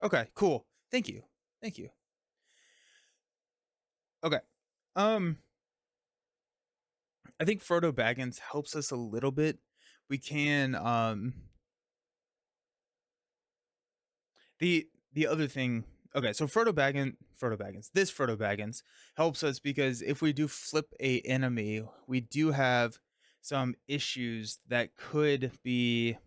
Okay, cool. Thank you. Thank you. Okay. Um, I think Frodo Baggins helps us a little bit. We can the other thing. Okay, so Frodo Baggins helps us because if we do flip a enemy, we do have some issues that could be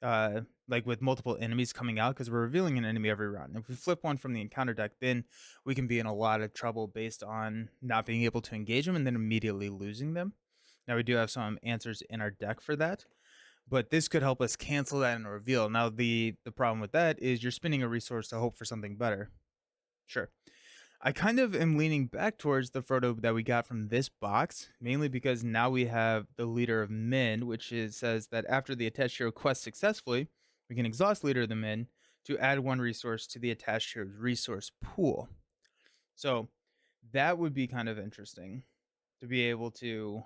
like with multiple enemies coming out because we're revealing an enemy every round. If we flip one from the encounter deck, then we can be in a lot of trouble based on not being able to engage them and then immediately losing them. Now we do have some answers in our deck for that, but this could help us cancel that in a reveal. Now the problem with that is you're spending a resource to hope for something better. Sure. I kind of am leaning back towards the Frodo that we got from this box, mainly because now we have the Leader of Men, which says that after the attached hero quests successfully, we can exhaust Leader of the Men to add one resource to the attached hero's resource pool. So that would be kind of interesting to be able to,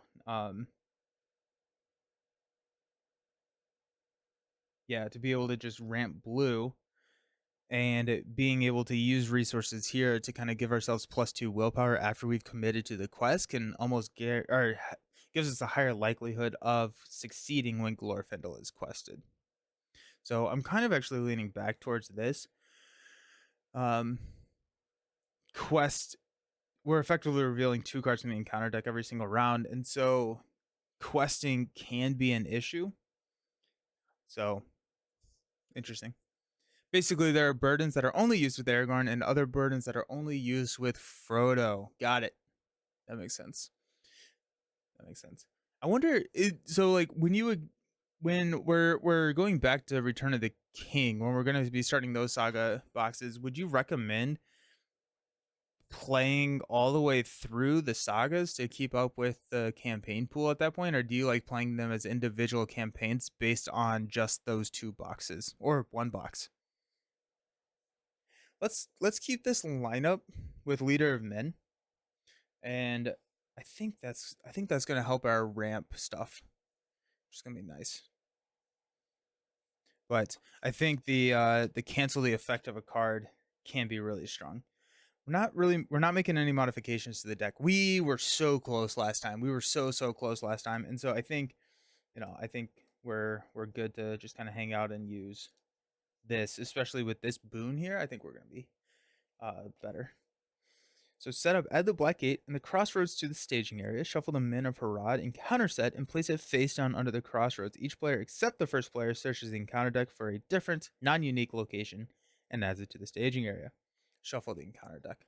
to be able to just ramp blue and being able to use resources here to kind of give ourselves +2 willpower after we've committed to the quest can almost get or gives us a higher likelihood of succeeding when Glorfindel is quested. So I'm kind of actually leaning back towards this. Um, quest we're effectively revealing 2 cards from the encounter deck every single round, and so questing can be an issue. So interesting. Basically, there are burdens that are only used with Aragorn and other burdens that are only used with Frodo. Got it. That makes sense. That makes sense. I wonder. So, like, when we're going back to Return of the King, when we're going to be starting those saga boxes, would you recommend playing all the way through the sagas to keep up with the campaign pool at that point, or do you like playing them as individual campaigns based on just those 2 boxes or 1 box? Let's keep this lineup with Leader of Men, and I think that's gonna help our ramp stuff. Which is gonna be nice. But I think the cancel the effect of a card can be really strong. We're not making any modifications to the deck. We were so close last time. We were so close last time. And so I think, I think we're good to just kind of hang out and use this, especially with this boon here. I think we're gonna be better. So set up, add the black gate and the crossroads to the staging area, shuffle the men of Harad and counter set, and place it face down under the crossroads. Each player except the first player searches the encounter deck for a different, non-unique location and adds it to the staging area. Shuffle the encounter deck.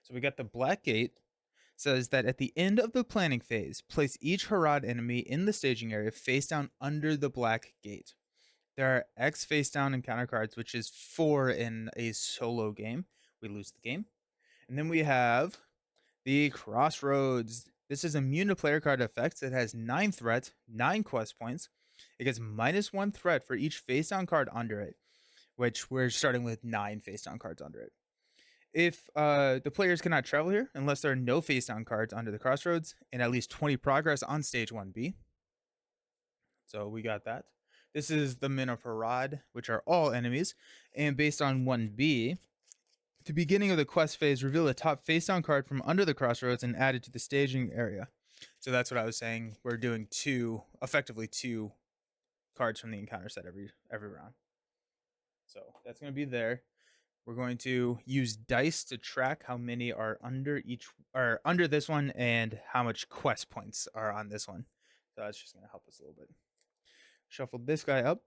So we got the black gate, says that at the end of the planning phase, place each Harad enemy in the staging area face down under the black gate. There are X face down encounter cards, which is 4 in a solo game. We lose the game. And then we have the Crossroads. This is immune to player card effects. It has 9 threat, 9 quest points. It gets -1 threat for each face down card under it, which we're starting with 9 face down cards under it. If the players cannot travel here unless there are no face down cards under the Crossroads and at least 20 progress on stage 1B. So we got that. This is the Men of Harad, which are all enemies. And based on 1B, at the beginning of the quest phase, reveal the top face down card from under the Crossroads and add it to the staging area. So that's what I was saying. We're doing effectively two cards from the encounter set every round. So that's going to be there. We're going to use dice to track how many are under under this one and how much quest points are on this one. So that's just going to help us a little bit. Shuffle this guy up.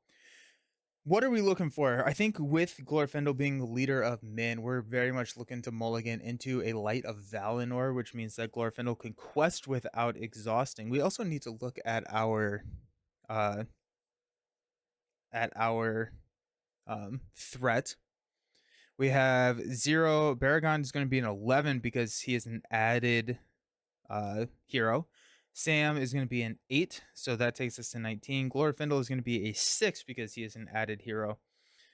What are we looking for? I think with Glorfindel being the leader of men, we're very much looking to mulligan into a Light of Valinor, which means that Glorfindel can quest without exhausting. We also need to look at our uh, threat. We have 0. Baragon is going to be an 11 because he is an added hero. Sam is going to be an 8, so that takes us to 19. Glorfindel is going to be a 6 because he is an added hero.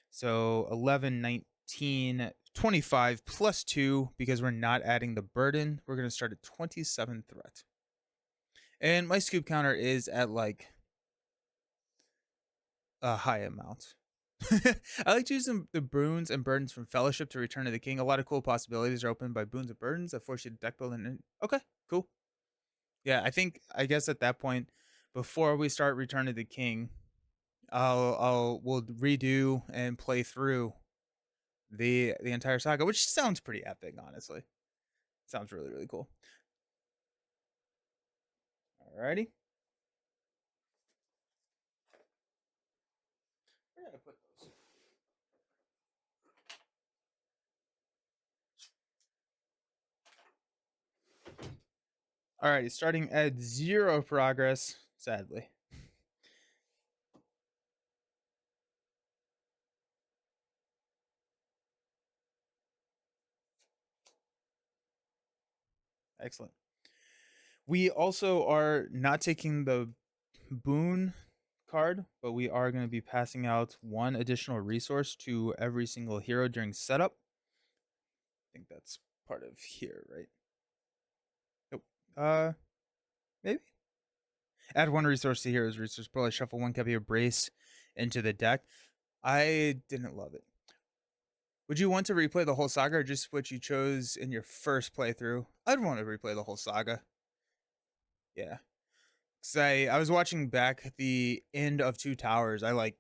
So 11, 19, 25 plus 2 because we're not adding the burden. We're going to start at 27 threat. And my scoop counter is at like a high amount. I like to use the boons and burdens from Fellowship to Return of the King. A lot of cool possibilities are opened by boons and burdens that force you to deck build. And okay, cool. Yeah, I guess at that point, before we start Return of the King, we'll redo and play through the entire saga, which sounds pretty epic, honestly. Sounds really, really cool. Alrighty. Where did I put those? Alrighty, starting at 0 progress, sadly. Excellent. We also are not taking the boon card, but we are going to be passing out 1 additional resource to every single hero during setup. I think that's part of here, right? Nope. Maybe. Add 1 resource to hero's resource. Probably shuffle 1 copy of Brace into the deck. I didn't love it. Would you want to replay the whole saga or just what you chose in your first playthrough? I'd want to replay the whole saga. Yeah. Cause I was watching back the end of Two Towers. I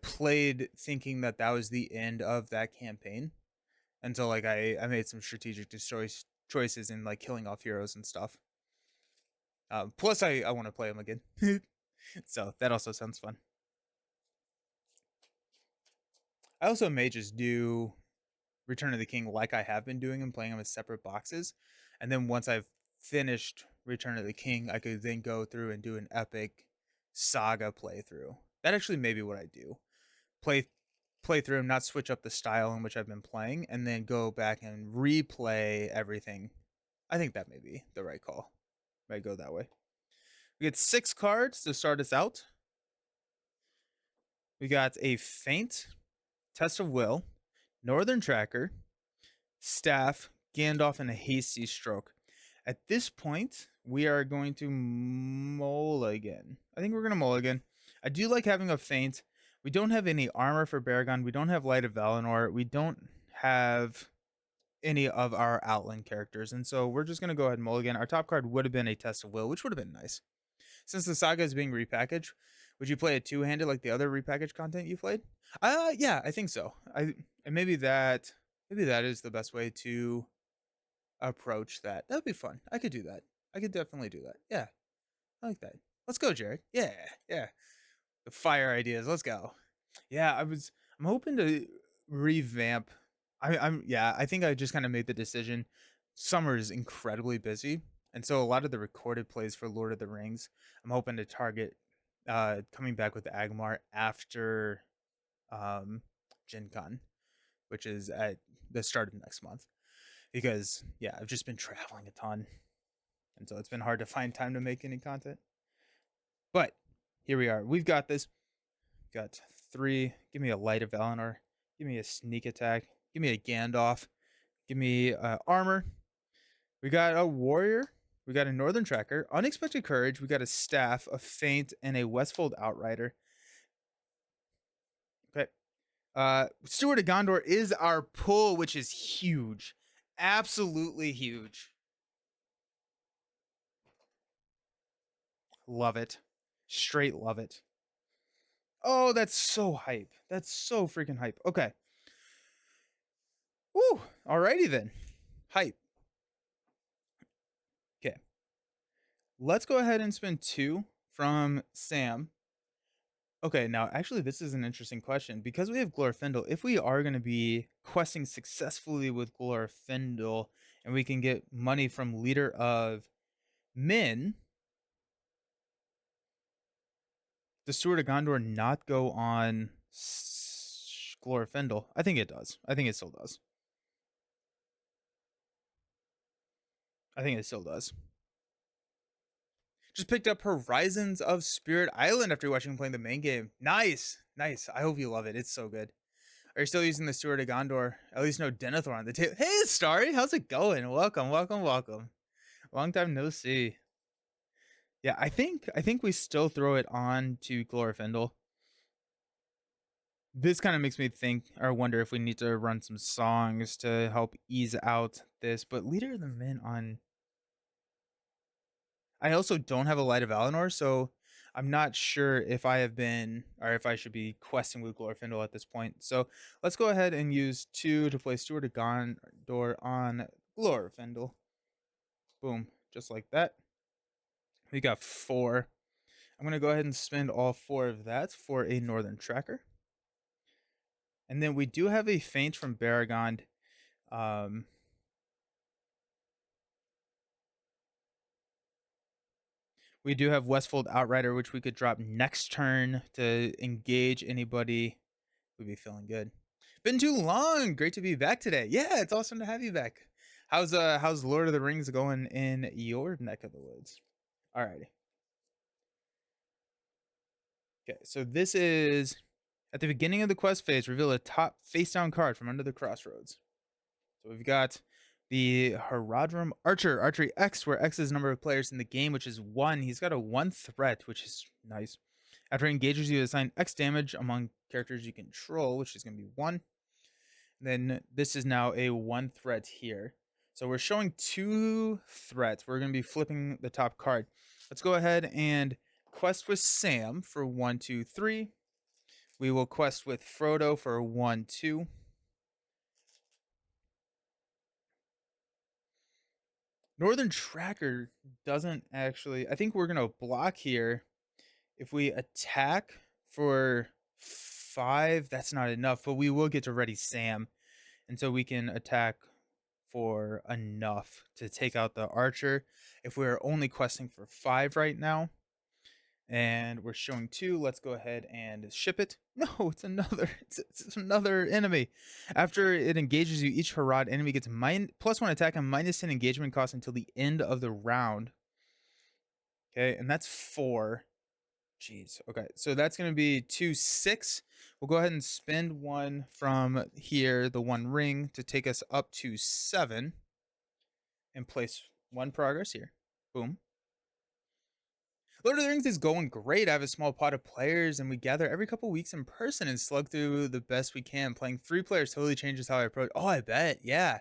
played thinking that was the end of that campaign until like I made some strategic choices in like killing off heroes and stuff. Plus I want to play them again. So that also sounds fun. I also may just do Return of the King like I have been doing and playing them as separate boxes. And then once I've finished Return of the King, I could then go through and do an epic saga playthrough. That actually may be what I do. Play through, not switch up the style in which I've been playing, and then go back and replay everything. I think that may be the right call. Might go that way. We get 6 cards to start us out. We got a Feint, Test of Will, Northern Tracker, Staff, Gandalf, and a Hasty Stroke. At this point, we are going to mulligan. I think we're going to mulligan. I do like having a Feint. We don't have any armor for Baragon. We don't have Light of Valinor. We don't have any of our Outland characters. And so we're just going to go ahead and mulligan. Our top card would have been a Test of Will, which would have been nice. Since the saga is being repackaged, would you play it 2-handed like the other repackaged content you played? Yeah, I think so. And maybe that is the best way to approach that. That'd be fun. I could do that. I could definitely do that. Yeah, I like that. Let's go, Jared. Yeah. The fire ideas. Let's go. Yeah, I'm hoping to revamp. I think I just kind of made the decision. Summer is incredibly busy, and so a lot of the recorded plays for Lord of the Rings, I'm hoping to target coming back with Agmar after Gen Con, which is at the start of next month. Because yeah, I've just been traveling a ton, and so it's been hard to find time to make any content. But here we are. We've got this. Got 3. Give me a Light of Valinor. Give me a Sneak Attack. Give me a Gandalf. Give me armor. We got a Warrior. We got a Northern Tracker. Unexpected Courage. We got a Staff, a Feint, and a Westfold Outrider. Okay. Steward of Gondor is our pull, which is huge. Absolutely huge. Love it. Straight love it. Oh, that's so hype. That's so freaking hype. Okay. Woo. Alrighty then. Hype. Okay. Let's go ahead and spend 2 from Sam. Okay, now actually this is an interesting question. Because we have Glorfindel, if we are going to be questing successfully with Glorfindel and we can get money from Leader of Men, does Steward of Gondor not go on Glorfindel? I think it does. I think it still does. Just picked up Horizons of Spirit Island after watching playing the main game. Nice. I hope you love it. It's so good. Are you still using the Steward of Gondor? At least no Denethor on the table. Hey, Starry, how's it going? Welcome. Long time no see. Yeah, I think we still throw it on to Glorfindel. This kind of makes me think or wonder if we need to run some songs to help ease out this. But Leader of the Mint on, I also don't have a Light of Valinor, so I'm not sure if I have been or if I should be questing with Glorfindel at this point. So let's go ahead and use 2 to play Steward of Gondor on Glorfindel. Boom, just like that. We got 4. I'm gonna go ahead and spend all 4 of that for a Northern Tracker. And then we do have a Feint from Baragond. Um, we do have Westfold Outrider, which we could drop next turn to engage anybody. We'd be feeling good. Been too long. Great to be back today. Yeah, it's awesome to have you back. How's Lord of the Rings going in your neck of the woods? Alrighty. Okay, so this is at the beginning of the quest phase, reveal a top face down card from under the crossroads. So we've got the Herodrum Archer, Archery X, where X is the number of players in the game, which is 1. He's got a 1 threat, which is nice. After it engages, you assign X damage among characters you control, which is going to be 1. Then this is now a 1 threat here. So we're showing 2 threats. We're going to be flipping the top card. Let's go ahead and quest with Sam for 1, 2, 3. We will quest with Frodo for 1, 2. Northern Tracker doesn't actually. I think we're gonna block here. If we attack for 5, that's not enough, but we will get to Ready Sam, and so we can attack for enough to take out the archer. If we're only questing for 5 right now, and we're showing 2, let's go ahead and ship it. No, it's another. It's another enemy. After it engages you, each Harad enemy gets +1 attack and -10 engagement cost until the end of the round. Okay, and that's 4. Jeez. Okay, so that's going to be 2, 6. We'll go ahead and spend 1 from here, the 1 ring, to take us up to 7, and place 1 progress here. Boom. Lord of the Rings is going great. I have a small pot of players, and we gather every couple weeks in person and slug through the best we can. Playing 3 players totally changes how I approach. Oh, I bet. Yeah.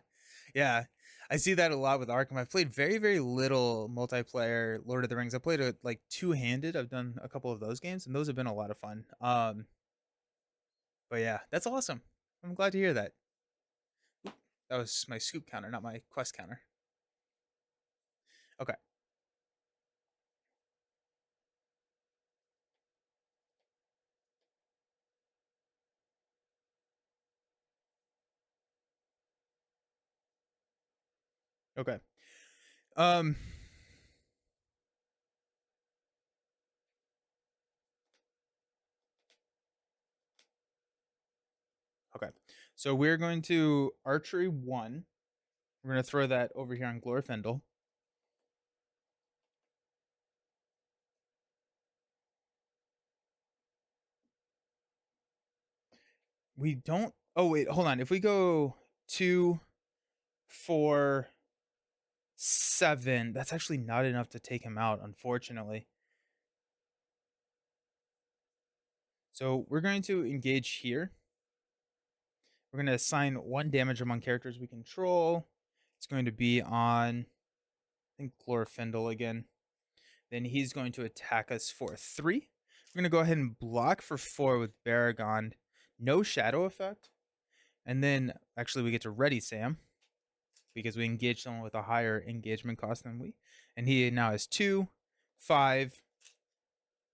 Yeah. I see that a lot with Arkham. I've played very, very little multiplayer Lord of the Rings. I played it like two-handed. I've done a couple of those games, and those have been a lot of fun. But yeah, that's awesome. I'm glad to hear that. Oop, that was my scoop counter, not my quest counter. Okay. Okay. Um okay. So we're going to archery 1. We're going to throw that over here on Glorfindel. We don't. Oh wait, hold on. If we go 2, 4, 7, that's actually not enough to take him out, unfortunately. So we're going to engage here. We're going to assign 1 damage among characters we control. It's going to be on, I think, Glorfindel again. Then he's going to attack us for 3. We're going to go ahead and block for 4 with Baragond. No shadow effect. And then, actually, we get to Ready Sam, because we engage someone with a higher engagement cost than we. And he now has 2, 5,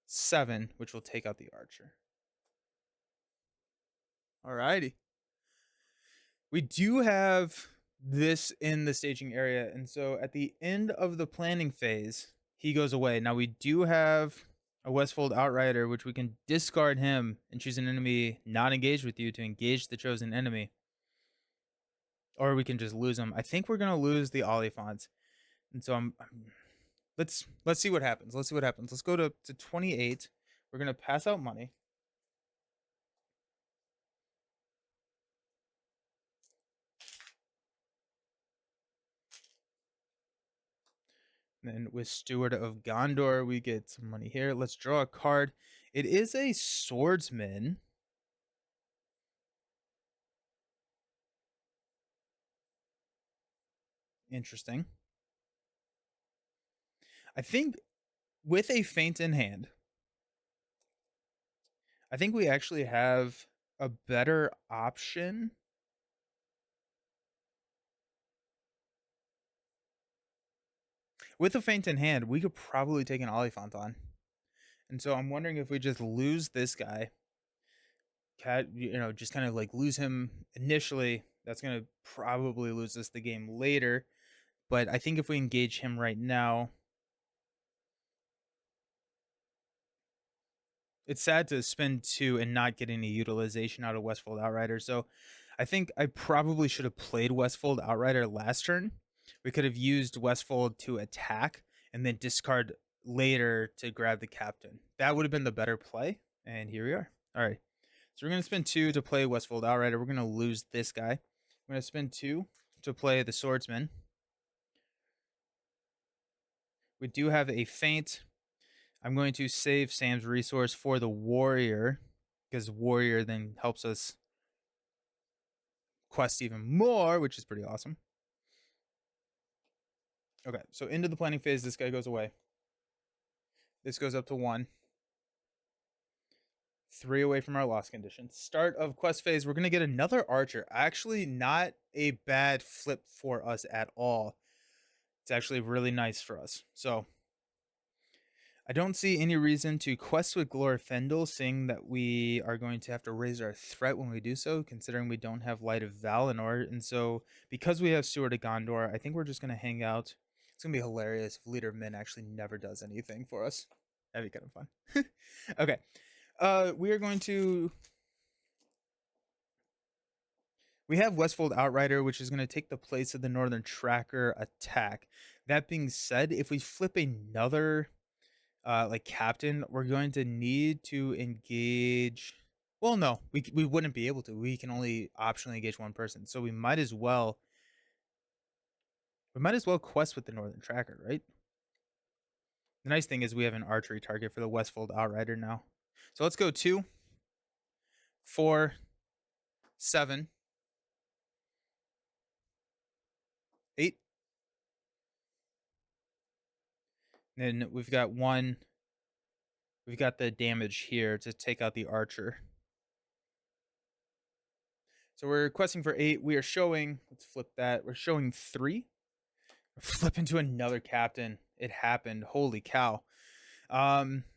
7, which will take out the archer. Alrighty. We do have this in the staging area, and so at the end of the planning phase, he goes away. Now we do have a Westfold Outrider, which we can discard him and choose an enemy not engaged with you to engage the chosen enemy. Or we can just lose him. I think we're gonna lose the Oliphants. And so let's see what happens. Let's see what happens. Let's go to 28. We're gonna pass out money. Then with Steward of Gondor, we get some money here. Let's draw a card. It is a swordsman. Interesting. I think with a feint in hand, I think we actually have a better option. With a feint in hand, we could probably take an Oliphant on. And so I'm wondering if we just lose this guy, just kind of like lose him initially. That's going to probably lose us the game later. But I think if we engage him right now, it's sad to spend 2 and not get any utilization out of Westfold Outrider. So I think I probably should have played Westfold Outrider last turn. We could have used Westfold to attack and then discard later to grab the captain. That would have been the better play. And here we are. All right. So we're going to spend 2 to play Westfold Outrider. We're going to lose this guy. We're going to spend 2 to play the Swordsman. We do have a feint. I'm going to save Sam's resource for the Warrior, because Warrior then helps us quest even more, which is pretty awesome. Okay, so into the planning phase, this guy goes away. This goes up to 1. 3 away from our loss condition. Start of quest phase, we're going to get another archer. Actually, not a bad flip for us at all. It's actually really nice for us. So I don't see any reason to quest with Glorfindel, seeing that we are going to have to raise our threat when we do so, considering we don't have Light of Valinor. And so, because we have Steward of Gondor, I think we're just going to hang out. It's going to be hilarious if Leader of Men actually never does anything for us. That'd be kind of fun. Okay. We are going to... We have Westfold Outrider, which is going to take the place of the Northern Tracker attack. That being said, if we flip another... like captain, we're going to need to engage. Well, no, we wouldn't be able to. We can only optionally engage one person, so we might as well quest with the Northern Tracker, right? The nice thing is we have an archery target for the Westfold Outrider now. So let's go 2, 4, 7, 8. Then we've got 1. We've got the damage here to take out the archer. So we're questing for 8. We are showing, let's flip that. We're showing 3. We're flipping to another captain. It happened. Holy cow.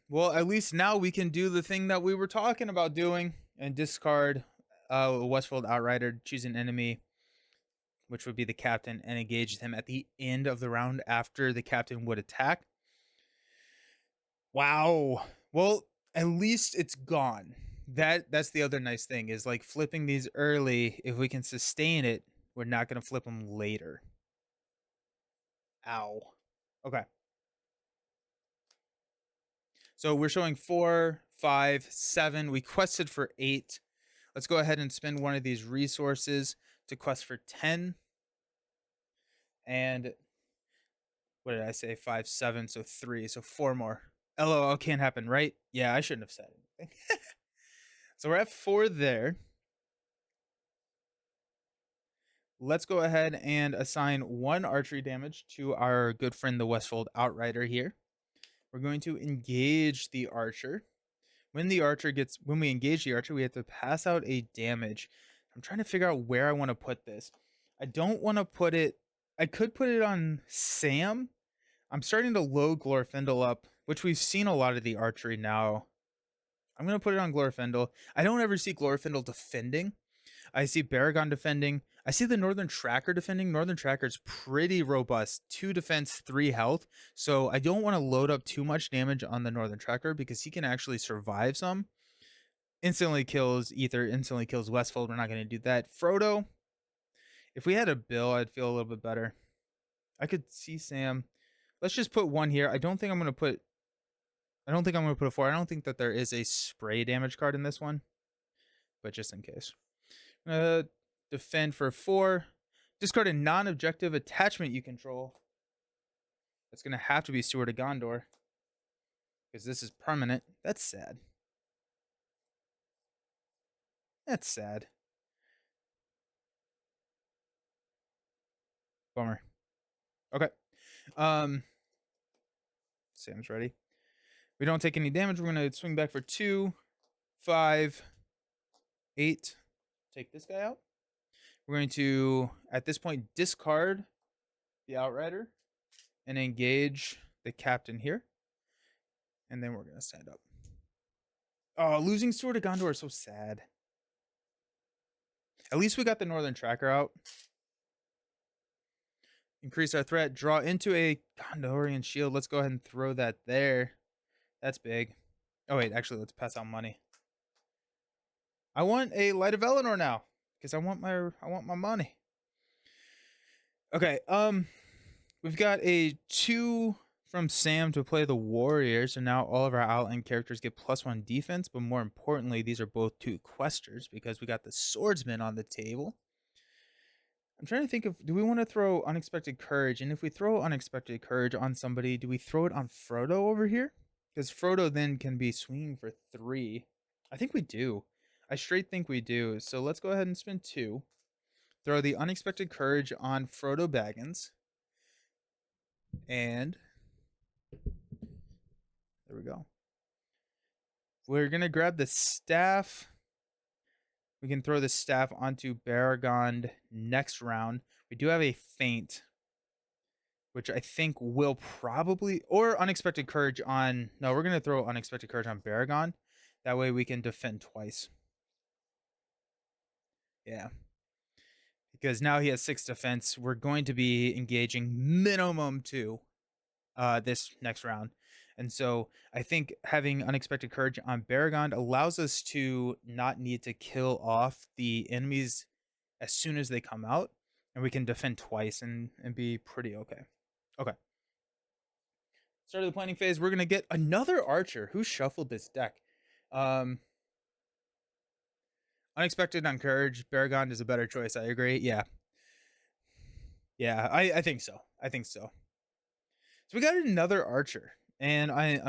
Well, at least now we can do the thing that we were talking about doing and discard Westfold Outrider, choose an enemy, which would be the captain, and engage them at the end of the round after the captain would attack. Wow. Well, at least it's gone. That's the other nice thing, is like flipping these early. If we can sustain it, we're not going to flip them later. Ow. Okay. So we're showing 4, 5, 7. We quested for 8. Let's go ahead and spend one of these resources to quest for 10. And what did I say? 5, 7, so 3, so 4 more. LOL can't happen, right? Yeah, I shouldn't have said anything. So we're at 4 there. Let's go ahead and assign 1 archery damage to our good friend, the Westfold Outrider here. We're going to engage the archer. When we engage the archer, we have to pass out a damage. I'm trying to figure out where I want to put this. I don't want to put it... I could put it on Sam. I'm starting to load Glorfindel up, which we've seen a lot of the archery now. I'm going to put it on Glorfindel. I don't ever see Glorfindel defending. I see Baragon defending. I see the Northern Tracker defending. Northern Tracker is pretty robust. 2 defense, 3 health. So I don't want to load up too much damage on the Northern Tracker because he can actually survive some. Instantly kills Ether, instantly kills Westfold. We're not going to do that. Frodo, if we had a Bill, I'd feel a little bit better. I could see Sam. Let's just put 1 here. I don't think I'm going to put a 4. I don't think that there is a spray damage card in this one. But just in case. Defend for 4. Discard a non-objective attachment you control. It's going to have to be Steward of Gondor. Because this is permanent. That's sad. That's sad. Bummer. Okay. Sam's ready. We don't take any damage. We're going to swing back for 2, 5, 8. Take this guy out. We're going to, at this point, discard the Outrider and engage the captain here. And then we're going to stand up. Oh, losing Sword of Gondor is so sad. At least we got the Northern Tracker out. Increase our threat. Draw into a Gondorian shield. Let's go ahead and throw that there. That's big. Oh, wait. Actually, let's pass out money. I want a Light of Eleanor now. Because I want my money. Okay, we've got a 2 from Sam to play the Warriors, and now all of our outline characters get +1 defense, but more importantly, these are both 2 questers because we got the Swordsman on the table. I'm trying to think of, do we want to throw Unexpected Courage? And if we throw Unexpected Courage on somebody, do we throw it on Frodo over here? Because Frodo then can be swinging for 3. I think we do. I straight think we do. So let's go ahead and spend 2. Throw the Unexpected Courage on Frodo Baggins. And there we go. We're going to grab the staff. We can throw the staff onto Baragond next round. We do have a feint, which I think will probably, or Unexpected Courage on, no, we're going to throw Unexpected Courage on Baragond. That way we can defend twice. Yeah. Because now he has 6 defense. We're going to be engaging minimum 2 this next round. And so I think having Unexpected Courage on Baragond allows us to not need to kill off the enemies as soon as they come out. And we can defend twice and be pretty okay. Okay. Start of the planning phase. We're going to get another Archer. Who shuffled this deck? Unexpected on Courage. Baragond is a better choice. I agree. Yeah. Yeah, I think so. I think so. So we got another Archer. And I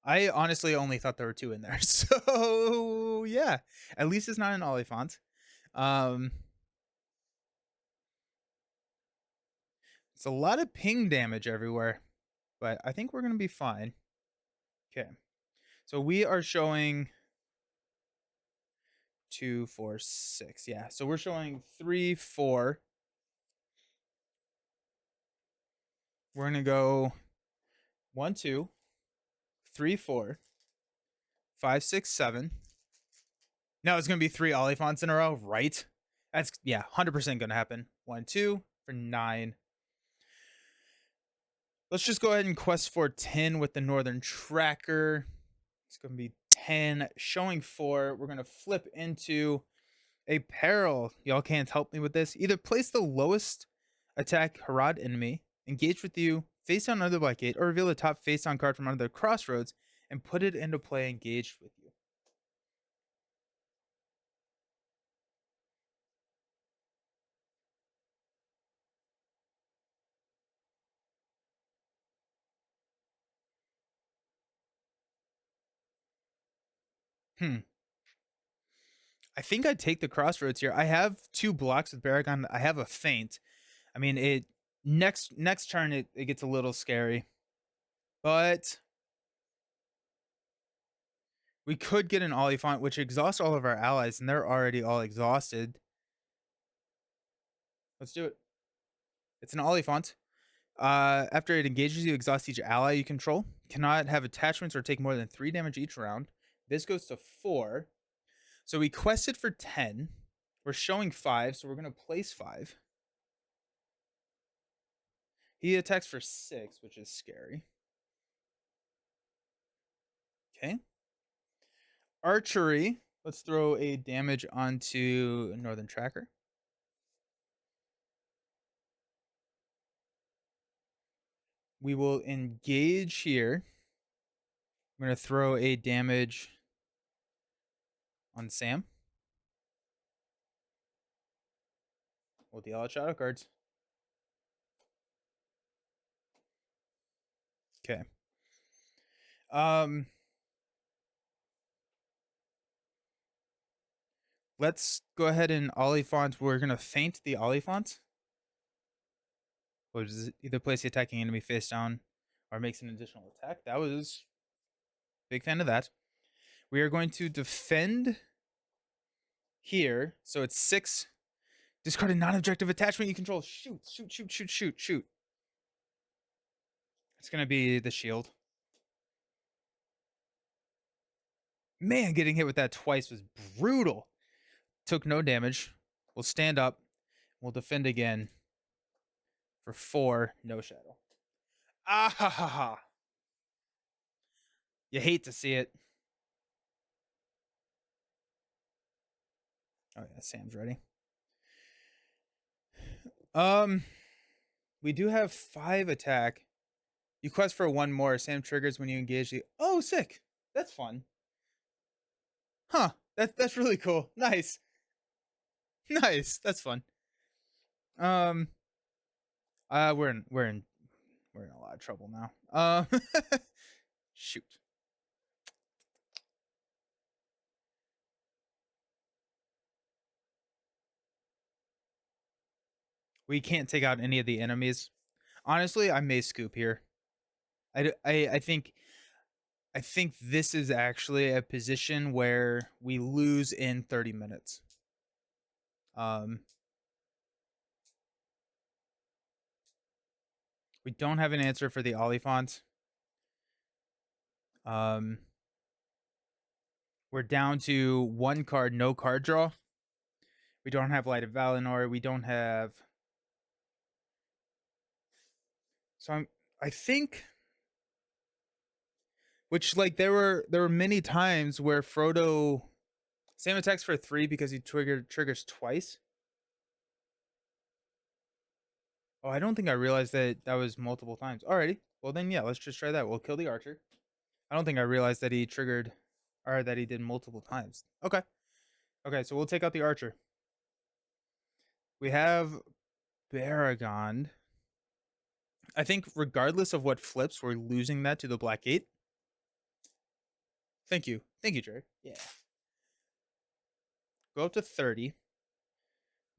honestly only thought there were 2 in there. So yeah, at least it's not an Oliphant. It's a lot of ping damage everywhere, but I think we're going to be fine. Okay. So we are showing 2, 4, 6. Yeah. So we're showing 3, 4. We're going to go 1, 2, 3, 4, 5, 6, 7. Now it's going to be 3 Oliphants in a row, right? That's, yeah, 100% going to happen. 1, 2 for 9. Let's just go ahead and quest for 10 with the Northern Tracker. It's going to be 10, showing 4. We're going to flip into a peril. Y'all can't help me with this. Either place the lowest attack Harad enemy, engage with you, face down under the Black Gate, or reveal the top face down card from under the crossroads and put it into play engaged with you. I think I'd take the crossroads here. I have 2 blocks with Baragond. I have a feint. I mean, it next turn it gets a little scary. But we could get an Oliphant, which exhausts all of our allies, and they're already all exhausted. Let's do it. It's an Oliphant. After it engages you, exhaust each ally you control. Cannot have attachments or take more than 3 damage each round. This goes to 4. So we quested for 10. We're showing 5, so we're going to place 5. He attacks for 6, which is scary. Okay. Archery. Let's throw a damage onto Northern Tracker. We will engage here. I'm going to throw a damage on Sam. We'll deal out shadow cards. Okay. Um, let's go ahead and Oliphant. We're gonna feint the Oliphant, which is either place the attacking enemy face down or makes an additional attack. That was big fan of that. We are going to defend here. So it's 6. Discard a non-objective attachment you control. Shoot, shoot, shoot, shoot, shoot, shoot. It's gonna be the shield. Man, getting hit with that twice was brutal. Took no damage. We'll stand up. We'll defend again for 4. No shadow. Ah ha ha ha. You hate to see it. Oh yeah, Sam's ready. We do have 5 attack. You quest for 1 more. Sam triggers when you engage the. Oh, sick. That's fun. Huh. That's really cool. Nice. Nice. That's fun. We're in a lot of trouble now. Shoot. We can't take out any of the enemies. Honestly, I may scoop here. I think this is actually a position where we lose in 30 minutes. We don't have an answer for the Oliphant. We're down to 1 card, no card draw. We don't have Light of Valinor. We don't have. So I think, which like there were many times where Frodo, Sam attacks for 3 because he triggers twice. Oh, I don't think I realized that was multiple times. Alrighty. Well then, yeah, let's just try that. We'll kill the archer. I don't think I realized that he triggered, or that he did multiple times. Okay. Okay, so we'll take out the archer. We have Baragon. I think regardless of what flips, we're losing that to the Black Gate. Thank you. Thank you, Jared. Yeah. Go up to 30.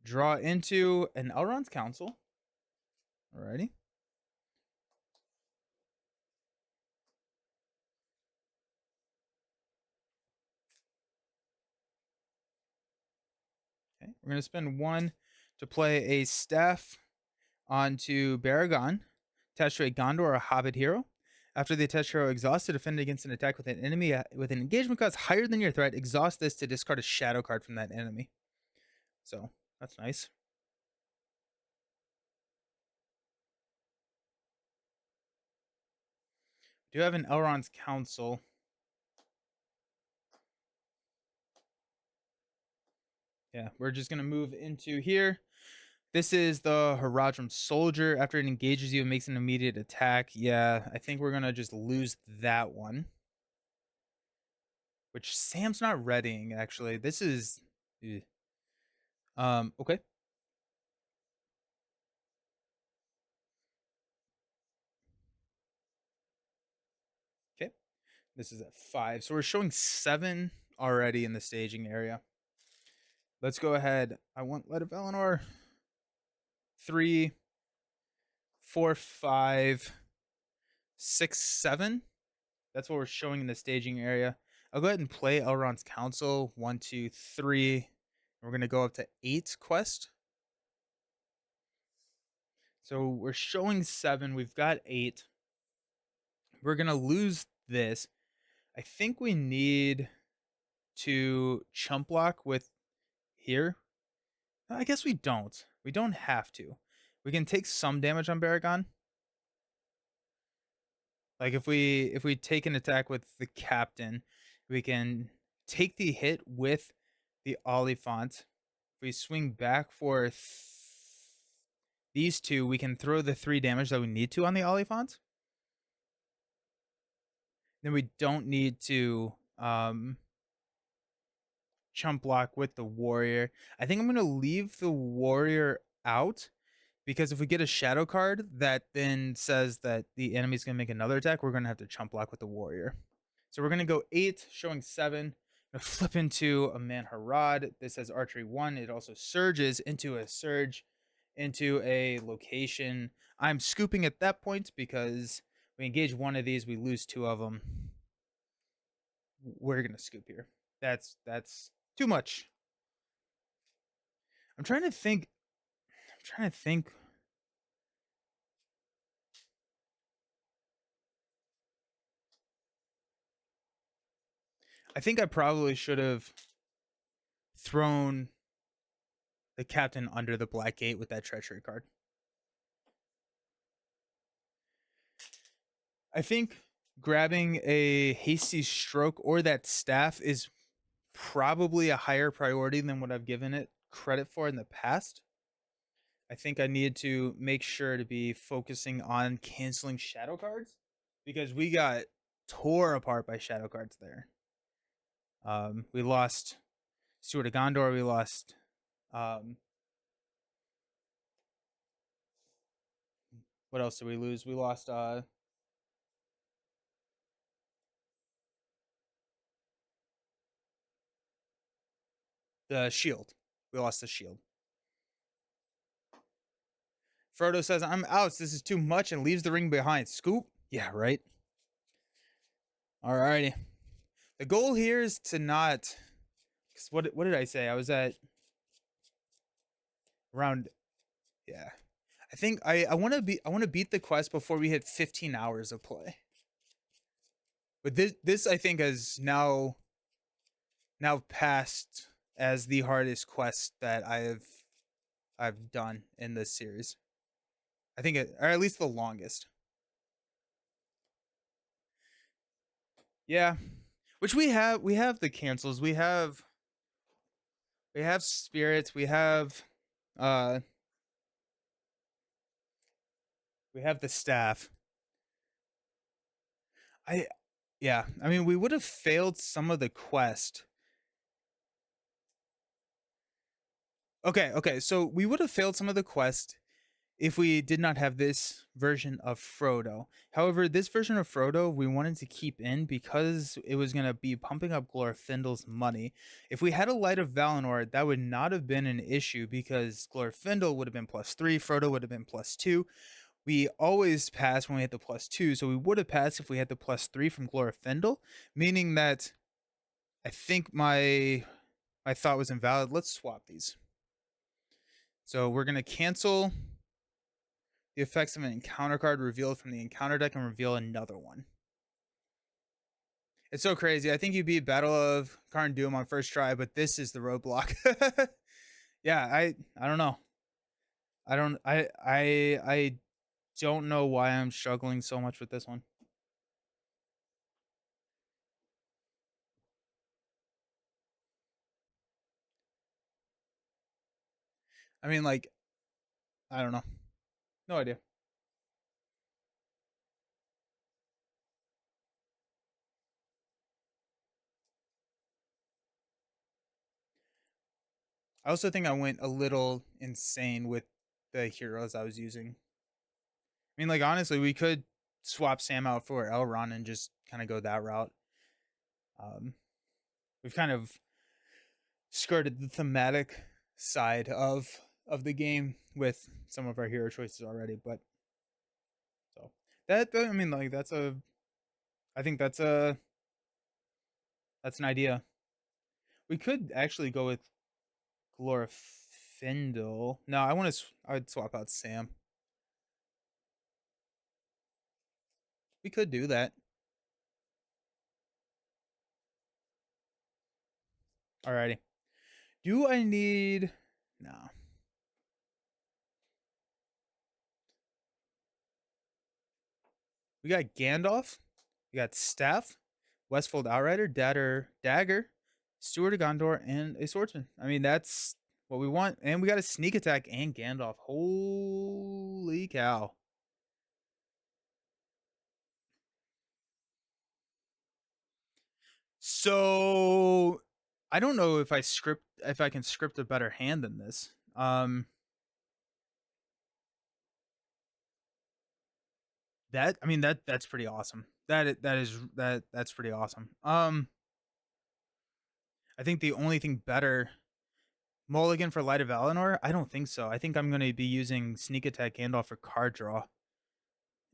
Draw into an Elrond's Council. Alrighty. Okay. We're going to spend 1 to play a staff onto Baragon, attached to a Gondor or a Hobbit hero. After the attached hero exhausts to defend against an attack with an enemy with an engagement cost higher than your threat, exhaust this to discard a shadow card from that enemy. So that's nice. We do have an Elrond's Council. Yeah, we're just going to move into here. This is the Haradrim Soldier. After it engages you, it makes an immediate attack. Yeah, I think we're going to just lose that one. Which Sam's not readying, actually. This is... okay. Okay. This is at 5. So we're showing 7 already in the staging area. Let's go ahead. I want Light of Valinor. 3, 4, 5, 6, 7. That's what we're showing in the staging area. I'll go ahead and play Elrond's Council. 1, 2, 3. We're going to go up to 8 quest. So we're showing 7. We've got 8. We're going to lose this. I think we need to chump block with here. I guess we don't. We don't have to. We can take some damage on Baragon. Like if we take an attack with the captain, we can take the hit with the Oliphant. If we swing back for these 2, we can throw the 3 damage that we need to on the Oliphant. Then we don't need to chump block with the warrior. I think I'm going to leave the warrior out because if we get a shadow card that then says that the enemy's going to make another attack, we're going to have to chump block with the warrior. So we're going to go 8, showing 7. I'm going to flip into a Manharad. This has archery 1. It also surges into a surge into a location. I'm scooping at that point because we engage one of these, we lose 2 of them. We're going to scoop here. That's too much. I'm trying to think. I think I probably should have thrown the captain under the black gate with that treachery card. I think grabbing a hasty stroke or that staff is probably a higher priority than what I've given it credit for in the past. I think I need to make sure to be focusing on canceling shadow cards because we got tore apart by shadow cards there. We lost Steward of Gondor. We lost what else did we lose? We lost the shield. We lost the shield. Frodo says, I'm out. This is too much and leaves the ring behind. Scoop? Yeah, right. Alrighty. The goal here is to not. What did I say? I was at around. Yeah. I think I want to beat the quest before we hit 15 hours of play. But this I think has now passed as the hardest quest that I've done in this series. I think or at least the longest. Yeah. Which we have the cancels. We have spirits, we have uh the staff. I Yeah, I mean we would have failed some of the quest. Okay, so we would have failed some of the quest if we did not have this version of Frodo. However, this version of Frodo we wanted to keep in because it was going to be pumping up Glorfindel's money. If we had a Light of Valinor, that would not have been an issue because Glorfindel would have been +3, Frodo would have been +2. We always pass when we hit the +2, so we would have passed if we had the +3 from Glorfindel, meaning that I think my thought was invalid. Let's swap these. So we're going to cancel the effects of an encounter card revealed from the encounter deck and reveal another one. It's so crazy. I think you beat Battle of Karn Doom on first try, but this is the roadblock. Yeah, I don't know. I don't know why I'm struggling so much with this one. I mean, like, I don't know. No idea. I also think I went a little insane with the heroes I was using. I mean, like, honestly, we could swap Sam out for Elrond and just kind of go that route. We've kind of skirted the thematic side of the game with some of our hero choices already, but so that I mean, like, I think that's an idea. We could actually go with Glorfindel. No, I'd swap out Sam. We could do that. Alrighty. Do I need? No. We got Gandalf. We got Staff, Westfold Outrider, Dagger, Steward of Gondor, and a Swordsman. I mean, that's what we want. And we got a Sneak Attack and Gandalf. Holy cow. So I don't know if I can script a better hand than this. that's pretty awesome. That's pretty awesome. I think the only thing better, mulligan for Light of Valinor. I don't think so. I think I'm going to be using sneak attack Gandalf for card draw.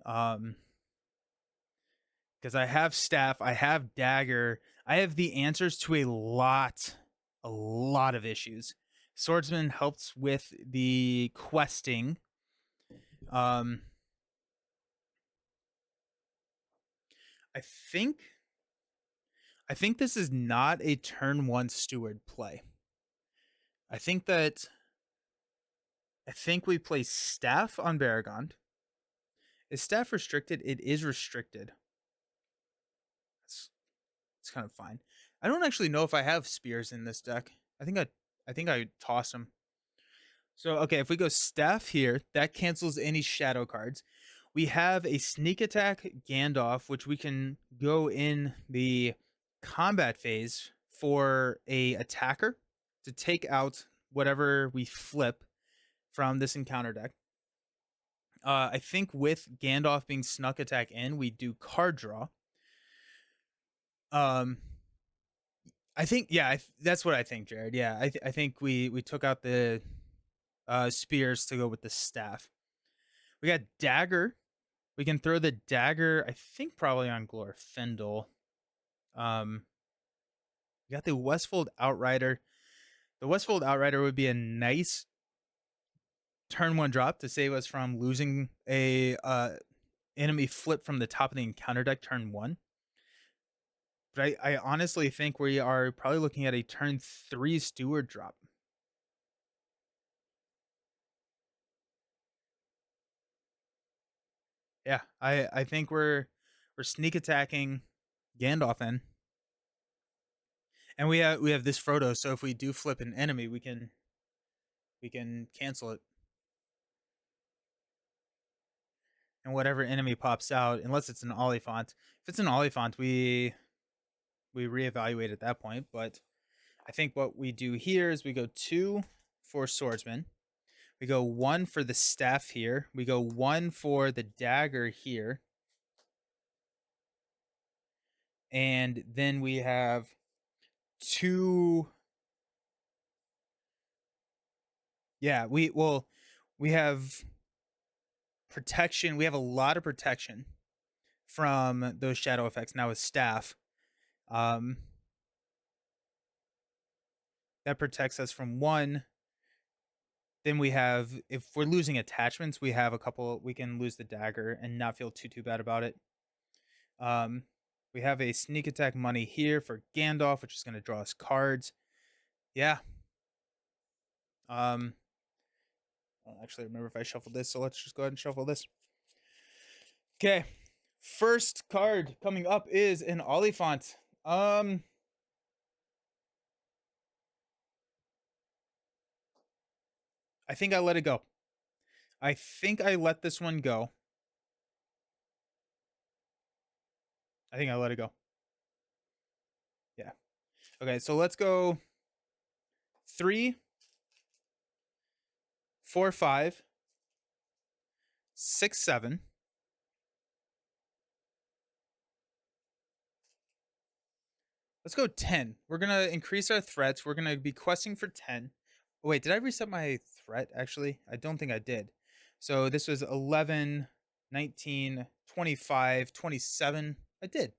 Um, because I have staff, I have dagger, I have the answers to a lot of issues. Swordsman helps with the questing. Um, I think this is not a turn one steward play. I think we play staff on Baragond. Is staff restricted? It is restricted. It's kind of fine. I don't actually know if I have spears in this deck. I think I tossed them. So okay, if we go staff here, that cancels any shadow cards. We have a sneak attack Gandalf, which we can go in the combat phase for a attacker to take out whatever we flip from this encounter deck. I think with Gandalf being snuck attack in, we do card draw. I think that's what I think, Jared. Yeah, I think we took out the spears to go with the staff. We got dagger. We can throw the dagger, I think probably on Glorfindel. We got the Westfold Outrider. The Westfold Outrider would be a nice turn one drop to save us from losing a enemy flip from the top of the encounter deck turn one. But I honestly think we are probably looking at a turn 3 steward drop. Yeah, I think we're sneak attacking Gandalf in. And we have this Frodo, so if we do flip an enemy, we can cancel it. And whatever enemy pops out, unless it's an Oliphant. If it's an Oliphant, we reevaluate at that point. But I think what we do here is we go 2 for Swordsman. We go 1 for the staff here. We go 1 for the dagger here. And then we have 2. Yeah, we have protection. We have a lot of protection from those shadow effects now with staff. That protects us from 1. Then we have, if we're losing attachments, we have a couple, we can lose the dagger and not feel too bad about it. We have a sneak attack money here for Gandalf, which is going to draw us cards. Yeah. I don't actually remember if I shuffled this, so let's just go ahead and shuffle this. Okay. First card coming up is an Oliphant. I think I let it go. I think I let this one go. I think I let it go. Yeah. Okay, so let's go 3, 4, 5, 6, 7. Let's go 10. We're going to increase our threats. We're going to be questing for 10. Oh, wait, did I reset my threat, actually? I don't think I did. So this was 11, 19, 25, 27. I did.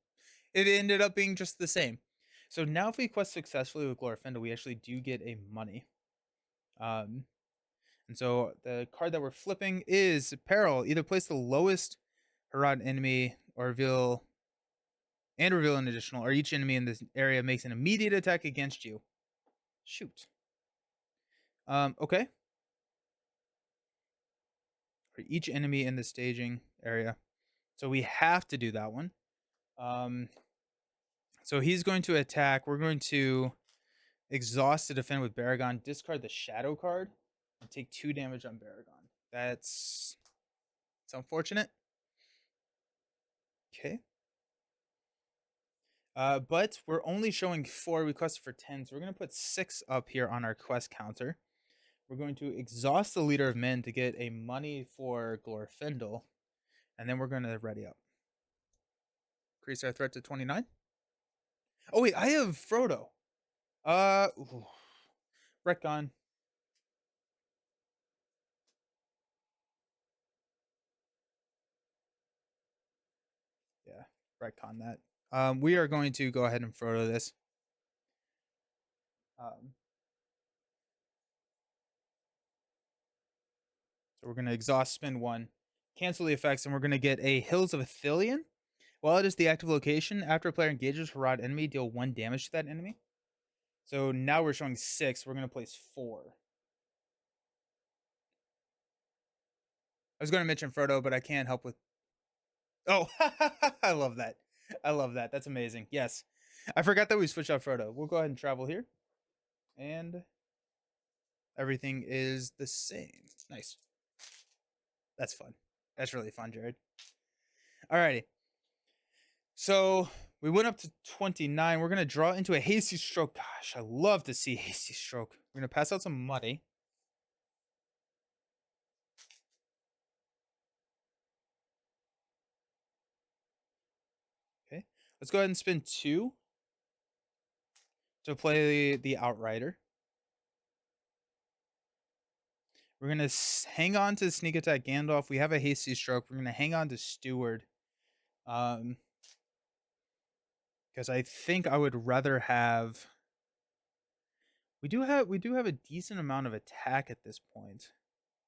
It ended up being just the same. So now if we quest successfully with Glorfindel, we actually do get a money. And so the card that we're flipping is Peril. Either place the lowest Harad enemy or reveal an additional, or each enemy in this area makes an immediate attack against you. Shoot. Okay. For each enemy in the staging area. So we have to do that one. So he's going to attack. We're going to exhaust to defend with Baragond, discard the shadow card, and take 2 damage on Baragond. It's unfortunate. Okay. But we're only showing 4 requests for 10, so we're going to put 6 up here on our quest counter. We're going to exhaust the Leader of Men to get a money for Glorfindel. And then we're going to ready up. Increase our threat to 29. Oh, wait, I have Frodo. Ooh. Retcon. Yeah, retcon that. We are going to go ahead and Frodo this. So we're going to exhaust spin 1, cancel the effects, and we're going to get a Hills of Ithilien. While it is the active location, after a player engages a Rod enemy, deal 1 damage to that enemy. So now we're showing 6. We're going to place 4. I was going to mention Frodo, but I can't help with... Oh, I love that. I love that. That's amazing. Yes. I forgot that we switched out Frodo. We'll go ahead and travel here. And everything is the same. Nice. That's fun. That's really fun, Jared. Alrighty. So we went up to 29. We're going to draw into a Hasty Stroke. Gosh, I love to see Hasty Stroke. We're going to pass out some money. Okay. Let's go ahead and spin 2 to play the Outrider. We're going to hang on to Sneak Attack Gandalf. We have a Hasty Stroke. We're going to hang on to Steward. Because I think I would rather have... We do have a decent amount of attack at this point.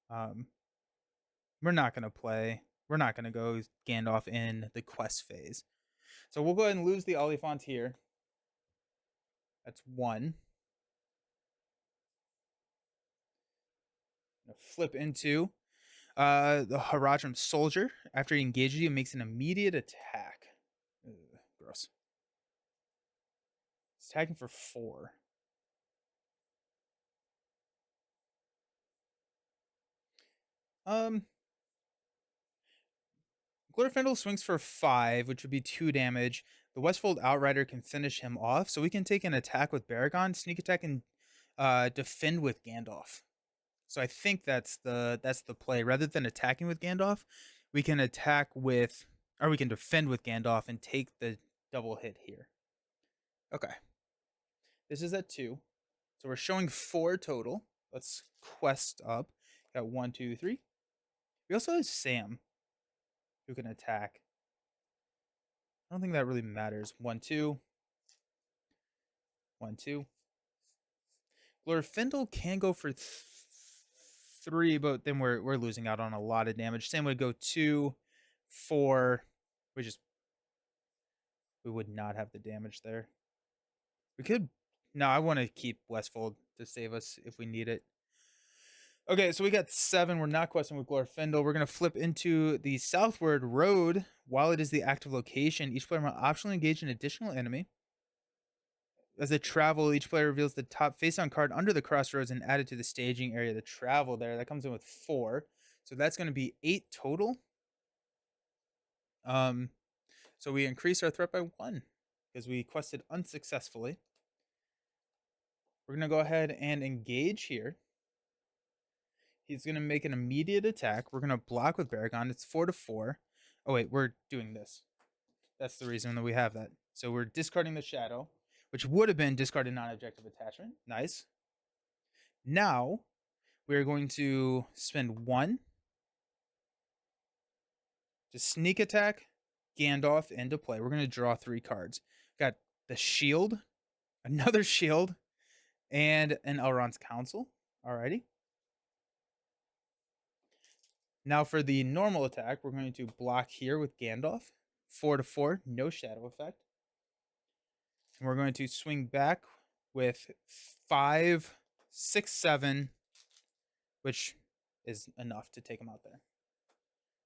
We're not going to play. We're not going to go Gandalf in the quest phase. So we'll go ahead and lose the Oliphant here. That's 1. Flip into the Haradrim Soldier. After he engages you, makes an immediate attack. Ugh, gross. It's attacking for 4. Glorfindel swings for 5, which would be 2 damage. The Westfold Outrider can finish him off, so we can take an attack with Baragon, sneak attack, and defend with Gandalf. So I think that's the play. Rather than attacking with Gandalf, we can attack with, or we can defend with Gandalf and take the double hit here. Okay. This is at 2. So we're showing 4 total. Let's quest up. Got 1, 2, 3. We also have Sam, who can attack. I don't think that really matters. 1, 2. 1, 2. Glorfindel can go for 3, but then we're losing out on a lot of damage. Sam would go 2, 4. We would not have the damage there. We could... No, I want to keep Westfold to save us if we need it. Okay, so we got 7. We're not questing with Glorfindel. We're going to flip into the Southward Road. While it is the active location, each player will optionally engage an additional enemy. As they travel, each player reveals the top face-down card under the crossroads and add it to the staging area to travel there. That comes in with 4. So that's going to be 8 total. So we increase our threat by 1 because we quested unsuccessfully. We're going to go ahead and engage here. He's going to make an immediate attack. We're going to block with Baragon. It's 4 to 4. Oh, wait, we're doing this. That's the reason that we have that. So we're discarding the Shadow, which would have been discarded non-objective attachment. Nice. Now, we're going to spend 1 to sneak attack Gandalf into play. We're going to draw 3 cards. Got the Shield, another Shield, and an Elrond's Council. Alrighty. Now for the normal attack, we're going to block here with Gandalf. 4 to 4, no shadow effect. And we're going to swing back with 5, 6, 7, which is enough to take him out there.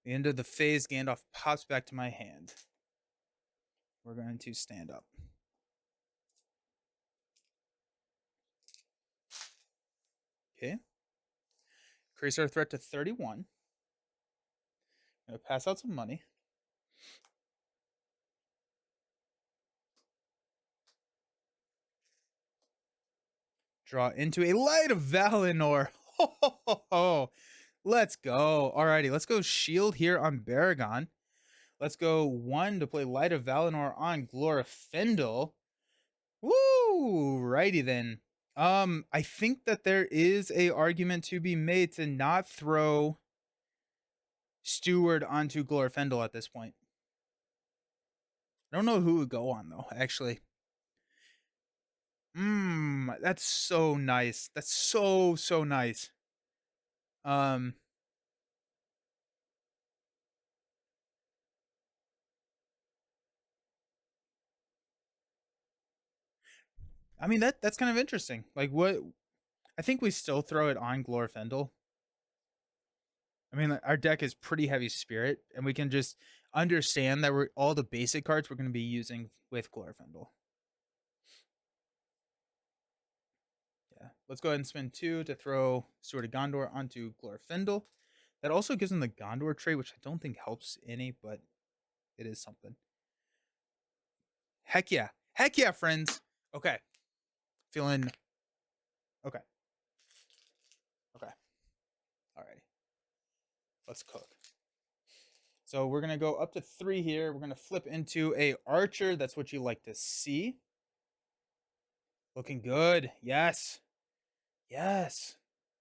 The end of the phase, Gandalf pops back to my hand. We're going to stand up. Okay. Increase our threat to 31. I'm going to pass out some money. Draw into a Light of Valinor. Ho, ho, ho, ho. Let's go. Alrighty, let's go shield here on Baragon. Let's go 1 to play Light of Valinor on Glorfindel. Woo! Righty then. I think that there is a argument to be made to not throw Steward onto Glorfindel at this point. I don't know who would go on though, actually. That's so nice. That's so nice. Um I mean that's kind of interesting. Like what I think we still throw it on Glorfindel. I mean, our deck is pretty heavy spirit, and we can just understand that we're all the basic cards we're going to be using with Glorfindel. Yeah, let's go ahead and spend 2 to throw Sword of Gondor onto Glorfindel. That also gives him the Gondor trait, which I don't think helps any, but it is something. Heck yeah, friends. Okay, feeling okay. Okay, alrighty. Let's cook. So we're gonna go up to 3 here. We're gonna flip into a archer. That's what you like to see. Looking good. Yes. Yes.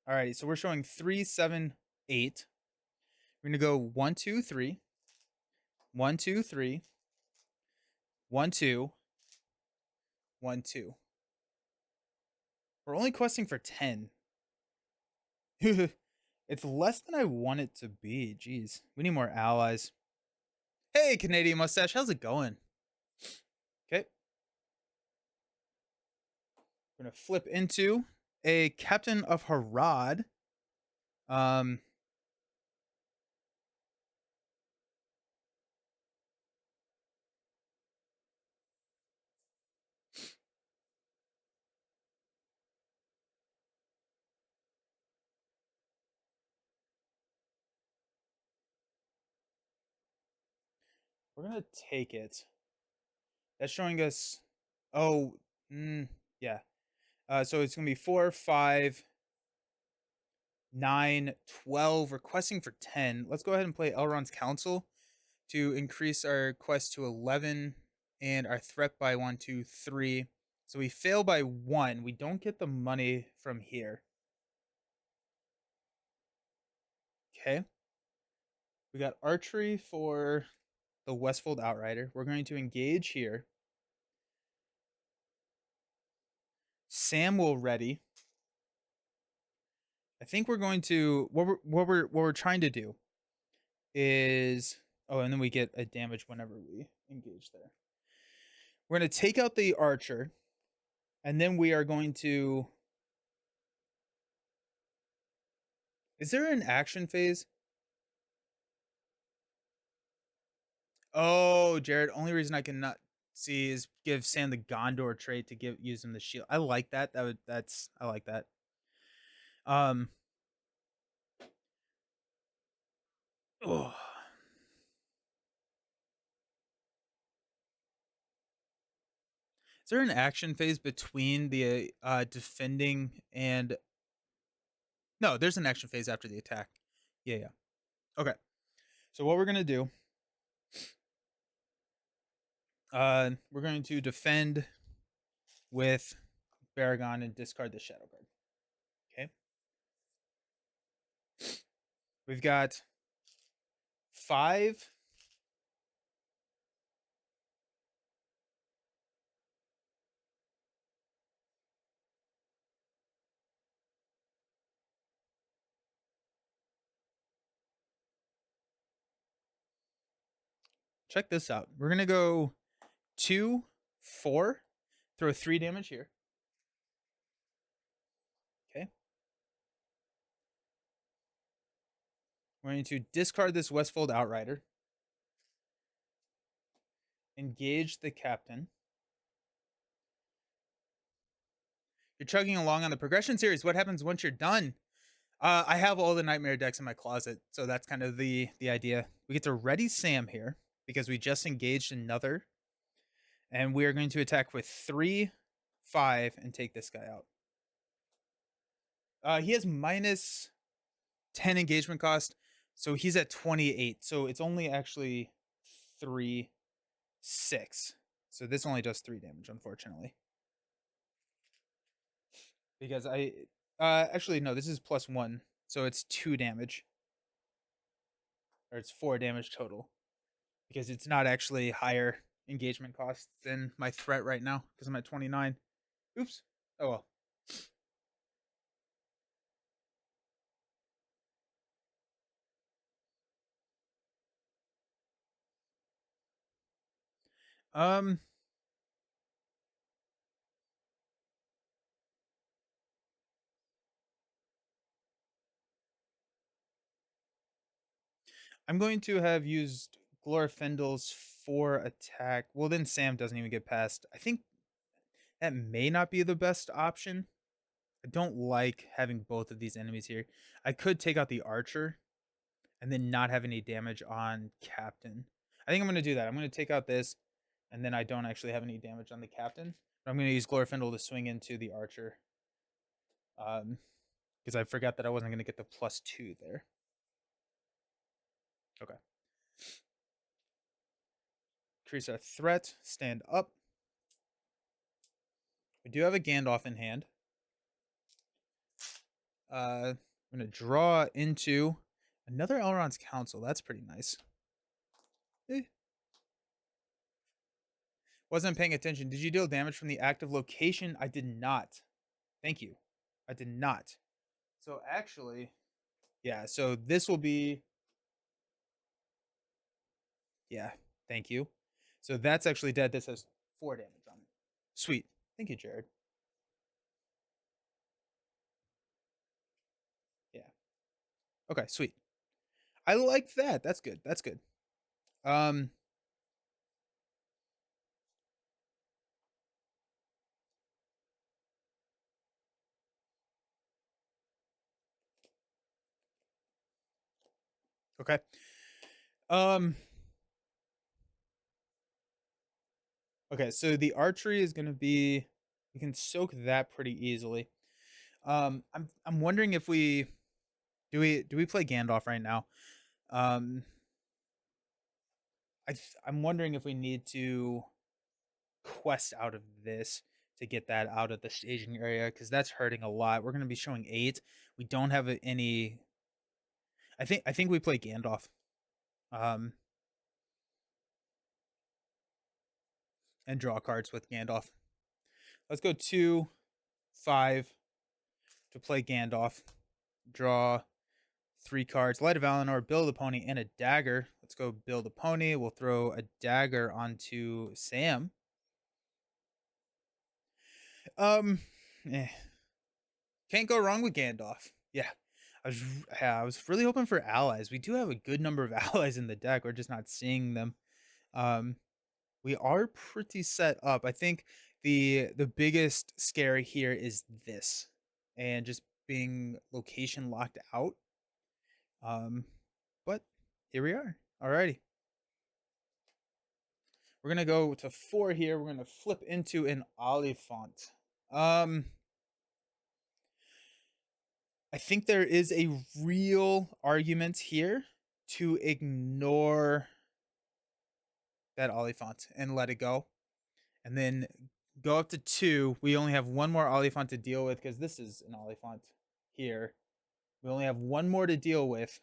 Alrighty. So we're showing 3, 7, 8. We're gonna go 1, 2, 3. 1, 2, 3. 1, 2. 1, 2. We're only questing for 10. It's less than I want it to be. Jeez. We need more allies. Hey, Canadian Mustache. How's it going? Okay. We're going to flip into a Captain of Harad. We're going to take it. That's showing us... Oh, yeah. So it's going to be 4, 5, 9, 12. Requesting for 10. Let's go ahead and play Elrond's Council to increase our quest to 11 and our threat by 1, 2, 3. So we fail by 1. We don't get the money from here. Okay. We got archery for the Westfold Outrider. We're going to engage here. Sam will ready. I think we're going to what we're trying to do is and then we get a damage whenever we engage there. We're going to take out the archer, and then we are going to. Is there an action phase? Oh, Jared. Only reason I cannot see is give Sam the Gondor trait to use him the shield. I like that. I like that. Oh. Is there an action phase between the defending and no, there's an action phase after the attack. Yeah. Okay. So what we're gonna do, we're going to defend with Baragon and discard the Shadow card. Okay. We've got 5. Check this out. We're gonna go 2, 4, throw 3 damage here. Okay. We're going to discard this Westfold Outrider. Engage the captain. You're chugging along on the progression series. What happens once you're done? I have all the Nightmare decks in my closet, so that's kind of the idea. We get to ready Sam here because we just engaged another, and we are going to attack with 3, 5, and take this guy out. He has minus 10 engagement cost. So he's at 28. So it's only actually 3, 6. So this only does 3 damage, unfortunately. Because actually, no, this is +1. So it's 2 damage. Or it's 4 damage total. Because it's not actually higher engagement cost than my threat right now. Because I'm at 29. Oops. Oh well. Um, I'm going to have used Glorfindel's 4 attack. Well, then Sam doesn't even get past. I think that may not be the best option. I don't like having both of these enemies here. I could take out the archer and then not have any damage on captain. I think I'm going to do that. I'm going to take out this, and then I don't actually have any damage on the captain. But I'm going to use Glorfindel to swing into the archer. Because I forgot that I wasn't going to get the +2 there. Okay. Increase our threat. Stand up. We do have a Gandalf in hand. I'm going to draw into another Elrond's Council. That's pretty nice. Wasn't paying attention. Did you deal damage from the active location? I did not. Thank you. I did not. So actually, yeah, so this will be, yeah, thank you. So that's actually dead. This has 4 damage on it. Sweet. Thank you, Jared. Yeah. Okay, sweet. I like that. That's good. That's good. Um, okay. Um, okay, so the archery is gonna be, we can soak that pretty easily. I'm wondering if we do we play Gandalf right now? Um, I'm wondering if we need to quest out of this to get that out of the staging area because that's hurting a lot. We're going to be showing 8. We don't have any. I think we play Gandalf, um, and draw cards with Gandalf. Let's go 2, 5 to play Gandalf. Draw 3 cards. Light of Valinor, build a pony, and a dagger. Let's go build a pony. We'll throw a dagger onto Sam. Um, eh. Can't go wrong with Gandalf. Yeah. I was really hoping for allies. We do have a good number of allies in the deck. We're just not seeing them. Um, we are pretty set up. I think the biggest scare here is this, and just being location locked out. Um, but here we are. Alrighty, we're gonna go to 4 here. We're gonna flip into an Oliphant. Um, I think there is a real argument here to ignore that Oliphant and let it go. And then go up to 2. We only have one more Oliphant to deal with because this is an Oliphant here. We only have one more to deal with.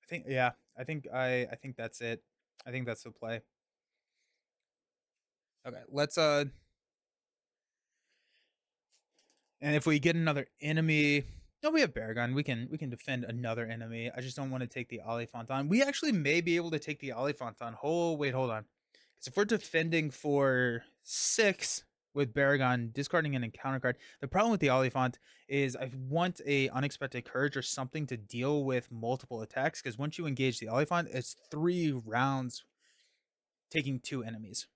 I think that's it. I think that's the play. Okay, let's and if we get another enemy, no, we have Baragon. We can defend another enemy. I just don't want to take the Oliphant on. We actually may be able to take the Oliphant on. Oh wait, hold on. Because if we're defending for 6 with Baragon, discarding an encounter card, the problem with the Oliphant is I want a unexpected courage or something to deal with multiple attacks. Because once you engage the Oliphant, it's 3 rounds taking 2 enemies.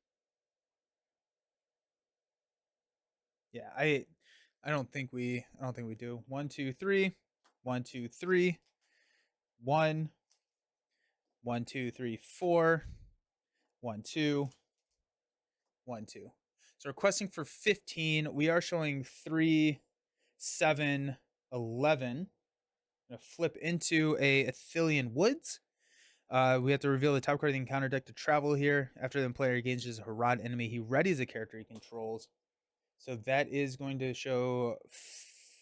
Yeah, I don't think we do. 1, 2, 3. 1, 2, 3. 1, 1, 2, 3, 4. 1, 2. 1, 2. So requesting for 15. We are showing 3, 7, 11. I'm going to flip into a Athelian Woods. We have to reveal the top card of the encounter deck to travel here. After the player engages a Harad enemy, he readies a character he controls. So that is going to show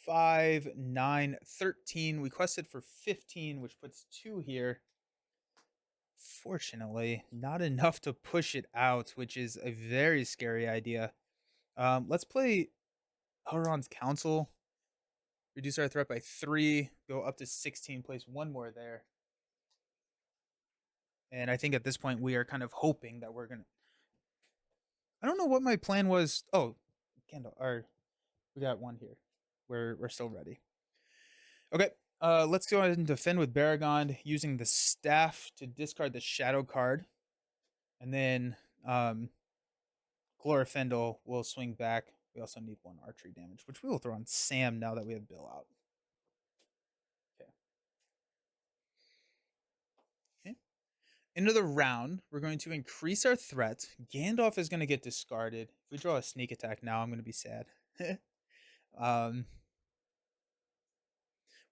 5, 9, 13. We quested for 15, which puts 2 here. Fortunately, not enough to push it out, which is a very scary idea. Let's play Elrond's Council. Reduce our threat by 3, go up to 16, place 1 more there. And I think at this point we are kind of hoping that we're gonna. I don't know what my plan was. Oh, Candle. Or we got 1 here. We're still ready. Okay. Let's go ahead and defend with Baragon using the staff to discard the shadow card, and then Glorifindel will swing back. We also need 1 archery damage, which we will throw on Sam now that we have Bill out. Okay. Into the round, we're going to increase our threat. Gandalf is going to get discarded. If we draw a sneak attack now, I'm going to be sad.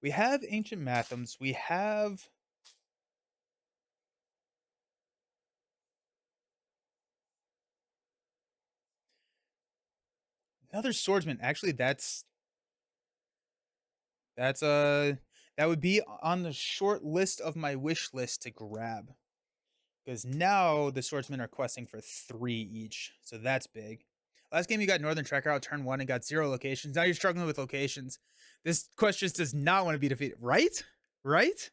We have Ancient Mathams. We have another swordsman. Actually, that would be on the short list of my wish list to grab. Because now the swordsmen are questing for 3 each. So that's big. Last game you got Northern Trekker out turn 1 and got 0 locations. Now you're struggling with locations. This quest just does not want to be defeated. Right? Right?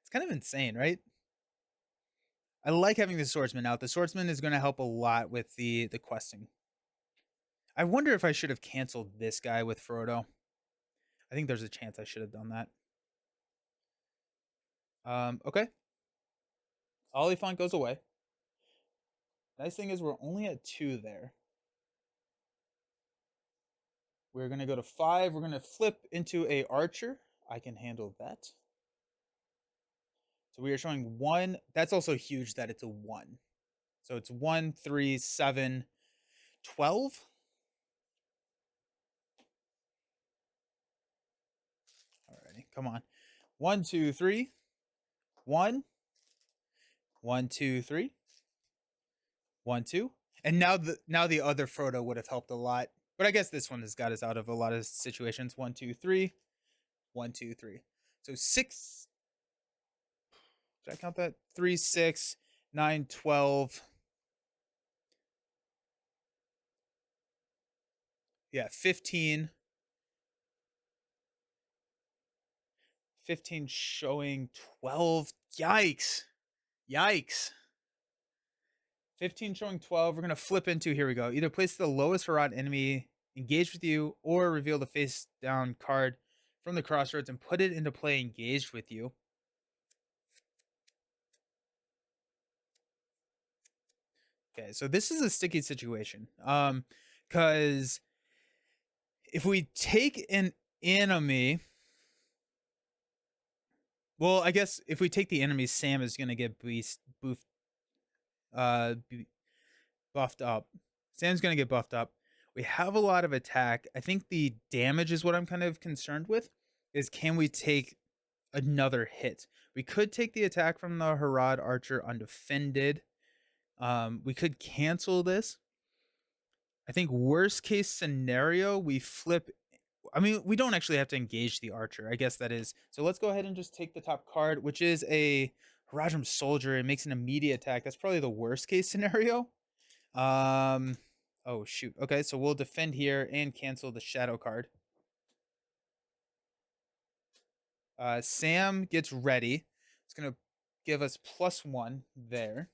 It's kind of insane, right? I like having the swordsman out. The swordsman is going to help a lot with the questing. I wonder if I should have canceled this guy with Frodo. I think there's a chance I should have done that. Okay. Oliphant goes away. Nice thing is we're only at 2 there. We're going to go to 5. We're going to flip into a archer. I can handle that. So we are showing 1. That's also huge that it's a 1. So it's 1, 3, 7, 12. Alrighty, come on. 1, 2, 3. 1. 1, 2, 3. 1, 2. And now the other Frodo would have helped a lot. But I guess this one has got us out of a lot of situations. 1, 2, 3. 1, 2, 3. So 6. Did I count that? 3, 6, 9, 12. Yeah, 15. 15 showing 12. Yikes. Yikes. 15 showing 12. We're going to flip into, here we go. Either place the lowest Harad enemy engaged with you or reveal the face down card from the crossroads and put it into play engaged with you. Okay, so this is a sticky situation. Because if we take an enemy, well, I guess if we take the enemy, Sam is going to get buffed up. Sam's going to get buffed up. We have a lot of attack. I think the damage is what I'm kind of concerned with. Is can we take another hit? We could take the attack from the Harad Archer undefended. We could cancel this. I think worst case scenario, we flip. I mean, we don't actually have to engage the archer. I guess that is. So let's go ahead and just take the top card, which is a Haradrim Soldier. It makes an immediate attack. That's probably the worst case scenario. Oh, shoot. Okay, so we'll defend here and cancel the shadow card. Sam gets ready. It's going to give us +1 there.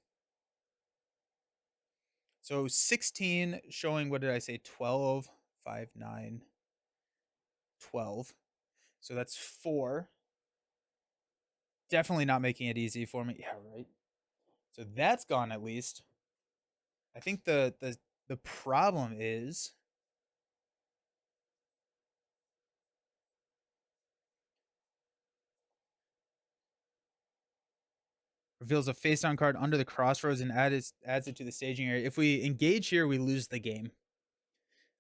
So 16 showing, what did I say? 12, 5, 9, 12. So that's 4. Definitely not making it easy for me. Yeah, right. So that's gone at least. I think the problem is Reveals a face down card under the crossroads and adds it to the staging area. If we engage here, we lose the game.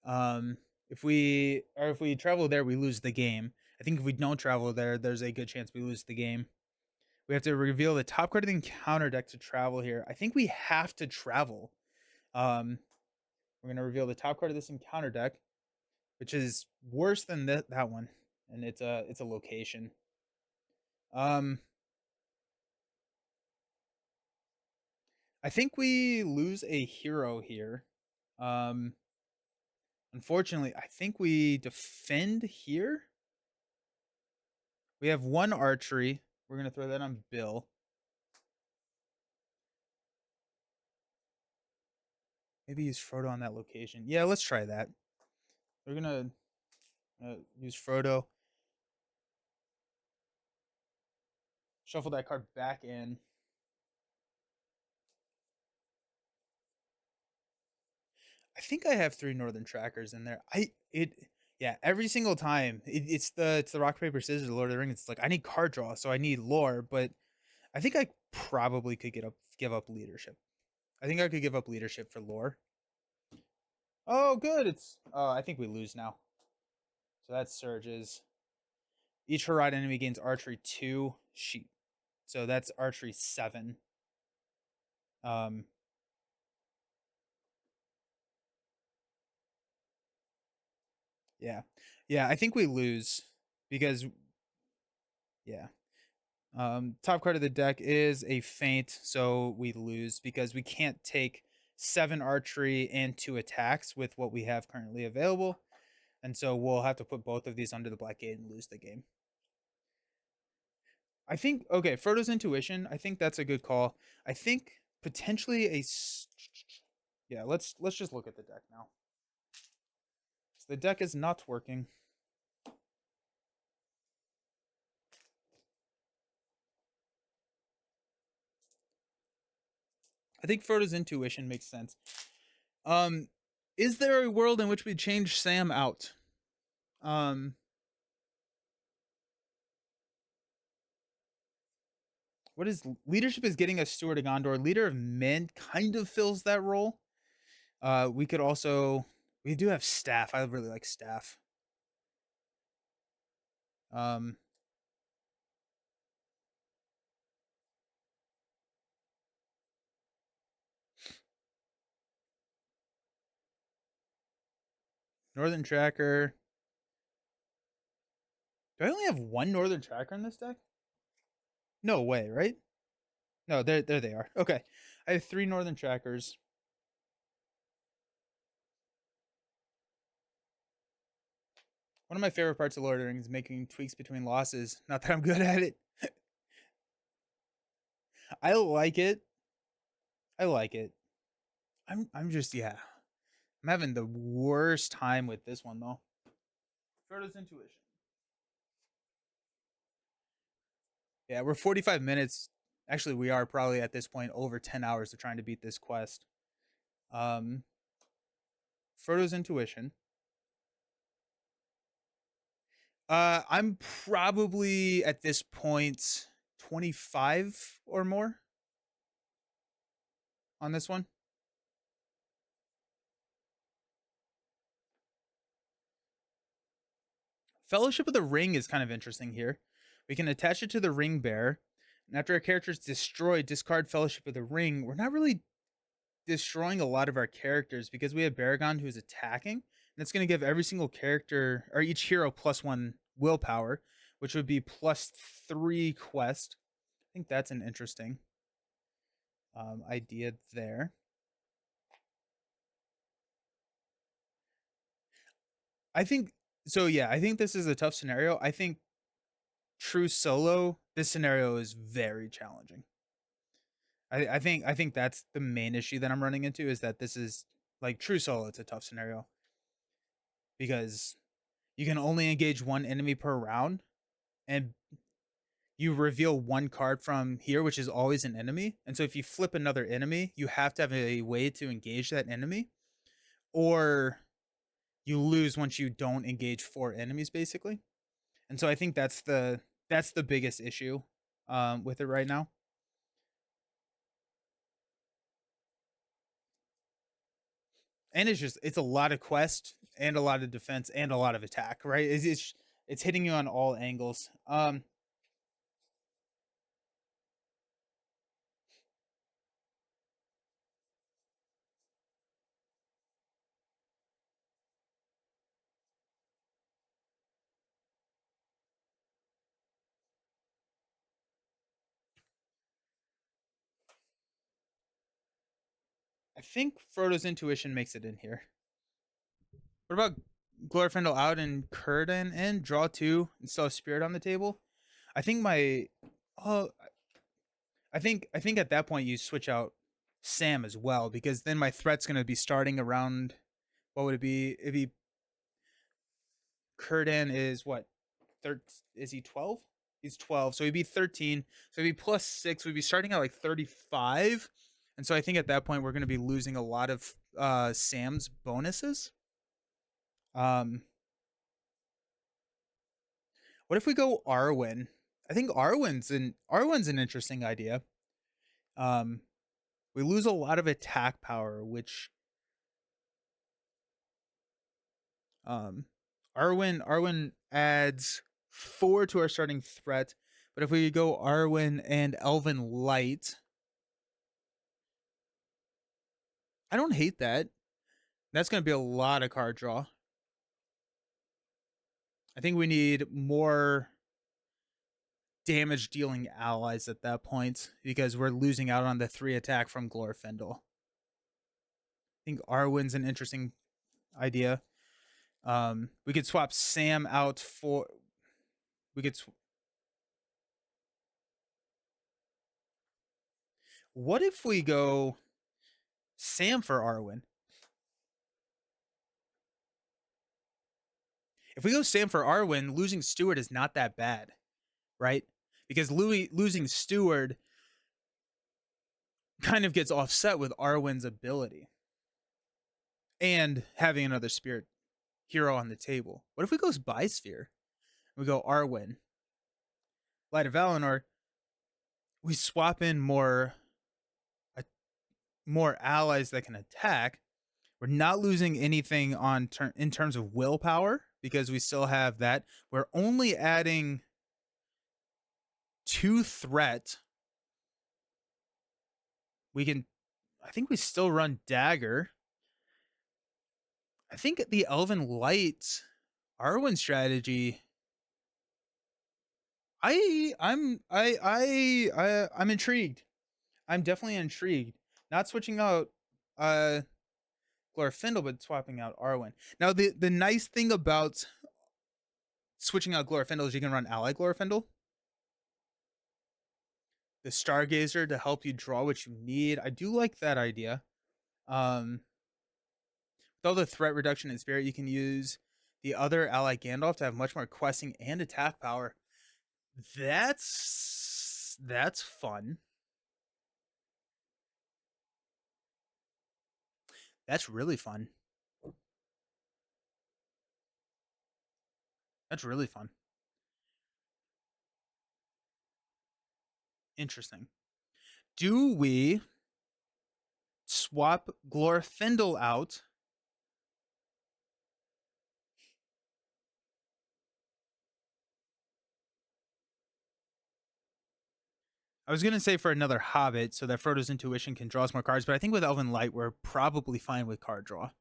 If we travel there, we lose the game. I think if we don't travel there, there's a good chance we lose the game. We have to reveal the top card of the encounter deck to travel here. I think we have to travel. We're gonna reveal the top card of this encounter deck, which is worse than that one, and it's a location. I think we lose a hero here. Unfortunately, I think we defend here. We have one archery. We're gonna throw that on Bill. Maybe use Frodo on that location. Yeah, let's try that. We're gonna use Frodo. Shuffle that card back in. I think I have 3 Northern Trackers in there. Yeah, every single time it's the rock paper scissors Lord of the Rings. It's like I need card draw, so I need lore, but I think I probably could give up leadership. I think I could give up leadership for lore. Oh, good. I think we lose now. So that surges. Each Harad enemy gains archery 2 sheep. So that's archery 7. Yeah. Yeah, I think we lose because yeah. Top card of the deck is a feint, so we lose because we can't take 7 archery and 2 attacks with what we have currently available. And so we'll have to put both of these under the black gate and lose the game. I think okay, Frodo's intuition. I think that's a good call. I think potentially yeah. Let's just look at the deck now. So the deck is not working. I think Frodo's intuition makes sense. Is there a world in which we change Sam out? What is leadership is getting us Steward of Gondor. Leader of Men kind of fills that role. We could also we do have Staff. I really like Staff. Northern Tracker. Do I only have 1 Northern Tracker in this deck? No way, right? No, there they are. Okay. I have 3 Northern Trackers. One of my favorite parts of Lord of the Rings is making tweaks between losses. Not that I'm good at it. I like it. I like it. I'm just yeah. I'm having the worst time with this one though. Frodo's intuition. Yeah, we're 45 minutes. Actually, we are probably at this point over 10 hours of trying to beat this quest. Frodo's intuition. I'm probably at this point 25 or more on this one. Fellowship of the Ring is kind of interesting here. We can attach it to the Ring Bearer, and after our character is destroyed, discard Fellowship of the Ring. We're not really destroying a lot of our characters because we have Baragon who's attacking, and it's going to give every single character or each hero +1 willpower, which would be +3 quest. I think that's an interesting idea there. I think so. Yeah, I think this is a tough scenario. I think true solo, this scenario is very challenging. I think that's the main issue that I'm running into is that this is like true solo. It's a tough scenario because you can only engage 1 enemy per round, and you reveal 1 card from here, which is always an enemy. And so if you flip another enemy, you have to have a way to engage that enemy, or you lose once you don't engage 4 enemies, basically. And so I think that's the biggest issue with it right now. and it's a lot of quest and a lot of defense and a lot of attack, right? It's hitting you on all angles. I think Frodo's intuition makes it in here. What about Glorfindel out and Círdan in? Draw two and still have Spirit on the table. I think my oh I think at that point you switch out Sam as well, because then my threat's gonna be starting around, what would it be? It'd be Círdan is what? Is he 12? He's 12. So he'd be 13. So he'd be plus 6. We'd be starting at like 35. And so I think at that point we're gonna be losing a lot of Sam's bonuses. Um what if we go Arwen? I think Arwen's an interesting idea. Um we lose a lot of attack power, which um Arwen adds 4 to our starting threat. But if we go Arwen and Elven Light, I don't hate that. That's going to be a lot of card draw. I think we need more damage dealing allies at that point, because we're losing out on the 3 attack from Glorfindel. I think Arwen's an interesting idea. We could swap Sam out for. We could. What if we go Sam for Arwen? If we go Sam for Arwen, losing Steward is not that bad, right? Because losing Steward kind of gets offset with Arwen's ability and having another spirit hero on the table. What if we go Sphere? We go Arwen, Light of Valinor. We swap in more allies that can attack. We're not losing anything in terms of willpower, because we still have that. We're only adding 2 threat. I think we still run Dagger. I think the Elven Light Arwen strategy. I'm intrigued. I'm definitely intrigued. Not switching out Glorfindel, but swapping out Arwen. Now the nice thing about switching out Glorfindel is you can run Ally Glorfindel, the Stargazer, to help you draw what you need. I do like that idea. With all the threat reduction in Spirit, you can use the other ally Gandalf to have much more questing and attack power. That's fun. That's really fun. That's really fun. Interesting. Do we swap Glorfindel out? I was going to say for another Hobbit, so that Frodo's intuition can draw us more cards, but I think with Elven Light, we're probably fine with card draw.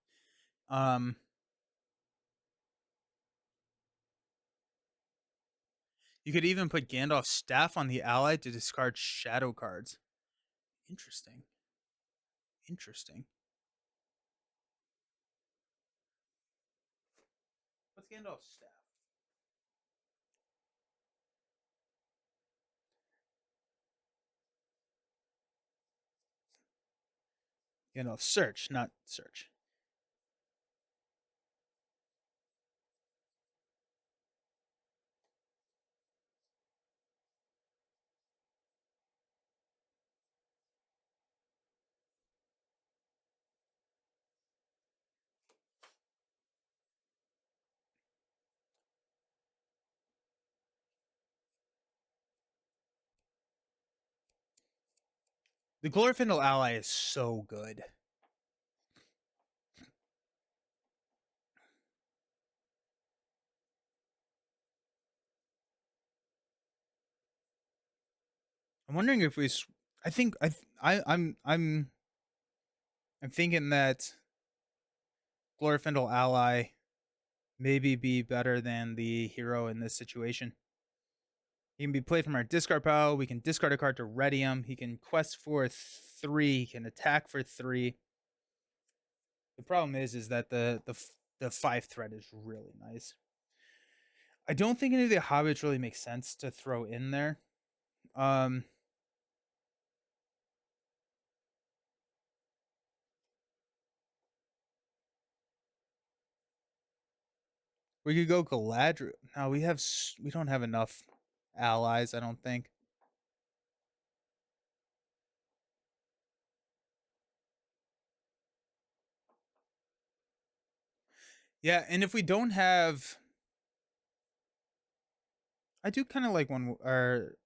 You could even put Gandalf's staff on the ally to discard shadow cards. Interesting. Interesting. What's Gandalf's staff? Gandalf's search, not search. The Glorfindel ally is so good. I'm wondering if I think I'm thinking that Glorfindel ally maybe be better than the hero in this situation. He can be played from our discard pile. We can discard a card to ready him. He can quest for 3. He can attack for 3. The problem is that the 5 threat is really nice. I don't think any of the hobbits really make sense to throw in there. We could go Galadriel. No, we don't have enough allies, I don't think. Yeah, and if we don't have, I do kind of like one. Or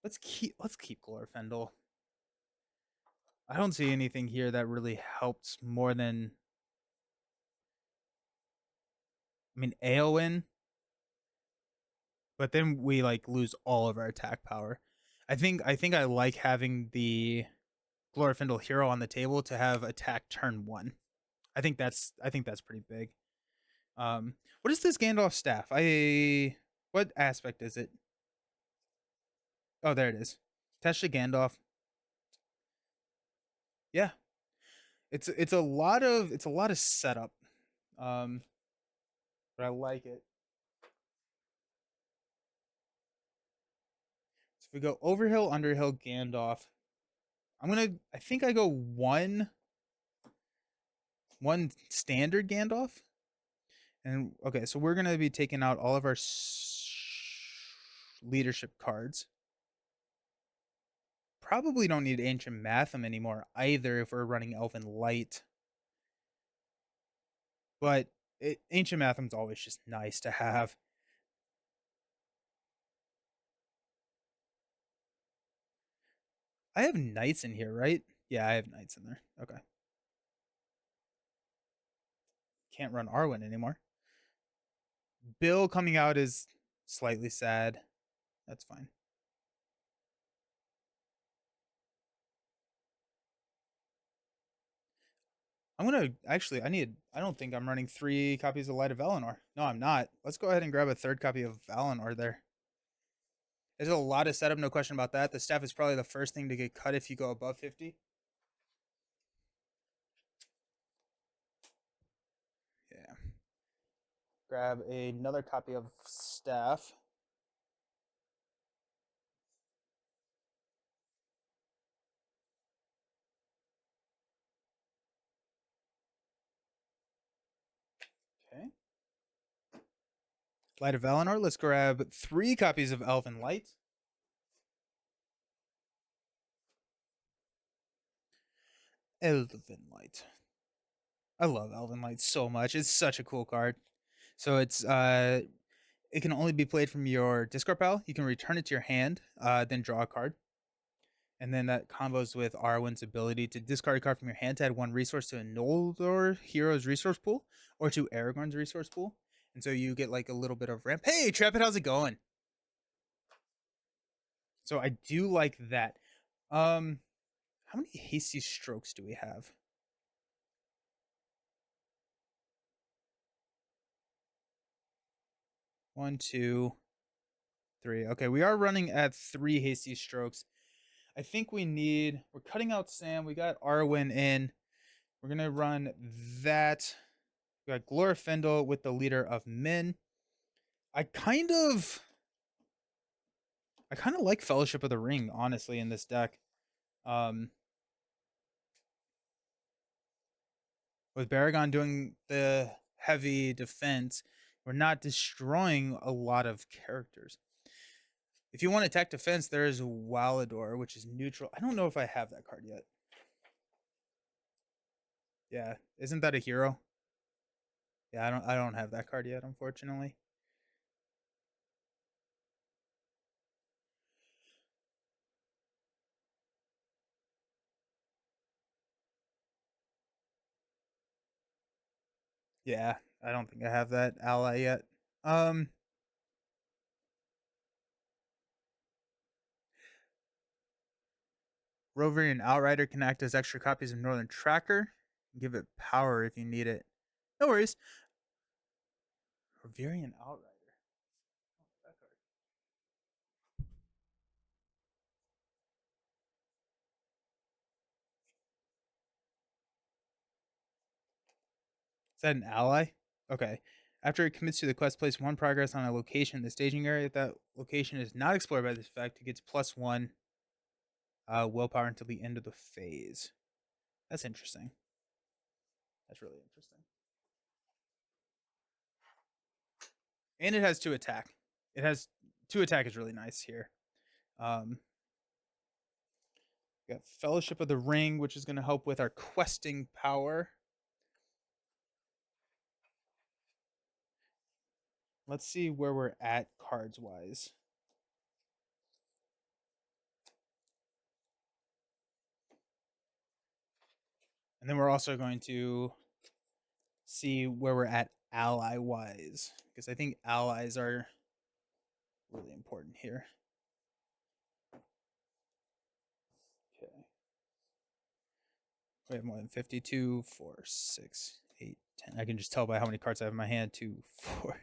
let's keep Glorfindel. I don't see anything here that really helps more than, I mean, Eowyn, but then we like lose all of our attack power. I think I like having the Glorfindel hero on the table to have attack turn 1. I think that's pretty big. What is this Gandalf staff? What aspect is it? Oh, there it is. Attached to Gandalf. Yeah, it's a lot of setup. Um, but I like it. So if we go Overhill, Underhill, Gandalf, I think I go one standard Gandalf. And okay, so we're gonna be taking out all of our leadership cards. Probably don't need Ancient Matham anymore either if we're running Elven Light. But Ancient Matham's always just nice to have. I have Knights in here, right? Yeah, I have Knights in there. Okay. Can't run Arwen anymore. Bill coming out is slightly sad. That's fine. I'm gonna actually. I don't think I'm running 3 copies of Light of Valinor. No, I'm not. Let's go ahead and grab a 3rd copy of Valinor there. There's a lot of setup, no question about that. The staff is probably the first thing to get cut if you go above 50. Yeah. Grab another copy of staff. Okay. Light of Valinor. Let's grab 3 copies of Elven Light. Elven Light. I love Elven Light so much. It's such a cool card. So it can only be played from your discard pile. You can return it to your hand, then draw a card. And then that combos with Arwen's ability to discard a card from your hand to add 1 resource to a Noldor hero's resource pool or to Aragorn's resource pool. And so you get like a little bit of ramp. Hey, Trapit, how's it going? So I do like that. How many hasty strokes do we have? 1, 2, 3. Okay, we are running at 3 hasty strokes. I think we're cutting out Sam. We got Arwen in. We're going to run that. We got Glorfindel with the leader of men. I kind of like Fellowship of the Ring, honestly, in this deck. With Baragon doing the heavy defense, we're not destroying a lot of characters. If you want attack defense, there is Walador, which is neutral. I don't know if I have that card yet. Yeah, isn't that a hero? Yeah, I don't have that card yet, unfortunately. Yeah, I don't think I have that ally yet. Um Roverian Outrider can act as extra copies of Northern Tracker. Give it power if you need it. No worries. Roverian Outrider. That card. Is that an ally? Okay. After it commits to the quest, place 1 progress on a location in the staging area. If that location is not explored by this effect, it gets +1 willpower until the end of the phase. That's interesting. That's really interesting. And it has 2 attack. It has 2 attack is really nice here. Got Fellowship of the Ring, which is going to help with our questing power. Let's see where we're at cards wise. And then we're also going to see where we're at ally wise, because I think allies are really important here. Okay. We have more than 52, 4, 6, 8, 10. I can just tell by how many cards I have in my hand. 2, 4,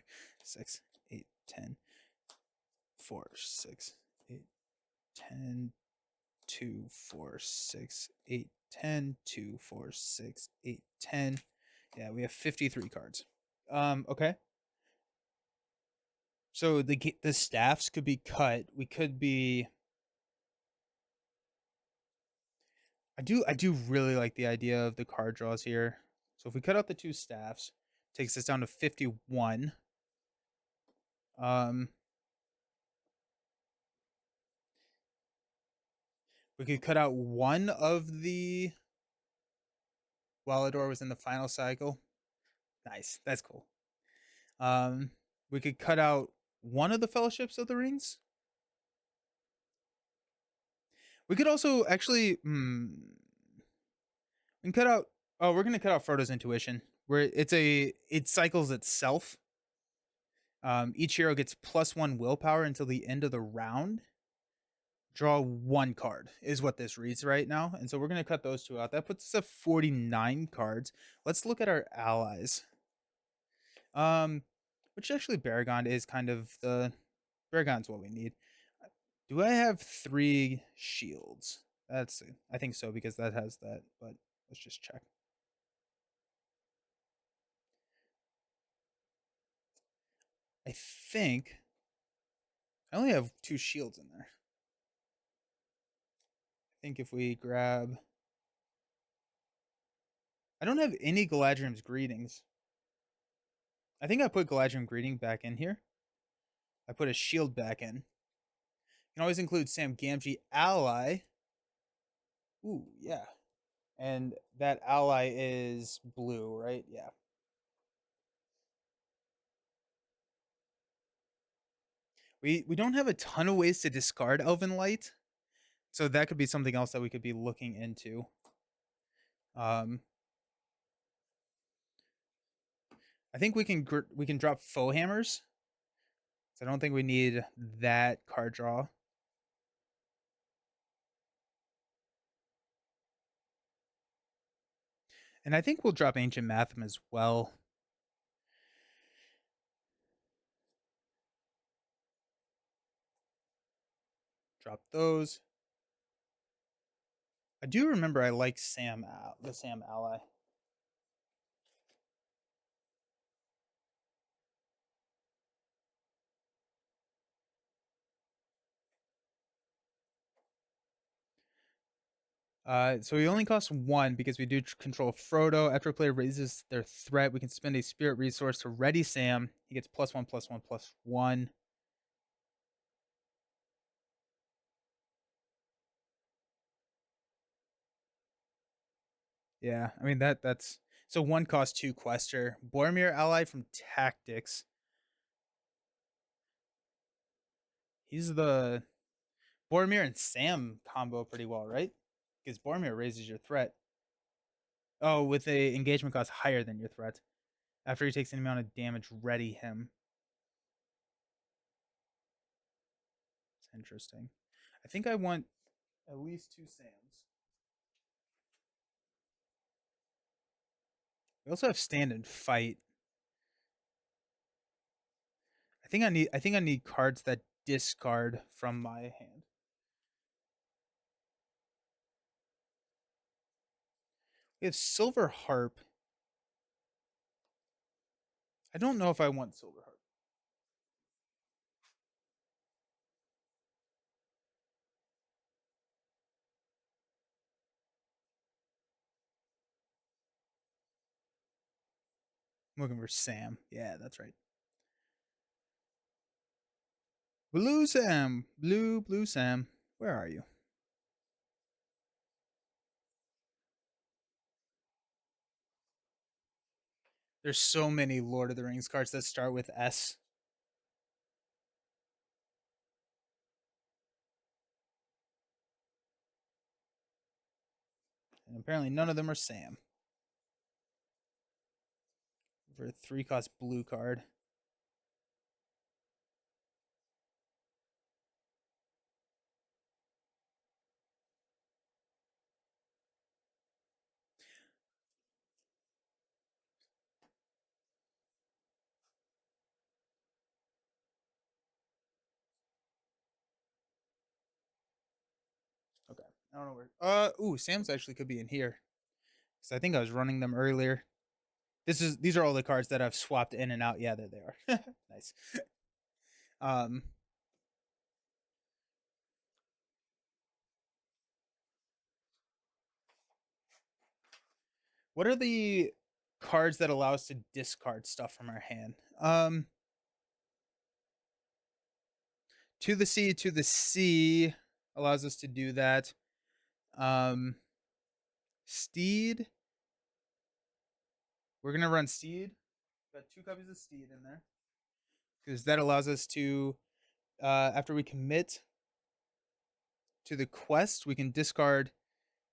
6, 8, 10. 4, 6, 8, 10. 2, 4, 6, 8, 10. 2, 4, 6, 8, 10. Yeah, we have 53 cards. Okay. So the staffs could be cut. We could be. I do really like the idea of the card draws here. So if we cut out the 2 staffs, takes us down to 51. We could cut out 1 of the Walador was in the final cycle. Nice, that's cool. We could cut out 1 of the Fellowships of the Rings. We could also actually, we can cut out. Oh, we're gonna cut out Frodo's Intuition, where it cycles itself. Each hero gets +1 willpower until the end of the round. Draw 1 card is what this reads right now, and so we're gonna cut those 2 out. That puts us at 49 cards. Let's look at our allies. Which actually Baragon is kind of the Baragon's what we need. Do I have 3 shields? I think so, because that has that, but let's just check. I think I only have 2 shields in there. I think if we grab, I don't have any Galadriel's Greetings. I think I put Galadriel Greeting back in here. I put a shield back in. You can always include Sam Gamgee ally. Ooh, yeah. And that ally is blue, right? Yeah. We don't have a ton of ways to discard Elven Light, so that could be something else that we could be looking into. I think we can drop Foe Hammers. So I don't think we need that card draw. And I think we'll drop Ancient Mathem as well. Drop those. I do remember I like Sam, the Sam ally. So he only costs 1 because we do control Frodo. After a player raises their threat, we can spend a spirit resource to ready Sam. He gets +1/+1/+1. Yeah, I mean that's so 1 cost 2 quester. Boromir ally from Tactics. He's the Boromir and Sam combo pretty well, right? Because Boromir raises your threat. Oh, with a engagement cost higher than your threat. After he takes any amount of damage, ready him. It's interesting. I think I want at least 2 Sams. We also have stand and fight. I think I need cards that discard from my hand. We have silver harp. I don't know if I want silver harp. I'm looking for Sam. Yeah, that's right. Blue Sam. Blue Sam. Where are you? There's so many Lord of the Rings cards that start with S. And apparently none of them are Sam. For a 3-cost blue card. Okay. I don't know where. Ooh, Sam's actually could be in here. Because I think I was running them earlier. These are all the cards that I've swapped in and out. Yeah, there they are. Nice. Um, what are the cards that allow us to discard stuff from our hand? To the sea allows us to do that. Um, Steed. We're gonna run Steed. Got 2 copies of Steed in there because that allows us to, after we commit to the quest, we can discard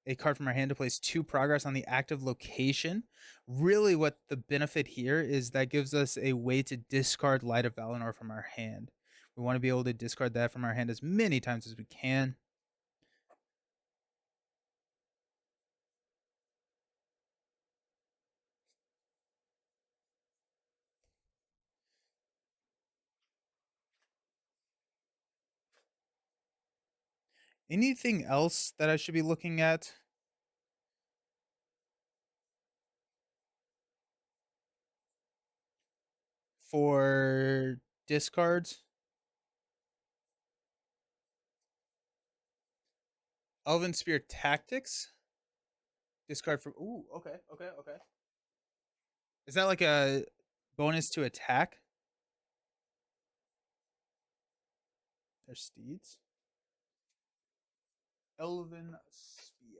a card from our hand to place 2 progress on the active location. Really, what the benefit here is that gives us a way to discard Light of Valinor from our hand. We want to be able to discard that from our hand as many times as we can. Anything else that I should be looking at for discards? Elven Spear Tactics. Discard from. Ooh, okay, okay, okay. Is that like a bonus to attack? There's steeds. Elven Spear.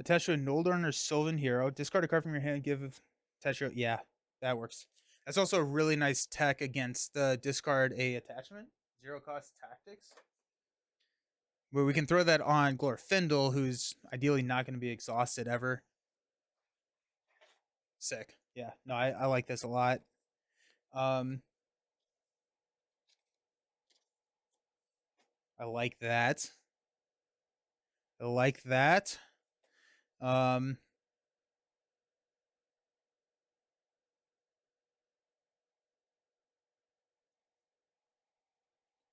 Attached to a Noldorn or Sylvan hero. Discard a card from your hand. Give attached to. Yeah, that works. That's also a really nice tech against the discard a attachment. 0-cost tactics. Where we can throw that on Glorfindel, who's ideally not going to be exhausted ever. Sick. Yeah. No, I like this a lot. Um, I like that. I like that. Um,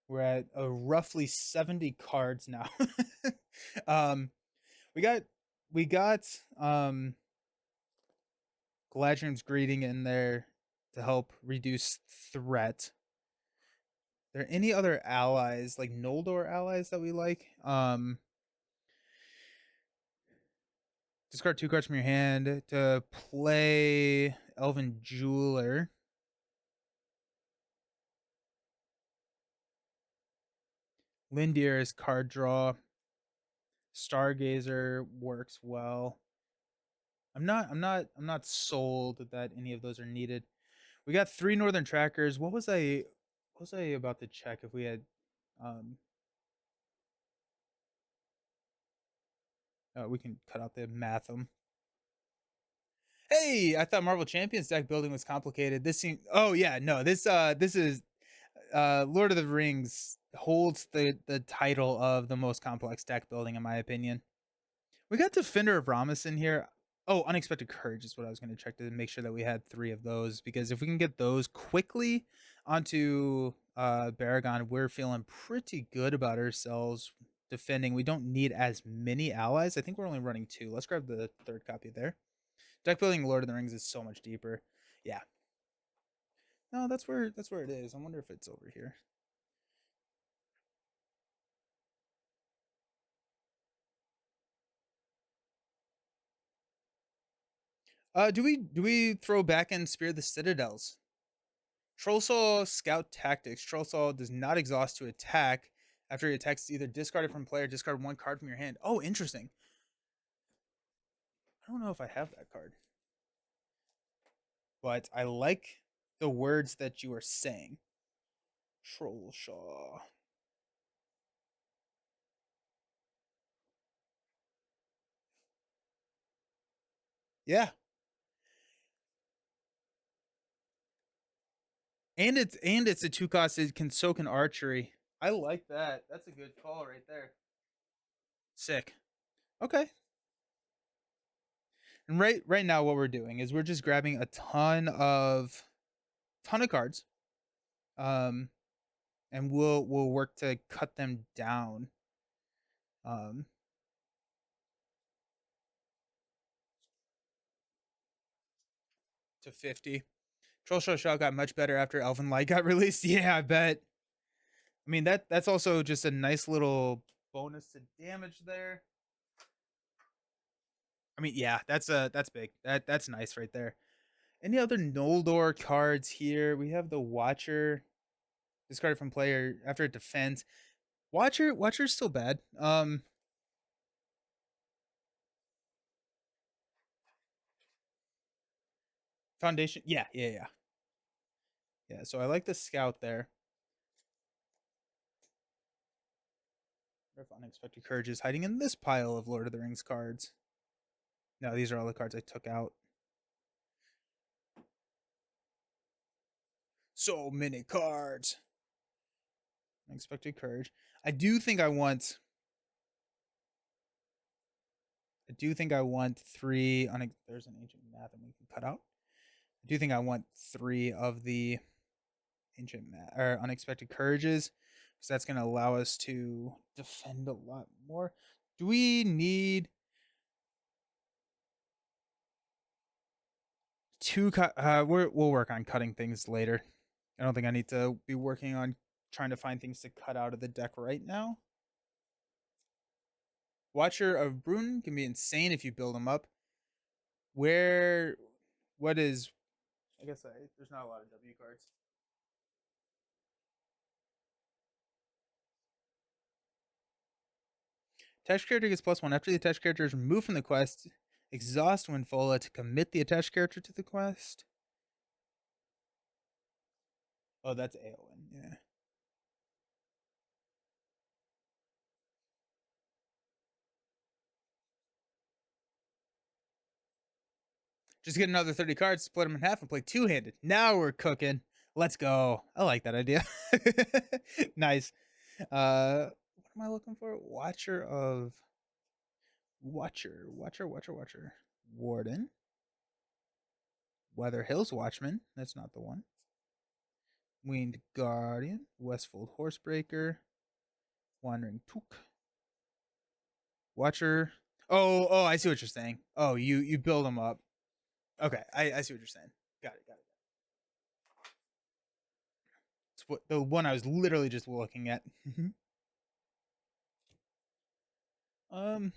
we're at roughly 70 cards now. um, we got we got Galadriel's greeting in there to help reduce threat. Are there any other allies like Noldor allies that we like? Discard 2 cards from your hand to play Elven Jeweler. Lindir is card draw. Stargazer works well. I'm not sold that any of those are needed. We got 3 Northern Trackers. What was I What was I about to check if we had? Um, we can cut out the mathem. Hey, I thought Marvel Champions deck building was complicated. This seems. Oh yeah, no. This is Lord of the Rings holds the title of the most complex deck building in my opinion. We got Defender of Ramus in here. Oh, Unexpected Courage is what I was going to check to make sure that we had 3 of those, because if we can get those quickly onto Baragon, we're feeling pretty good about ourselves defending. We don't need as many allies. I think we're only running 2. Let's grab the 3rd copy there. Deck building Lord of the Rings is so much deeper. Yeah. No, that's where it is. I wonder if it's over here. Do we throw back in Spear the Citadels? Trollsaw Scout Tactics. Trollsaw does not exhaust to attack. After he attacks, either discard it from play or discard 1 card from your hand. Oh, interesting. I don't know if I have that card, but I like the words that you are saying. Trollsaw. Yeah, and it's a 2 cost. It can soak an archery. I like that. That's a good call right there. Sick. Okay. And right now, what we're doing is we're just grabbing a ton of cards, um, and we'll work to cut them down, um, to 50. Troll Show Shot got much better after Elven Light got released. Yeah, I bet. I mean that's also just a nice little bonus to damage there. I mean, yeah, that's big. That's nice right there. Any other Noldor cards here? We have the Watcher. Discarded from player after it defends. Watcher's still bad. Foundation. Yeah. So I like the Scout there. If Unexpected Courage is hiding in this pile of Lord of the Rings cards. No, these are all the cards I took out. So many cards. Unexpected Courage. I do think I want. I do think I want 3. There's an Ancient Math that we can cut out. I do think I want 3 of the Ancient Math or Unexpected Courages, because that's going to allow us to defend a lot more. Do we need 2? We'll work on cutting things later. I don't think I need to be working on trying to find things to cut out of the deck right now. Watcher of Brune can be insane if you build them up. Where, what is? I guess there's not a lot of W cards. Attached character gets +1 after the attached character is removed from the quest. Exhaust when Fola to commit the attached character to the quest. Oh, that's Aowen. Yeah. Just get another 30 cards, split them in half, and play 2-handed. Now we're cooking. Let's go. I like that idea. Nice. What am I looking for? Watcher. Warden. Weather Hills Watchman. That's not the one. Winged Guardian. Westfold Horsebreaker. Wandering Took. Watcher. Oh, I see what you're saying. Oh, you build them up. Okay, I see what you're saying. Got it. It's what the one I was literally just looking at. um,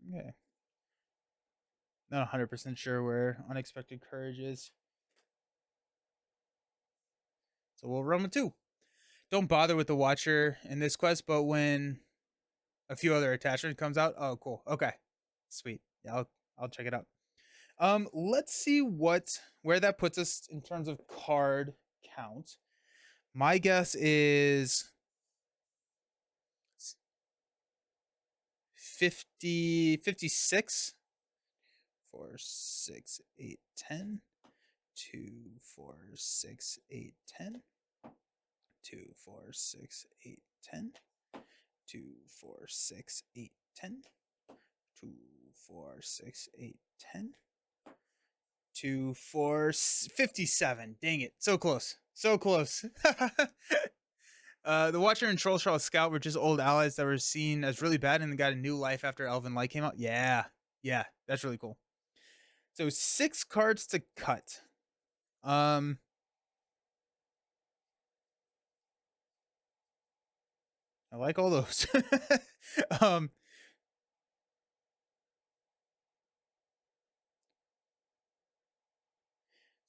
Okay. Not 100% sure where Unexpected Courage is. So we'll run with 2. Don't bother with the Watcher in this quest, but when a few other attachment comes out, oh cool. Okay. Sweet. Yeah, I'll check it out. Let's see where that puts us in terms of card count. My guess is 50, 56. 4, 6, 8, 10. 2, 4, 6, 8, 10. 2, 4, 6, 8, 10. 2, 4, 6, 8, 10. 2, 4, 6, 8, 10. 2, 4, 57. Dang it. So close. So close. The Watcher and Troll Shell Scout were just old allies that were seen as really bad and got a new life after Elven Light came out. Yeah. Yeah. That's really cool. So 6 cards to cut. I like all those.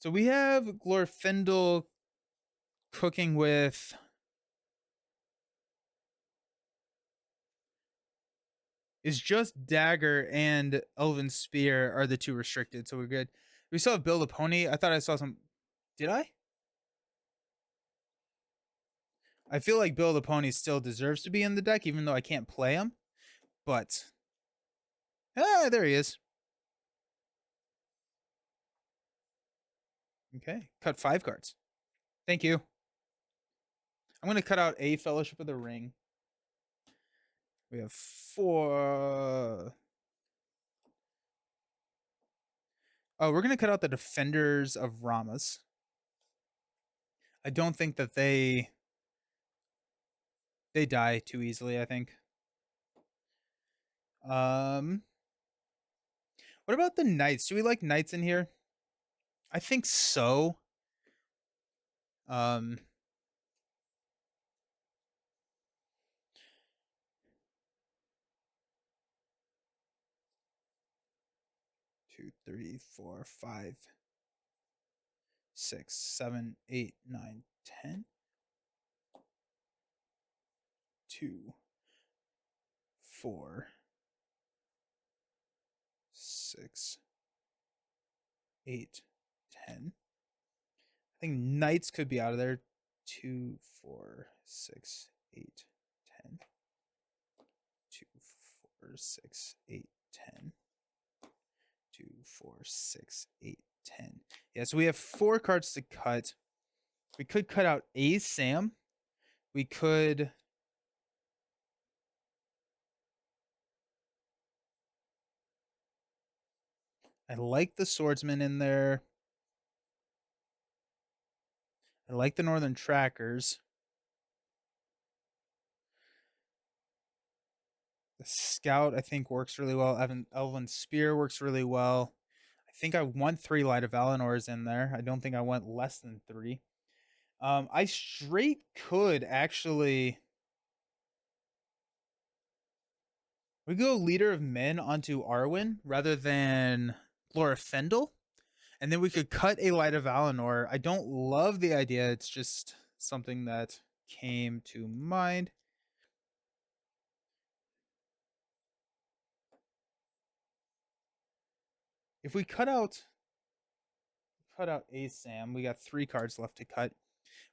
So we have Glorfindel cooking with is just Dagger and Elven Spear are the 2 restricted, so we're good. We still have Build a Pony. I thought I saw some. Did I? I feel like Build a Pony still deserves to be in the deck, even though I can't play him. But there he is. Okay, cut 5 cards. Thank you. I'm gonna cut out a Fellowship of the Ring. We have 4. Oh, we're gonna cut out the Defenders of Ramas. I don't think that they die too easily, I think. What about the Knights? Do we like Knights in here? I think so. 2, 3, 4, 5, 6, 7, 8, 9, 10. 2, 4, 6, 8, 10. I think Knights could be out of there. 2, 4, 6, 8, 10. 2, 4, 6, 8, 10. 2, 4, 6, 8, 10. Yeah, so we have 4 cards to cut. We could cut out a Sam. We could. I like the Swordsman in there. I like the Northern Trackers. The Scout, I think, works really well. Elven Spear works really well. I think I want 3 Light of Valinors in there. I don't think I want less than 3. I straight could actually. We go Leader of Men onto Arwen rather than Glorfindel. And then we could cut a Light of Valinor. I don't love the idea. It's just something that came to mind. If we cut out a Sam, we got 3 cards left to cut.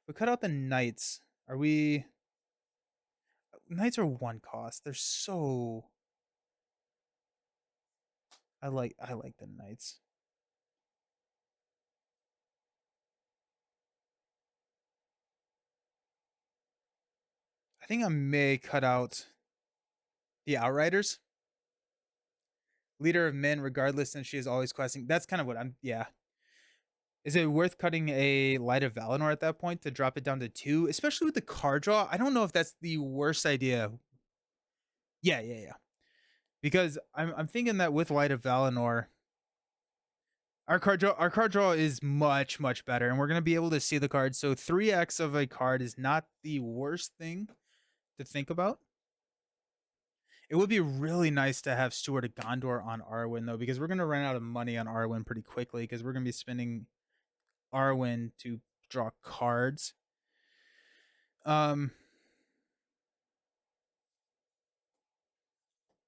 We cut out the Knights. Are we? Knights are 1 cost. They're so. I like the Knights. I think I may cut out the Outriders. Leader of Men, regardless, since she is always questing. That's kind of what I'm. Yeah. Is it worth cutting a Light of Valinor at that point to drop it down to 2, especially with the card draw? I don't know if that's the worst idea. Yeah. Because I'm thinking that with Light of Valinor, our card draw is much better, and we're gonna be able to see the cards. So 3x of a card is not the worst thing to think about. It would be really nice to have Steward of Gondor on Arwen though, because we're gonna run out of money on Arwen pretty quickly because we're gonna be spending Arwen to draw cards. Um,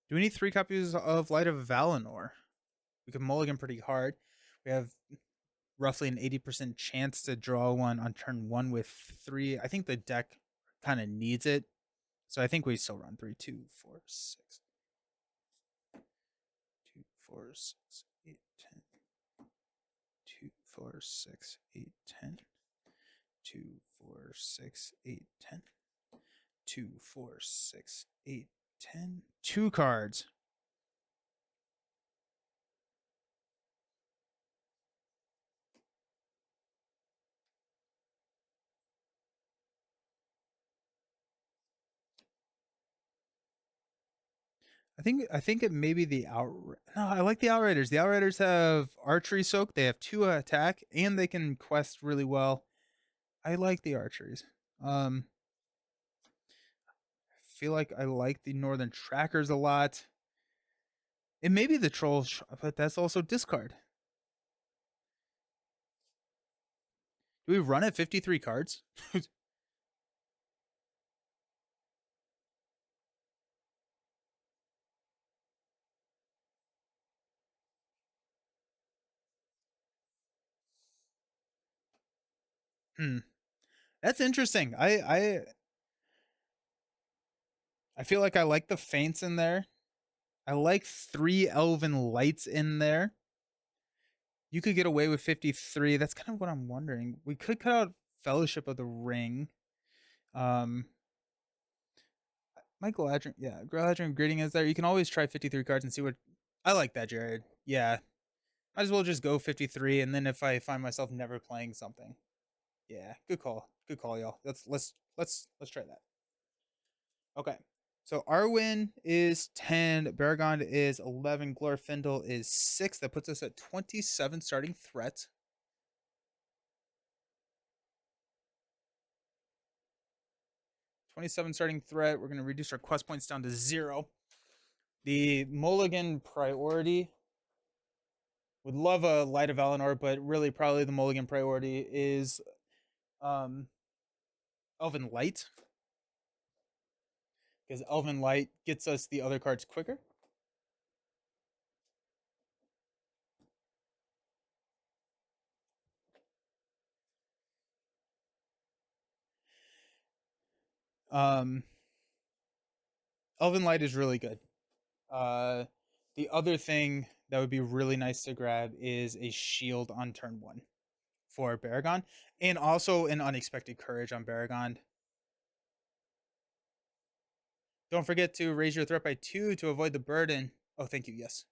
do we need 3 copies of Light of Valinor? We can mulligan pretty hard. We have roughly an 80% chance to draw one on turn 1 with 3. I think the deck kind of needs it. So I think we still run 3, 2, 4, 6. 2, 4, 6, 8, 10. 2, 4, 6, 8, 10. 2, 4, 6, 8, 10. 2, 4, 6, 8, 10. 2 cards. I think it may be the out. No, I like the Outriders. The Outriders have archery soak. They have 2 attack, and they can quest really well. I like the archeries. Feel like I like the Northern Trackers a lot. It may be the Trolls, but that's also discard. Do we run at 53 cards? Hmm. That's interesting. I feel like I like the feints in there. I like 3 Elven Lights in there. You could get away with 53. That's kind of what I'm wondering. We could cut out Fellowship of the Ring. Um, my Galadriel, yeah, Galadriel Greeting is there. You can always try 53 cards and see what. I like that, Jared. Yeah, might as well just go 53, and then if I find myself never playing something, yeah, good call, y'all. Let's try that. Okay, so Arwen is 10, Baragon is 11, Glorfindel is 6. That puts us at 27 starting threat. 27 starting threat. We're going to reduce our quest points down to 0. The mulligan priority would love a Light of Valinor, but really probably the mulligan priority is um, Elven Light, because Elven Light gets us the other cards quicker. Um, Elven Light is really good. The other thing that would be really nice to grab is a shield on turn 1 for Baragon, and also an Unexpected Courage on Baragon. Don't forget to raise your threat by 2 to avoid the burden. Oh, thank you. Yes.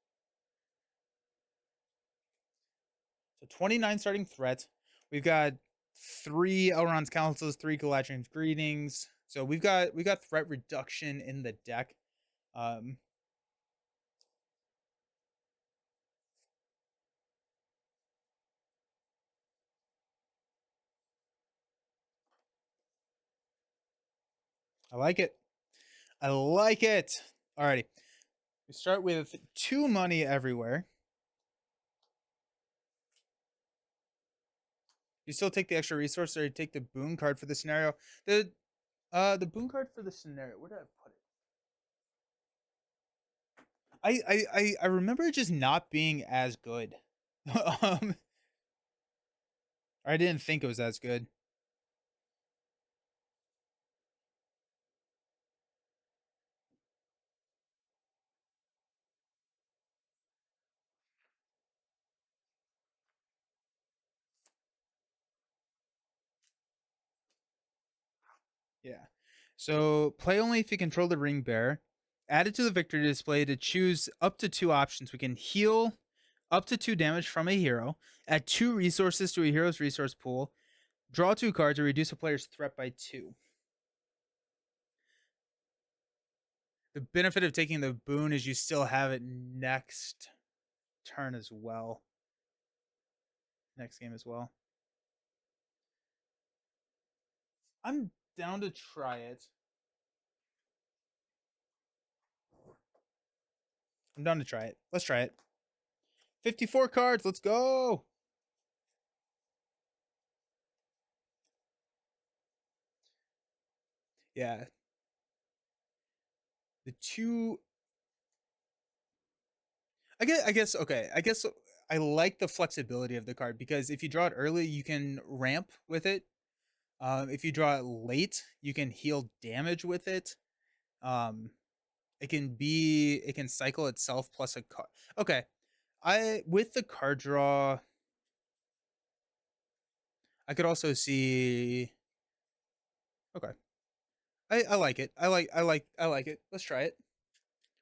So 29 starting threats. We've got 3 Elrond's Councils, 3 Galadriel's Greetings. So we got threat reduction in the deck. Um, I like it. I like it. Alrighty. We start with 2 money everywhere. You still take the extra resource, or you take the boon card for the scenario. The boon card for the scenario. Where did I put it? I remember it just not being as good. um, I didn't think it was as good. Yeah. So play only if you control the ring bearer. Add it to the victory display to choose up to 2 options. We can heal up to 2 damage from a hero, add 2 resources to a hero's resource pool, draw 2 cards, or reduce a player's threat by 2. The benefit of taking the boon is you still have it next turn as well. Next game as well. I'm down to try it. I'm down to try it. Let's try it. 54 cards. Let's go. Yeah. The two. I guess. Okay. I guess I like the flexibility of the card because if you draw it early, you can ramp with it. If you draw it late, you can heal damage with it. Um, it can cycle itself plus a card. Okay. I with the card draw, I could also see. Okay. I like it. I like it. Let's try it.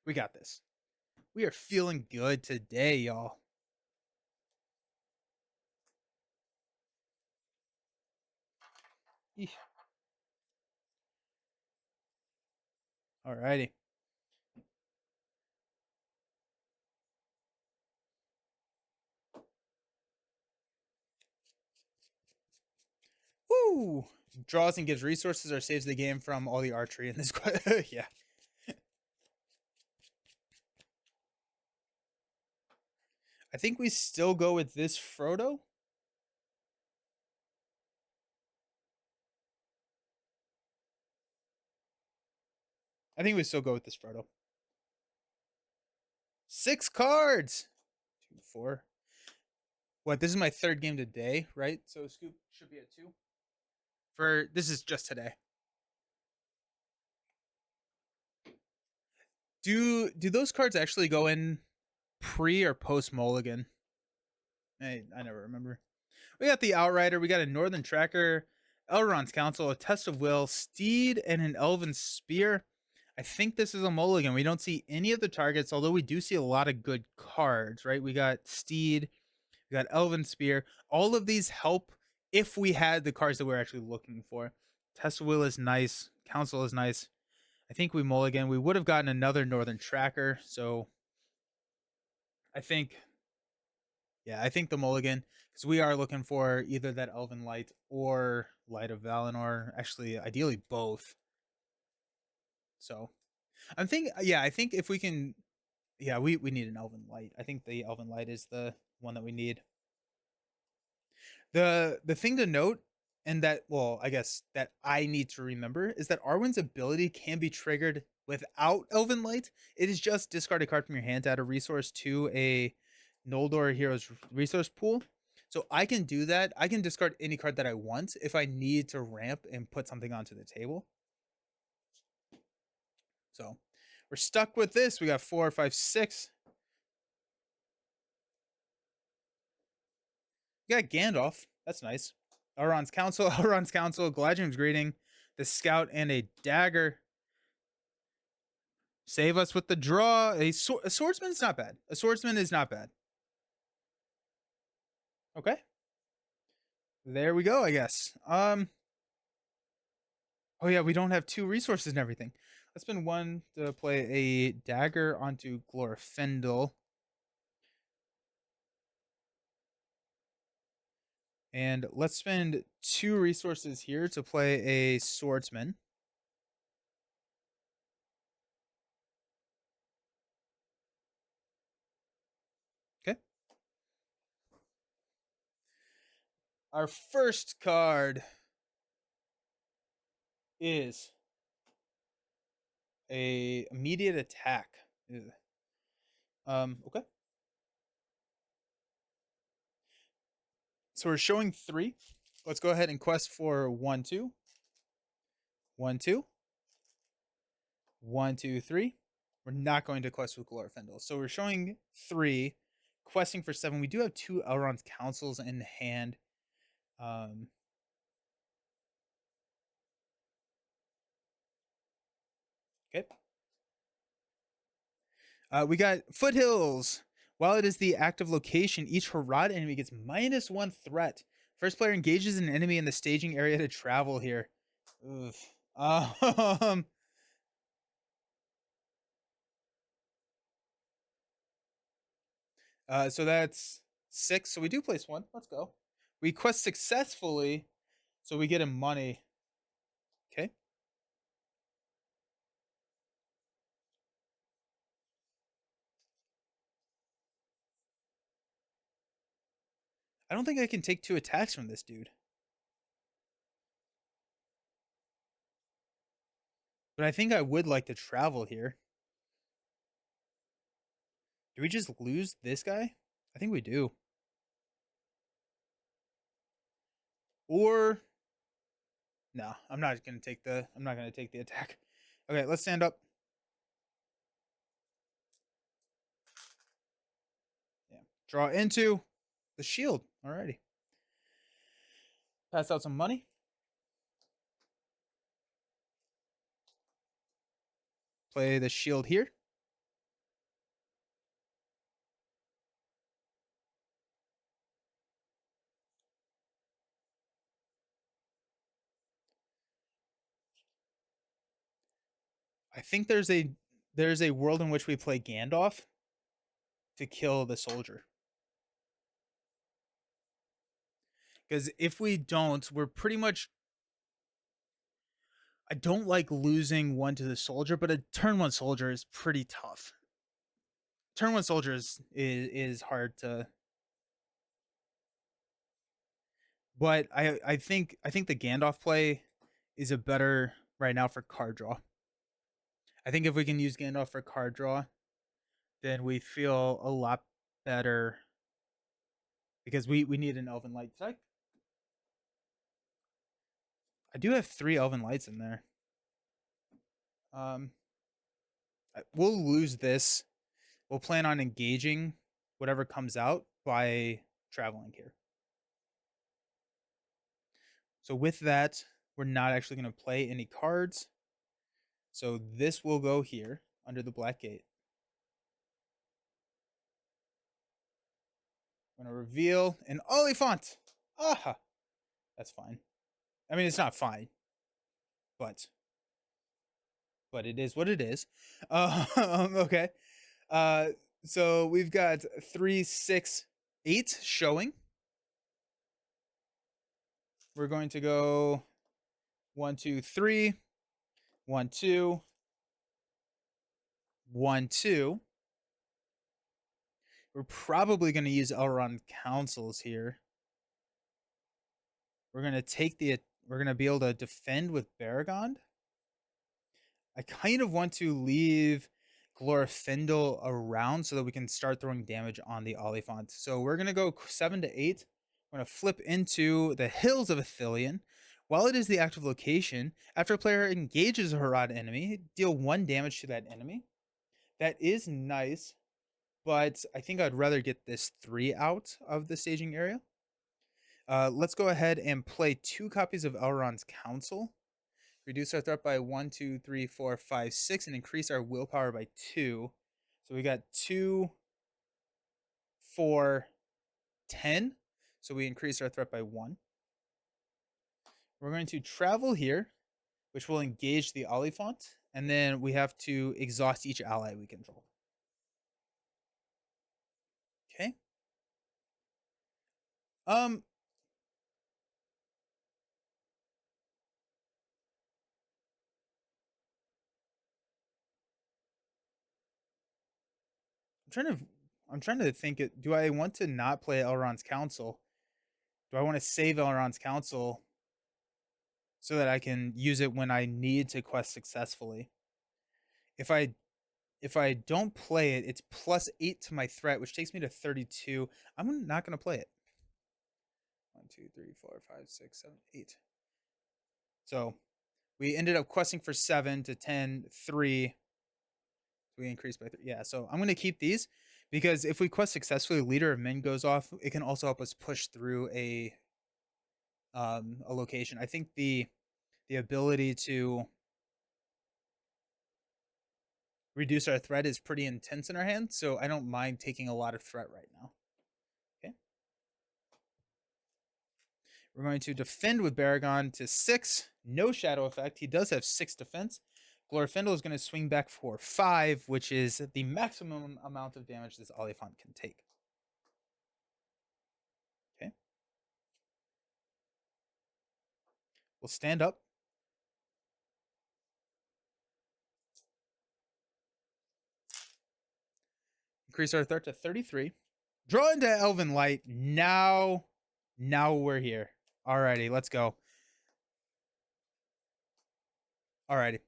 We got this. We are feeling good today, y'all. Eesh. Alrighty. Woo! Draws and gives resources or saves the game from all the archery in this. Yeah. I think we still go with this Frodo. I think we still go with this Frodo. 6 cards. 2, 4. What? This is my third game today, right? So Scoop should be at 2. For this is just today. Do those cards actually go in pre or post mulligan? I never remember. We got the Outrider. We got a Northern Tracker, Elrond's Council, a Test of Will, Steed, and an Elven Spear. I think this is a mulligan. We don't see any of the targets, although we do see a lot of good cards, right? We got Steed, we got Elven Spear. All of these help if we had the cards that we're actually looking for. Test of Will is nice. Council is nice. I think we mulligan. We would have gotten another Northern Tracker, so I think, yeah, I think the mulligan, because we are looking for either that Elven Light or Light of Valinor. Actually, ideally both. So I'm thinking, yeah, I think if we can, yeah, we need an Elven Light. I think the Elven Light is the one that we need. The thing to note, and that, well, I guess that I need to remember, is that Arwen's ability can be triggered without Elven Light. It is just discard a card from your hand to add a resource to a Noldor Heroes resource pool. So I can do that. I can discard any card that I want if I need to ramp and put something onto the table. So we're stuck with this. We got 4, 5, 6. We got Gandalf. That's nice. Elrond's Council, Elrond's Council, Galadriel's Greeting, the Scout, and a Dagger. Save us with the draw. A swordsman is not bad. A swordsman is not bad. Okay. There we go, I guess. Oh yeah, we don't have 2 resources and everything. Let's spend 1 to play a dagger onto Glorfindel. And let's spend 2 resources here to play a swordsman. Okay. Our first card is a immediate attack. Ugh. Okay. So we're showing 3. Let's go ahead and quest for 1, 2. 1, 2. 1, 2, 3. We're not going to quest with Glorfindel. So we're showing 3, questing for 7. We do have 2 Elrond's Councils in hand. Okay. We got Foothills. While it is the active location, each Harad enemy gets -1 threat. First player engages an enemy in the staging area to travel here. Ugh. So that's 6. So we do place 1. Let's go. We quest successfully, so we get him money. Okay. I don't think I can take 2 attacks from this dude. But I think I would like to travel here. Do we just lose this guy? I think we do. Or no, I'm not gonna take the attack. Okay, let's stand up. Yeah. Draw into the shield. Alrighty. Pass out some money. Play the shield here. I think there's a world in which we play Gandalf to kill the soldier. Because if we don't, we're pretty much. I don't like losing one to the soldier, but a turn 1 soldier is pretty tough. Turn 1 soldier is hard to. But I think the Gandalf play is a better right now for card draw. I think if we can use Gandalf for card draw, then we feel a lot better because we need an Elven Light. I do have 3 Elven Lights in there. We'll lose this. We'll plan on engaging whatever comes out by traveling here. So with that, we're not actually going to play any cards. So this will go here under the Black Gate. I'm going to reveal an Oliphant. Aha! That's fine. I mean, it's not fine, but it is what it is. Okay. So we've got 3, 6, 8 showing. We're going to go 1, 2, 3, 1, 2, 1, 2. We're probably going to use Elrond Councils here. We're going to be able to defend with Baragond. I kind of want to leave Glorfindel around so that we can start throwing damage on the Oliphant. So we're going to go 7 to 8. We're going to flip into the Hills of Ithilien. While it is the active location, after a player engages a Harad enemy, deal 1 damage to that enemy. That is nice, but I think I'd rather get this 3 out of the staging area. Let's go ahead and play 2 copies of Elrond's Council. Reduce our threat by 1, 2, 3, 4, 5, 6, and increase our willpower by 2. So we got 2, 4, 10. So we increase our threat by 1. We're going to travel here, which will engage the Oliphant, and then we have to exhaust each ally we control. Okay. I'm trying to think it. Do I want to not play Elrond's Council? Do I want to save Elrond's Council so that I can use it when I need to quest successfully? If I don't play it, it's +8 to my threat, which takes me to 32. I'm not going to play it. 1, 2, 3, 4, 5, 6, 7, 8. So we ended up questing for 7 to 10, 3. We increased by 3. Yeah, so I'm going to keep these because if we quest successfully, Leader of Men goes off. It can also help us push through a location. I think the ability to reduce our threat is pretty intense in our hand, so I don't mind taking a lot of threat right now. Okay. We're going to defend with Baragond to 6. No shadow effect. He does have 6 defense. Glorfindel is going to swing back for 5, which is the maximum amount of damage this Oliphant can take. Okay. We'll stand up. Increase our threat to 33. Draw into Elven Light. Now Now we're here. Alrighty, let's go. Alrighty.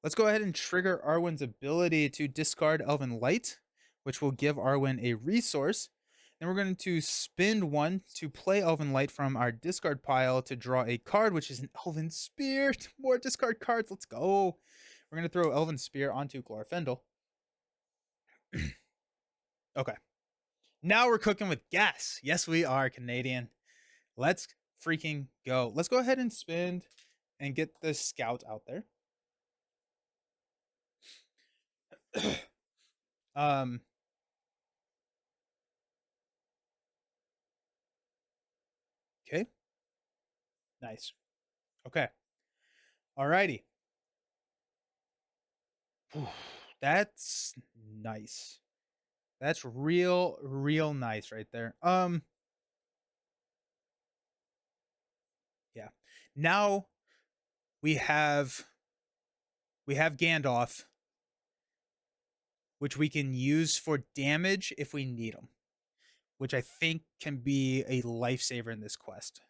Let's go ahead and trigger Arwen's ability to discard Elven Light, which will give Arwen a resource. Then we're going to spend one to play Elven Light from our discard pile to draw a card, which is an Elven Spear. More discard cards. Let's go. We're going to throw Elven Spear onto Glorfindel. Okay. Now we're cooking with gas. Yes, we are, Canadian. Let's freaking go. Let's go ahead and spend and get the scout out there. Okay. Nice. Okay. Alrighty. That's nice. That's real nice right there. Yeah. Now we have Gandalf, which we can use for damage if we need them, which I think can be a lifesaver in this quest.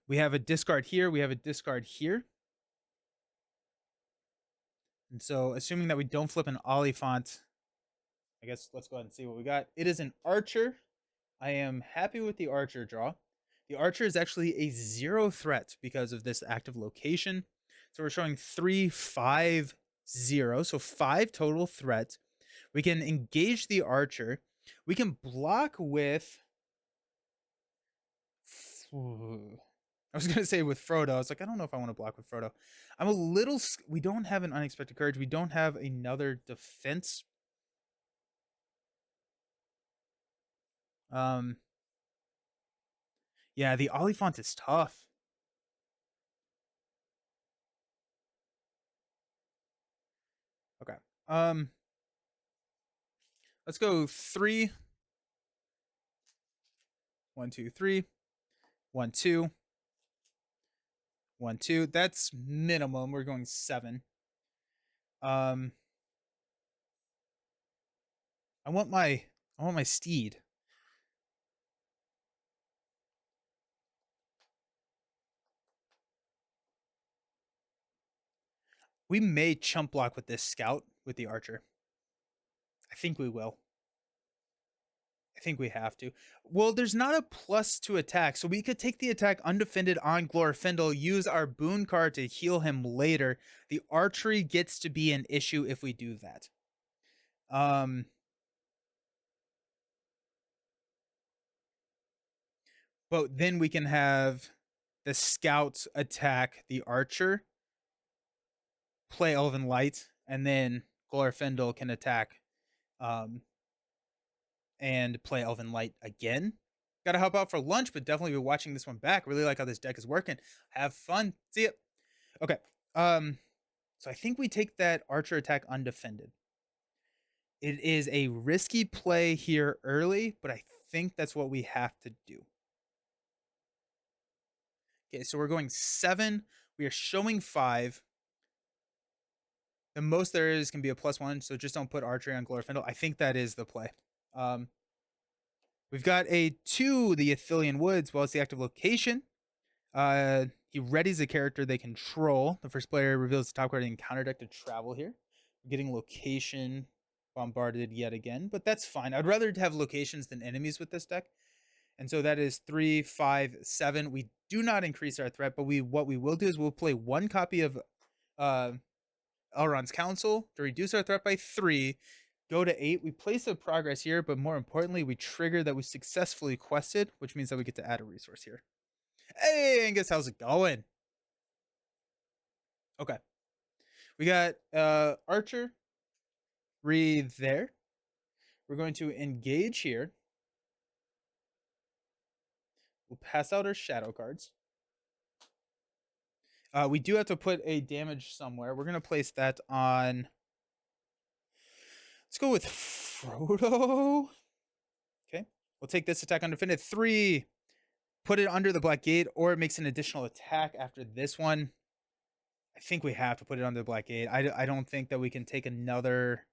We have a discard here. We have a discard here. And so, assuming that we don't flip an Oliphant, I guess let's go ahead and see what we got. It is an Archer. I am happy with the Archer draw. The Archer is actually a 0 threat because of this active location. So we're showing 3, 5, 0. So 5 total threat. We can engage the Archer. We can block with... I was going to say with Frodo. I was like, I don't know if I want to block with Frodo. I'm a little... We don't have an Unexpected Courage. We don't have another defense. Yeah, the Oliphant is tough. Okay. Let's go 3. 1, 2, 3. 1, 2. 1, 2. That's minimum. We're going 7. I want my steed. We may chump block with this scout with the Archer. I think we will. I think we have to. Well, there's not a plus to attack, so we could take the attack undefended on Glorfindel, use our boon card to heal him later. The archery gets to be an issue if we do that. But then we can have the scout attack the archer, play Elven Light, and then Glorfindel can attack and play Elven Light again. Gotta help out for lunch, but definitely be watching this one back. Really like how this deck is working. Have fun. See ya. Okay. So I think we take that archer attack undefended. It is a risky play here early, but I think that's what we have to do. Okay, so we're going 7. We are showing 5. The most there is can be a +1, so just don't put archery on Glorfindel. I think that is the play. We've got a 2, the Athelian Woods. Well, it's the active location. He readies a character they control. The first player reveals the top card in counter deck to travel here. We're getting location bombarded yet again, but that's fine. I'd rather have locations than enemies with this deck. And so that is 3, 5, 7. We do not increase our threat, but what we will do is we'll play 1 copy of Elrond's Council to reduce our threat by 3. Go to 8. We place a progress here, but more importantly, we trigger that we successfully quested, which means that we get to add a resource here. Hey, Angus, how's it going? Okay. We got Archer. Read there. We're going to engage here. We'll pass out our shadow cards. We do have to put a damage somewhere. We're going to place that on... Let's go with Frodo. Okay. We'll take this attack undefended. 3. Put it under the Black Gate, or it makes an additional attack after this one. I think we have to put it under the Black Gate. I don't think that we can take another...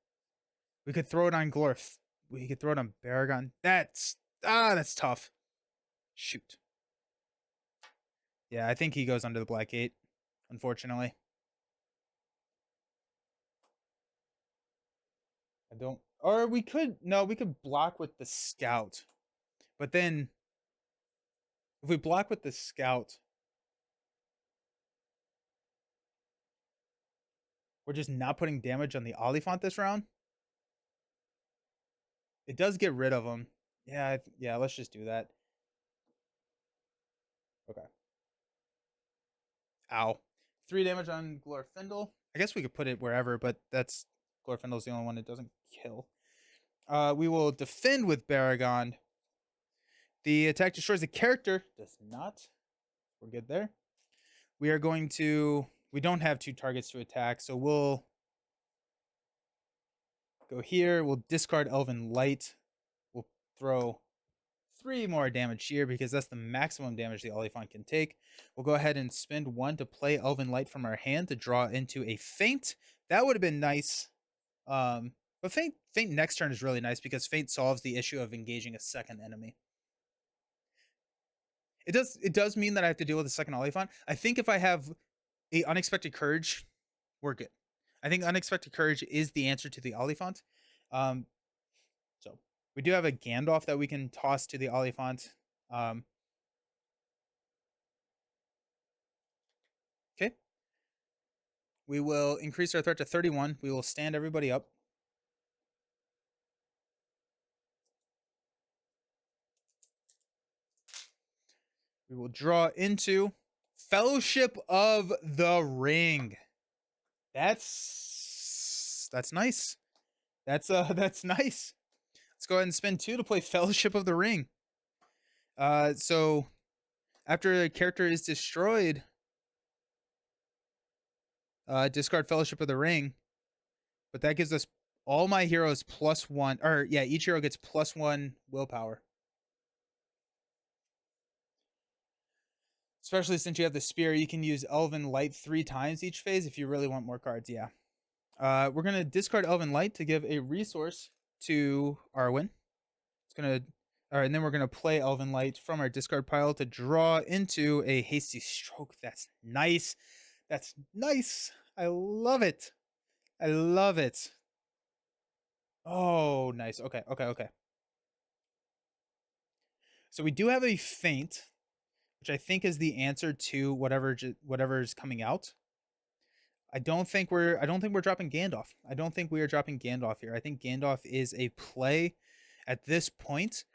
We could throw it on Glorf. We could throw it on Baragon. That's tough. Shoot. Yeah, I think he goes under the black gate, unfortunately. I don't. Or we could. No, we could block with the scout. But then, if we block with the scout, we're just not putting damage on the Oliphant this round. It does get rid of him. Yeah, yeah, let's just do that. Okay. Ow. 3 damage on Glorfindel. I guess we could put it wherever, but that's Glorfindel's the only one it doesn't kill. We will defend with Baragon. The attack destroys the character. Does not. We're good there. We are going to... We don't have 2 targets to attack, so we'll go here. We'll discard Elven Light. We'll throw 3 more damage here because that's the maximum damage the Oliphant can take. We'll go ahead and spend 1 to play Elven Light from our hand to draw into a Feint. That would have been nice. But Feint next turn is really nice because Feint solves the issue of engaging a second enemy. It does mean that I have to deal with a second Oliphant. I think if I have a Unexpected Courage, we're good. I think Unexpected Courage is the answer to the Oliphant. So we do have a Gandalf that we can toss to the Oliphant. Okay. We will increase our threat to 31. We will stand everybody up. We will draw into Fellowship of the Ring. That's nice. That's nice. Let's go ahead and spend 2 to play Fellowship of the Ring. So after a character is destroyed, discard Fellowship of the Ring. But that gives us all my heroes +1, or yeah, each hero gets +1 willpower. Especially since you have the spear, you can use Elven Light 3 times each phase if you really want more cards, yeah. We're going to discard Elven Light to give a resource to Arwen. And then we're going to play Elven Light from our discard pile to draw into a Hasty Stroke. That's nice. That's nice. I love it. I love it. Oh, nice. Okay. So we do have a Feint, which I think is the answer to whatever is coming out. I don't think we're dropping Gandalf. I don't think we are dropping Gandalf here. I think Gandalf is a play at this point.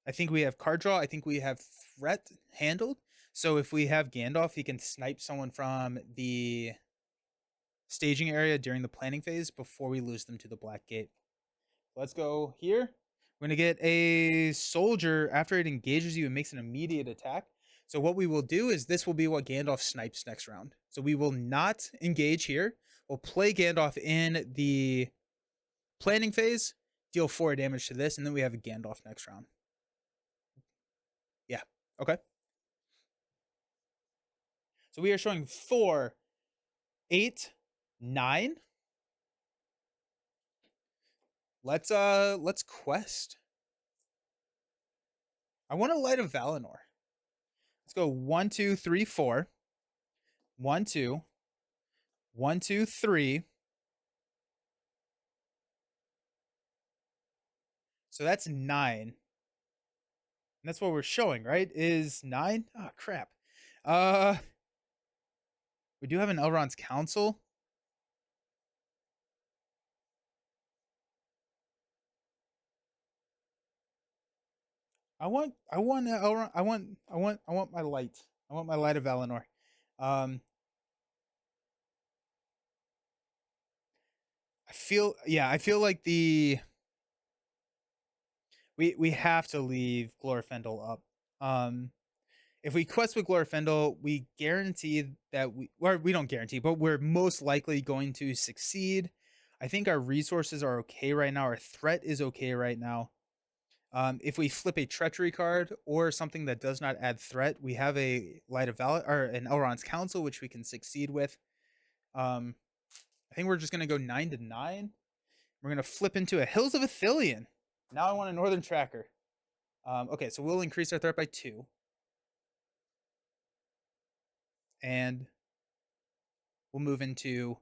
I think we have card draw. I think we have threat handled. So if we have Gandalf, he can snipe someone from the staging area during the planning phase before we lose them to the Black Gate. Let's go here. We're going to get a soldier after it engages you and makes an immediate attack. So what we will do is this will be what Gandalf snipes next round. So we will not engage here. We'll play Gandalf in the planning phase, deal 4 damage to this, and then we have a Gandalf next round. Yeah, okay. So we are showing 4, 8, 9. Let's quest. I want a Light of Valinor. Let's go 1, 2, 3, 4. 1, 2. 1, 2, 3. So that's 9. And that's what we're showing, right? Is 9? Oh, crap. We do have an Elrond's Council. I want Elrond. I want my light. I want my Light of Valinor. I feel like we have to leave Glorfindel up. If we quest with Glorfindel, we guarantee that we don't guarantee, but we're most likely going to succeed. I think our resources are okay right now. Our threat is okay right now. If we flip a treachery card or something that does not add threat, we have a Light of Valor or an Elrond's Council, which we can succeed with. I think we're just gonna go 9 to 9. We're gonna flip into a Hills of Ithilien. Now I want a Northern Tracker. Okay, so we'll increase our threat by 2. and we'll move into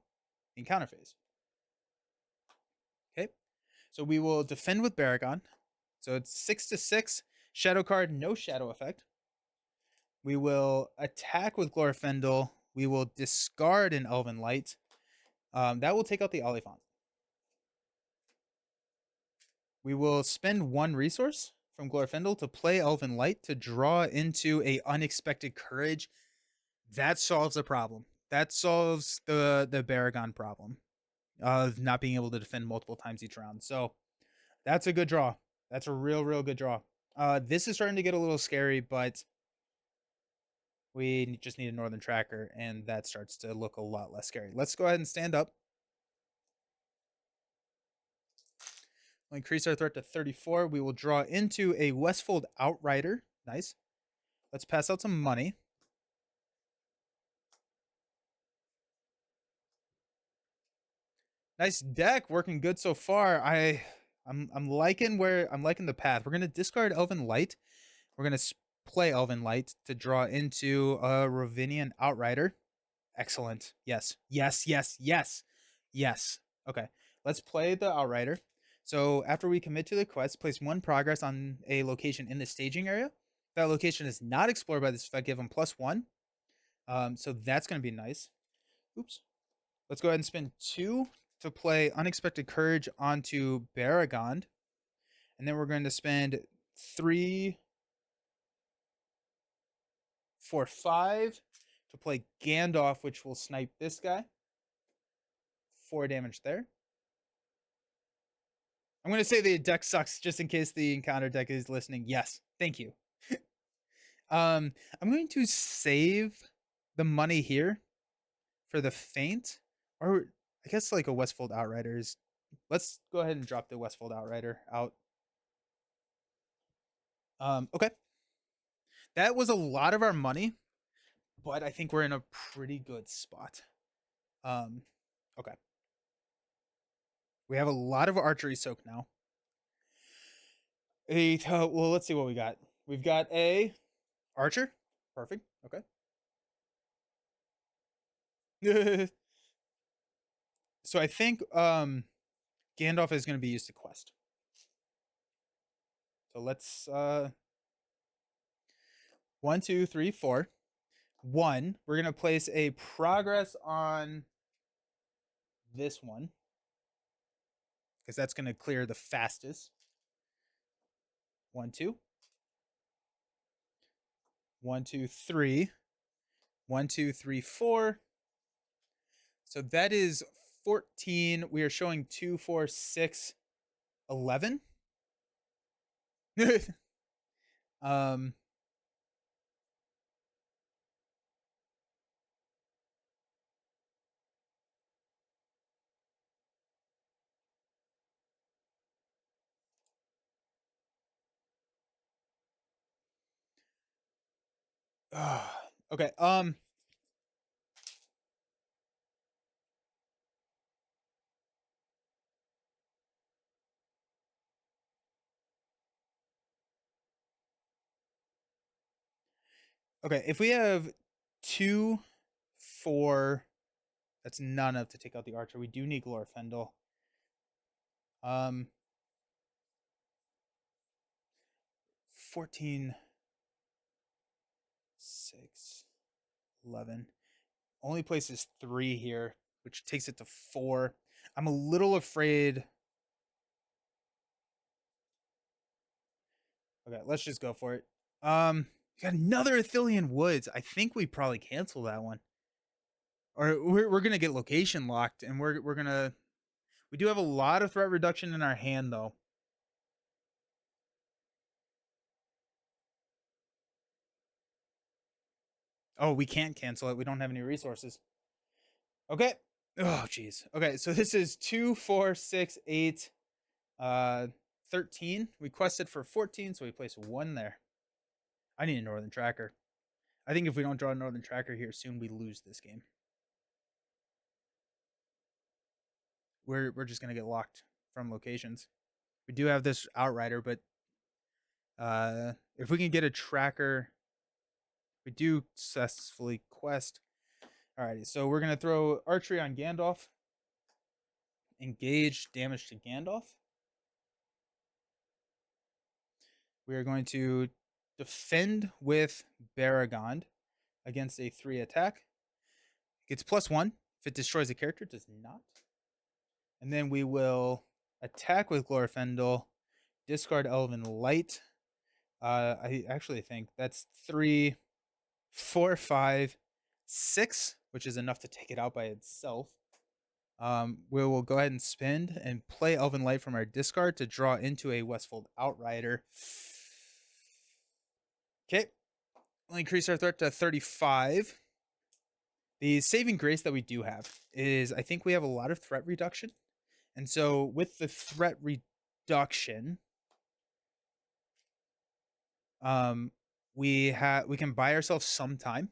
encounter phase. Okay, so we will defend with Baragon. So it's 6/6. Shadow card, no shadow effect. We will attack with Glorfindel. We will discard an Elven Light. That will take out the Oliphant. We will spend one resource from Glorfindel to play Elven Light to draw into a Unexpected Courage. That solves a problem. That solves the Baragon problem of not being able to defend multiple times each round. So that's a good draw. That's a real good draw. This is starting to get a little scary, but we just need a Northern Tracker, and that starts to look a lot less scary. Let's go ahead and stand up. We'll increase our threat to 34. We will draw into a Westfold Outrider. Nice. Let's pass out some money. Nice deck, working good so far. I'm liking the path. We're gonna discard Elven Light. We're gonna play Elven Light to draw into a Ravinian Outrider. Excellent. Yes. Okay. Let's play the Outrider. So after we commit to the quest, place one progress on a location in the staging area. If that location is not explored by this effect, give them +1. So that's going to be nice. Oops. Let's go ahead and spend 2 to play Unexpected Courage onto Baragon. And then we're going to spend 3, 4, 5 to play Gandalf, which will snipe this guy. 4 damage there. I'm going to say the deck sucks just in case the encounter deck is listening. Yes, thank you. I'm going to save the money here for the feint, or I guess like a Westfold Outrider is. Let's go ahead and drop the Westfold Outrider out. Okay. That was a lot of our money, but I think we're in a pretty good spot. Okay. We have a lot of archery soak now. Well, let's see what we got. We've got a archer. Perfect. Okay. So I think Gandalf is going to be used to quest. So let's 1, 2, 3, 4. 1. We're going to place a progress on this one because that's going to clear the fastest. 1, 2. 1, 2, 3. 1, 2, 3, 4. So that is 14. We are showing 2, 4, 6, 11. Okay. Okay. If we have 2, 4, that's not enough to take out the archer. We do need Glorfindel. 14, 6, 11. Only places 3 here, which takes it to 4. I'm a little afraid. Okay, let's just go for it. Got another Athelian Woods. I think we probably cancel that one. Or we're gonna get location locked, and we're gonna. We do have a lot of threat reduction in our hand, though. Oh, we can't cancel it. We don't have any resources. Okay. Oh, jeez. Okay, so this is 2, 4, 6, 8, 13. We quested for 14, so we place 1 there. I need a Northern Tracker. I think if we don't draw a Northern Tracker here soon, we lose this game. We're just gonna get locked from locations. We do have this Outrider, but if we can get a tracker, we do successfully quest. Alrighty, so we're gonna throw archery on Gandalf. Engage damage to Gandalf. We are going to defend with Baragond against a 3 attack. It gets +1. If it destroys a character, it does not. And then we will attack with Glorfindel, discard Elven Light. I actually think that's 3, 4, 5, 6, which is enough to take it out by itself. We will go ahead and spend and play Elven Light from our discard to draw into a Westfold Outrider. Okay. We'll increase our threat to 35. The saving grace that we do have is I think we have a lot of threat reduction. And so with the threat reduction, we can buy ourselves some time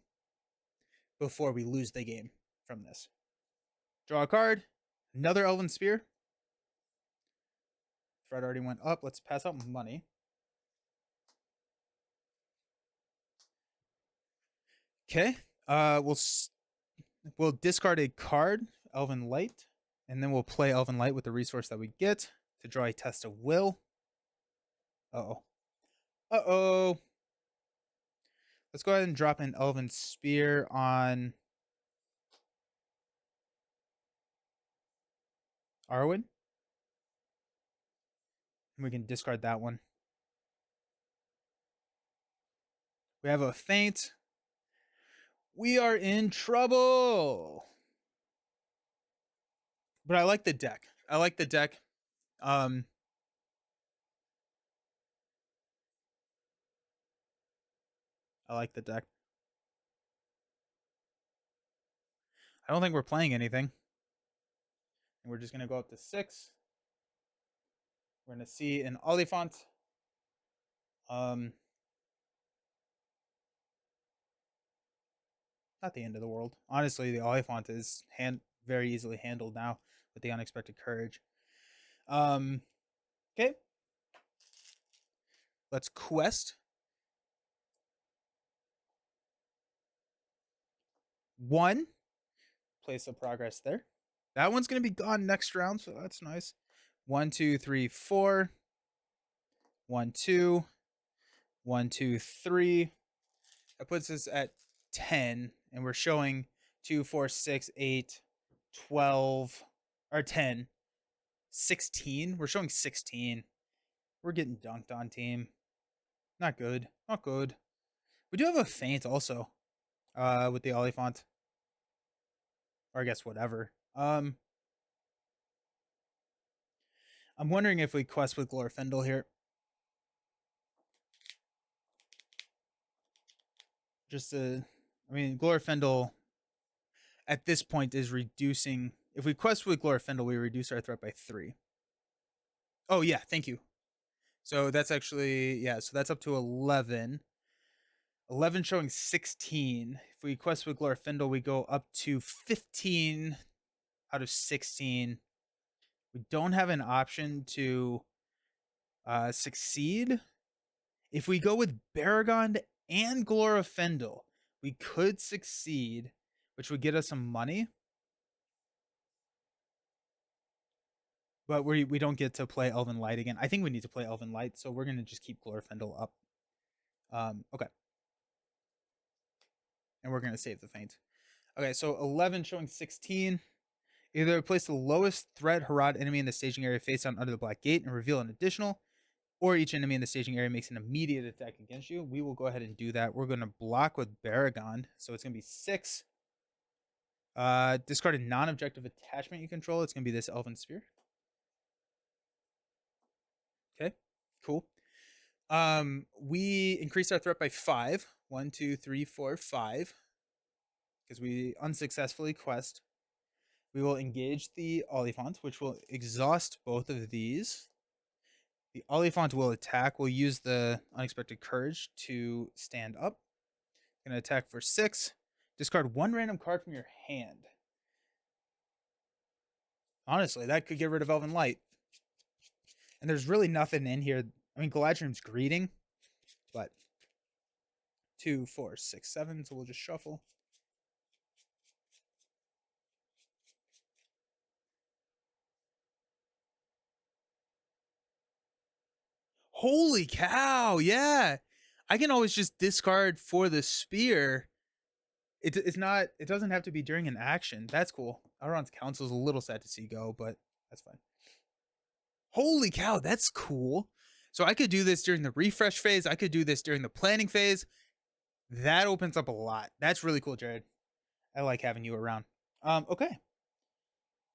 before we lose the game from this. Draw a card. Another Elven Spear. Threat already went up. Let's pass out money. Okay. We'll discard a card, Elven Light, and then we'll play Elven Light with the resource that we get to draw a Test of Will. Uh-oh. Uh-oh. Let's go ahead and drop an Elven Spear on Arwen. And we can discard that one. We have a feint. We are in trouble. But I like the deck. I like the deck. I like the deck. I don't think we're playing anything. And we're just going to go up to 6. We're going to see an Oliphant. Not the end of the world. Honestly, the Oliphant is very easily handled now with the Unexpected Courage. Okay. Let's quest. 1. Place of progress there. That one's going to be gone next round, so that's nice. 1, 2, 3, 4. 1, 2. 1, 2, 3. That puts us at 10, and we're showing 2, 4, 6, 8, 12, or 10. 16. We're showing 16. We're getting dunked on, team. Not good. Not good. We do have a feint also with the Oliphant. Or I guess whatever. I'm wondering if we quest with Glorfindel here. Glorfindel at this point is reducing. If we quest with Glorfindel, we reduce our threat by 3. Oh, yeah, thank you. So that's actually, yeah, so that's up to 11. 11 showing 16. If we quest with Glorfindel, we go up to 15 out of 16. We don't have an option to succeed. If we go with Baragond and Glorfindel, we could succeed, which would get us some money. But we don't get to play Elven Light again. I think we need to play Elven Light, so we're going to just keep Glorfindel up. Okay. And we're going to save the feint. Okay, so 11 showing 16. Either place the lowest threat Harad enemy in the staging area face down under the black gate and reveal an additional, or each enemy in the staging area makes an immediate attack against you. We will go ahead and do that. We're going to block with Baragond, so it's going to be 6. Discard a non-objective attachment you control. It's going to be this Elven Spear. Okay, cool. We increase our threat by 5. 1, 2, 3, 4, 5. Because we unsuccessfully quest. We will engage the Oliphant, which will exhaust both of these. The Oliphant will attack. We'll use the Unexpected Courage to stand up. Going to attack for 6. Discard 1 random card from your hand. Honestly, that could get rid of Elven Light. And there's really nothing in here. I mean, Galadriel's Greeting, but 2, 4, 6, 7. So we'll just shuffle. Holy cow! Yeah, I can always just discard for the spear. It's not. It doesn't have to be during an action. That's cool. Auron's Council is a little sad to see go, but that's fine. Holy cow, that's cool. So I could do this during the refresh phase. I could do this during the planning phase. That opens up a lot. That's really cool, Jared. I like having you around. Okay.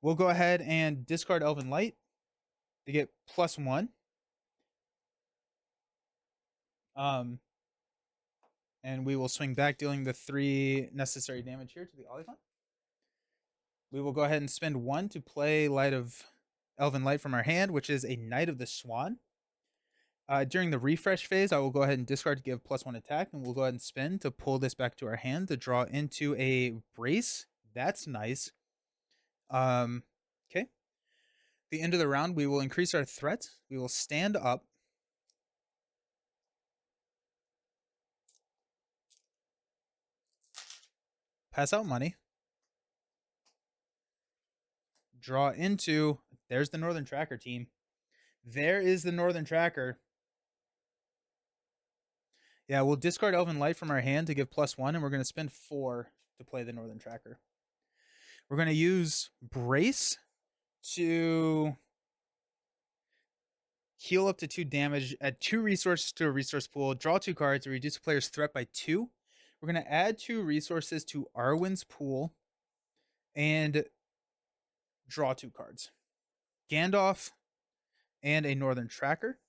We'll go ahead and discard Elven Light to get +1. And we will swing back, dealing the 3 necessary damage here to the Olifant. We will go ahead and spend 1 to play Light of Elven Light from our hand, which is a Knight of the Swan. During the refresh phase, I will go ahead and discard to give +1 attack, and we'll go ahead and spin to pull this back to our hand to draw into a brace. That's nice. Okay. The end of the round, we will increase our threat. We will stand up. Pass out money. Draw into. There's the Northern Tracker team. There is the Northern Tracker. Yeah, we'll discard Elven Light from our hand to give +1, and we're going to spend 4 to play the Northern Tracker. We're going to use Brace to heal up to 2 damage, add 2 resources to a resource pool, draw 2 cards to reduce a player's threat by 2. We're going to add 2 resources to Arwen's pool and draw 2 cards. Gandalf and a Northern Tracker.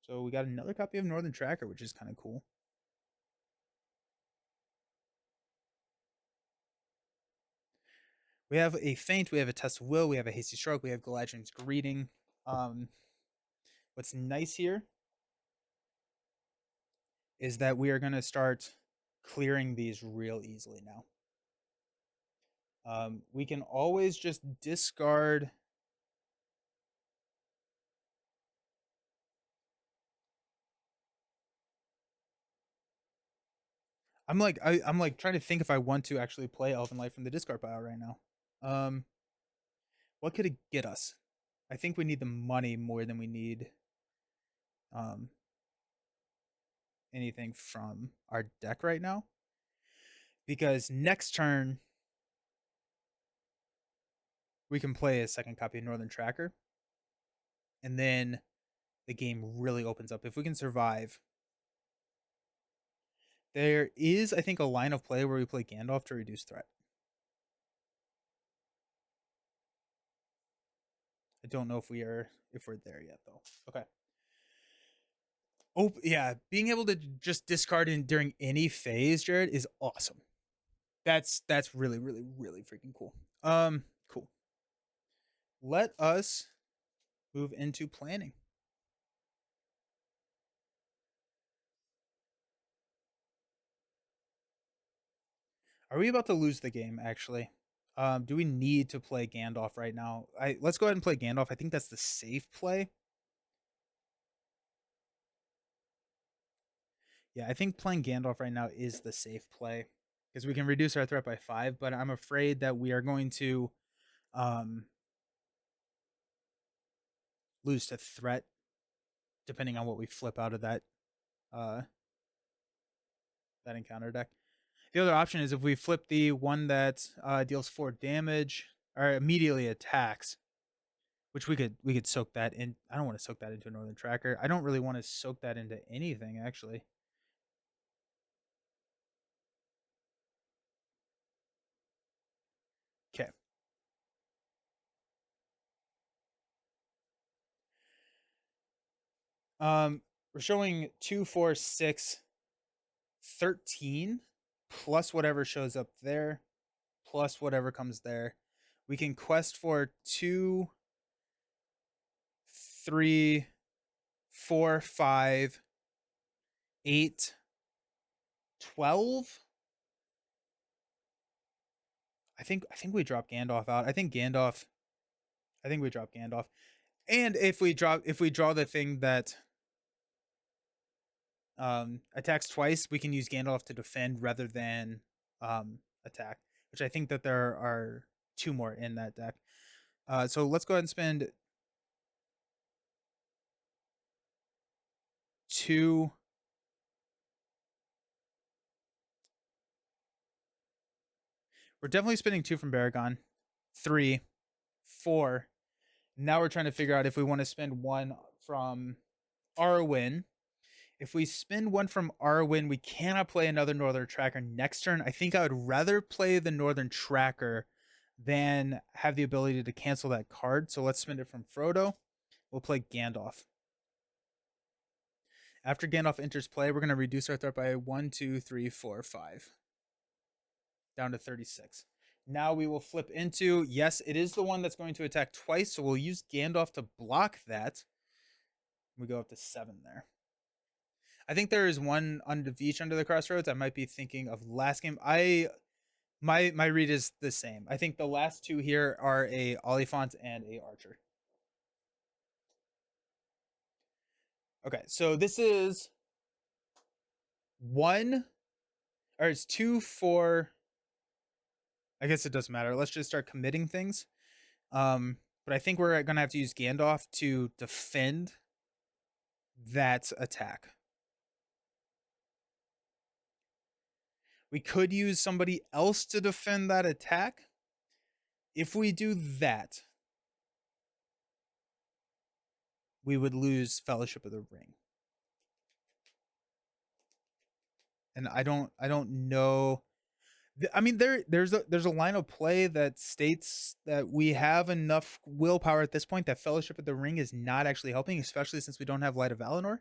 So we got another copy of Northern Tracker, which is kind of cool. We have a Feint, we have a Test of Will, we have a Hasty Stroke, we have Galadriel's Greeting. What's nice here is that we are going to start clearing these real easily now. We can always just discard. I'm like trying to think if I want to actually play Elven Light from the discard pile right now. What could it get us? I think we need the money more than we need anything from our deck right now. Because next turn we can play a second copy of Northern Tracker. And then the game really opens up. If we can survive. There is, I think, a line of play where we play Gandalf to reduce threat. I don't know if we're there yet though. Okay. Oh yeah, being able to just discard in during any phase, Jared, is awesome. That's really freaking cool. Cool. Let us move into planning. Are we about to lose the game actually? Do we need to play Gandalf right now? Let's go ahead and play Gandalf. I think that's the safe play. Yeah, I think playing Gandalf right now is the safe play because we can reduce our threat by 5, but I'm afraid that we are going to lose to threat depending on what we flip out of that that encounter deck. The other option is if we flip the one that deals 4 damage or immediately attacks, which we could soak that in. I don't want to soak that into a Northern Tracker. I don't really want to soak that into anything actually. Okay. We're showing 2, 4, 6, 13 plus whatever shows up there, plus whatever comes there. We can quest for 2, 3, 4, 5, 8, 12. I think we drop Gandalf out. I think we drop Gandalf. And if we draw the thing that attacks twice, we can use Gandalf to defend rather than attack, which I think that there are 2 more in that deck. So let's go ahead and spend 2. We're definitely spending 2 from Baragon. 3, 4. Now we're trying to figure out if we want to spend 1 from Arwen. If we spend 1 from Arwen, we cannot play another Northern Tracker next turn. I think I would rather play the Northern Tracker than have the ability to cancel that card. So let's spend it from Frodo. We'll play Gandalf. After Gandalf enters play, we're going to reduce our threat by 1, 2, 3, 4, 5. Down to 36. Now we will flip into, yes, it is the one that's going to attack twice, so we'll use Gandalf to block that. We go up to 7 there. I think there is one on the Veach under the Crossroads. I might be thinking of last game. My read is the same. I think the last 2 here are a Oliphant and a Archer. Okay, so this is 1, or it's 2, 4. I guess it doesn't matter. Let's just start committing things. But I think we're gonna have to use Gandalf to defend that attack. We could use somebody else to defend that attack. If we do that, we would lose Fellowship of the Ring. And I don't know. I mean, there's a line of play that states that we have enough willpower at this point that Fellowship of the Ring is not actually helping, especially since we don't have Light of Valinor.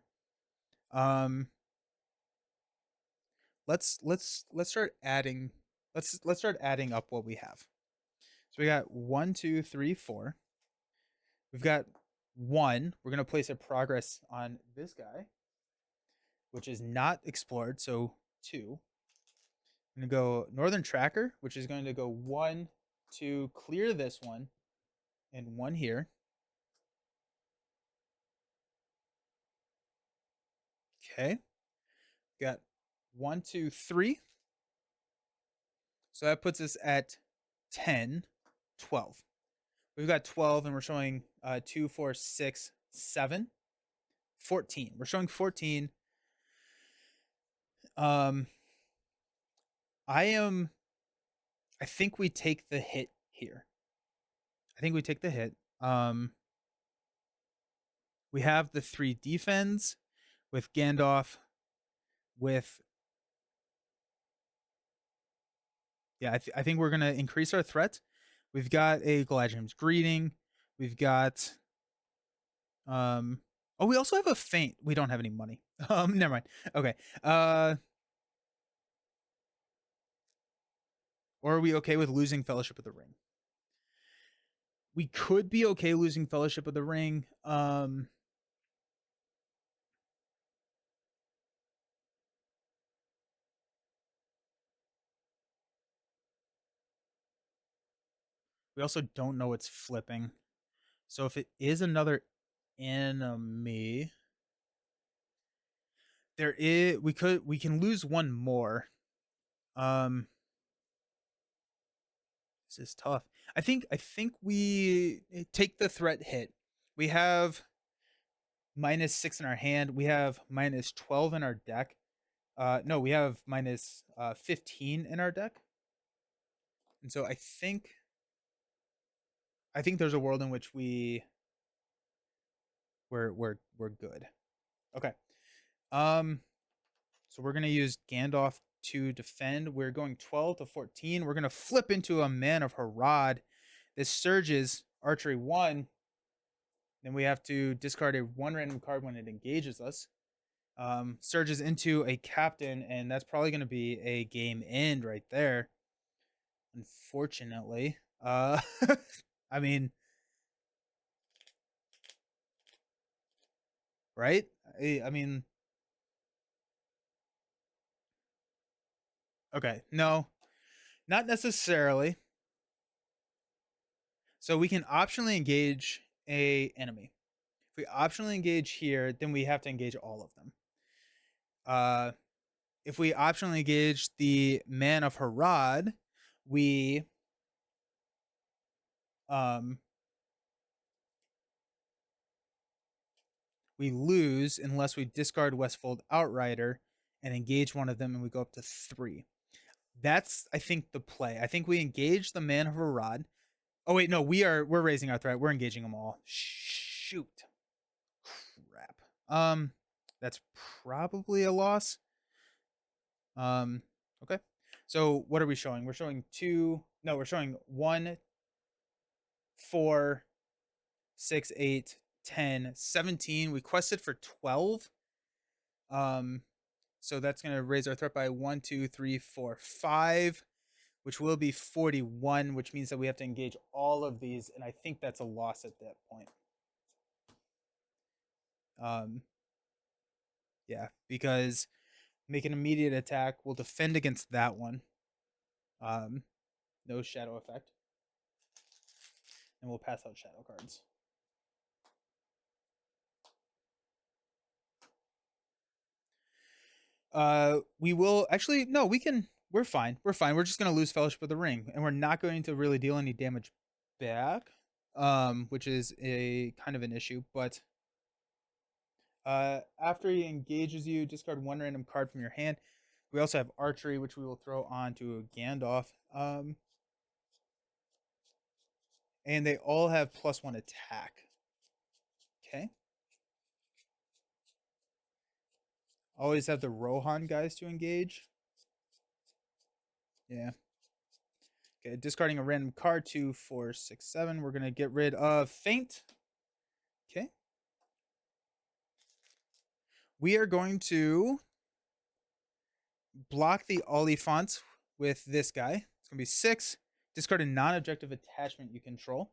Let's start adding. Let's start adding up what we have. So we got 1, 2, 3, 4. We've got 1. We're gonna place a progress on this guy, which is not explored. So 2. I'm gonna go Northern Tracker, which is going to go 1 to clear this one, and 1 here. Okay. Got 1, 2, 3. So that puts us at 10, 12. We've got 12, and we're showing 2, 4, 6, 7, 14. We're showing 14. I think we take the hit here. I think we take the hit. We have the 3 defense with Gandalf, with I think we're gonna increase our threat. We've got a Galadriel's Greeting. We've got oh, we also have a feint. We don't have any money. Never mind. Okay. Or are we okay with losing Fellowship of the Ring? We could be okay losing Fellowship of the Ring. We also don't know it's flipping. So if it is another enemy, we can lose 1 more. This is tough. I think we take the threat hit. We have -6 in our hand. We have -12 in our deck. No, we have -15 in our deck. And so I think there's a world in which we're good. Okay. So we're gonna use Gandalf to defend. We're going 12 to 14. We're gonna flip into a Man of Harad. This surges archery 1. Then we have to discard a 1 random card when it engages us. Surges into a captain, and that's probably going to be a game end right there. Unfortunately, I mean, right? I mean, okay, no, not necessarily. So we can optionally engage a enemy. If we optionally engage here, then we have to engage all of them. If we optionally engage the Man of Harad, we We lose unless we discard Westfold Outrider and engage one of them, and we go up to 3. That's, I think, the play. I think we engage the Man of a Rod. Oh wait, no, we're raising our threat. We're engaging them all. Shoot, crap. That's probably a loss. Okay. So what are we showing? We're showing 2. No, we're showing 1, 4, 6, 8, 10, 17. We quested for 12. So that's going to raise our threat by 1, 2, 3, 4, 5, which will be 41, which means that we have to engage all of these, and I think that's a loss at that point. Yeah, because make an immediate attack. We'll defend against that one. No shadow effect. And we'll pass out shadow cards. We will actually no. We're fine. We're fine. We're just gonna lose Fellowship of the Ring, and we're not going to really deal any damage back, which is a kind of an issue. But after he engages you, discard 1 random card from your hand. We also have Archery, which we will throw onto Gandalf. And they all have +1 attack. Okay. Always have the Rohan guys to engage. Yeah. Okay, discarding a random card, 2, 4, 6, 7. We're gonna get rid of Feint. Okay. We are going to block the Oliphant with this guy. It's gonna be 6. Discard a non-objective attachment you control.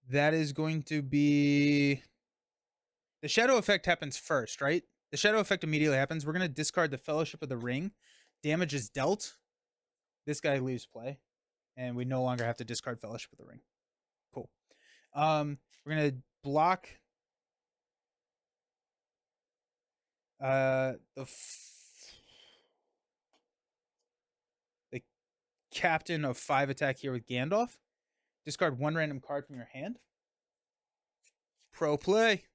That is going to be the shadow effect happens first, right? The shadow effect immediately happens. We're gonna discard the Fellowship of the Ring. Damage is dealt. This guy leaves play, and we no longer have to discard Fellowship of the Ring. Cool. We're gonna block the captain of 5 attack here with Gandalf. Discard 1 random card from your hand. Pro play.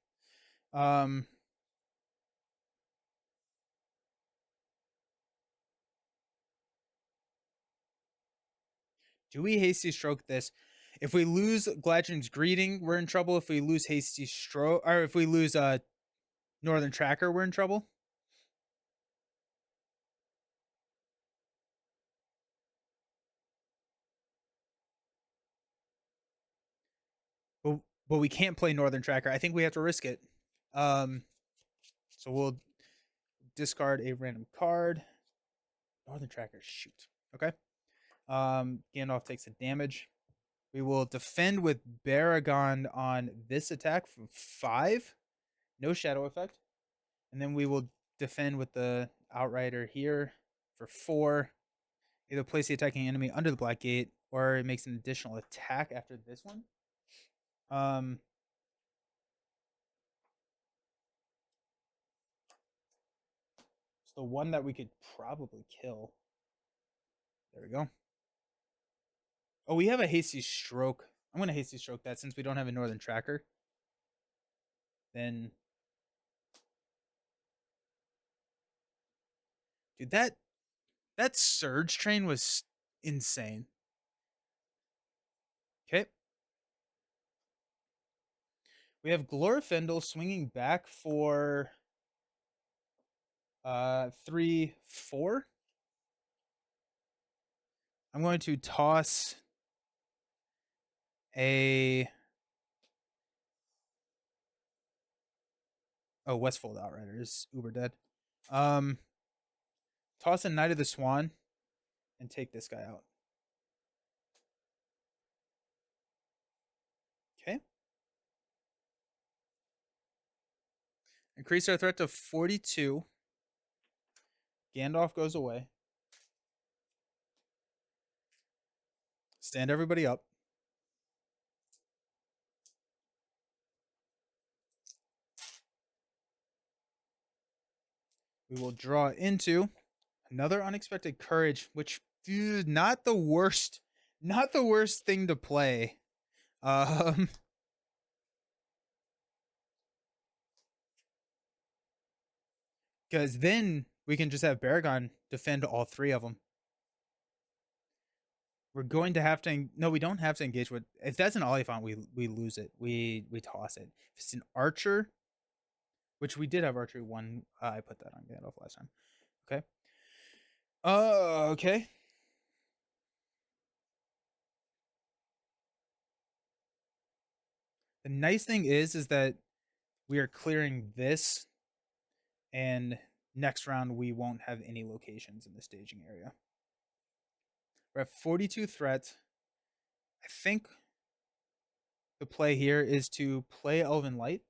Do we hasty stroke this? If we lose Gladrun's Greeting, we're in trouble. If we lose hasty stroke, or if we lose Northern Tracker, we're in trouble. But we can't play Northern Tracker. I think we have to risk it. So we'll discard a random card. Northern Tracker, shoot. Okay. Gandalf takes a damage. We will defend with Baragon on this attack for 5. No shadow effect. And then we will defend with the Outrider here for 4. Either place the attacking enemy under the black gate, or it makes an additional attack after this one. It's the one that we could probably kill. There we go. Oh, we have a hasty stroke. I'm gonna hasty stroke that since we don't have a Northern Tracker. Then, dude, that Surge Train was insane. Okay. We have Glorfindel swinging back for 3, 4. I'm going to toss a Westfold Outrider is uber dead. Toss a Knight of the Swan and take this guy out. Okay. Increase our threat to 42. Gandalf goes away. Stand everybody up. We will draw into another Unexpected Courage, which not the worst thing to play. Because then we can just have Baragon defend all three of them. We're going to have to. No, we don't have to engage with. If that's an Oliphant, we lose it. We toss it. If it's an Archer, which we did have archery one. I put that on Gandalf last time. Okay. Okay. The nice thing is that we are clearing this, and next round we won't have any locations in the staging area. We're at 42 threats. I think the play here is to play Elven Light.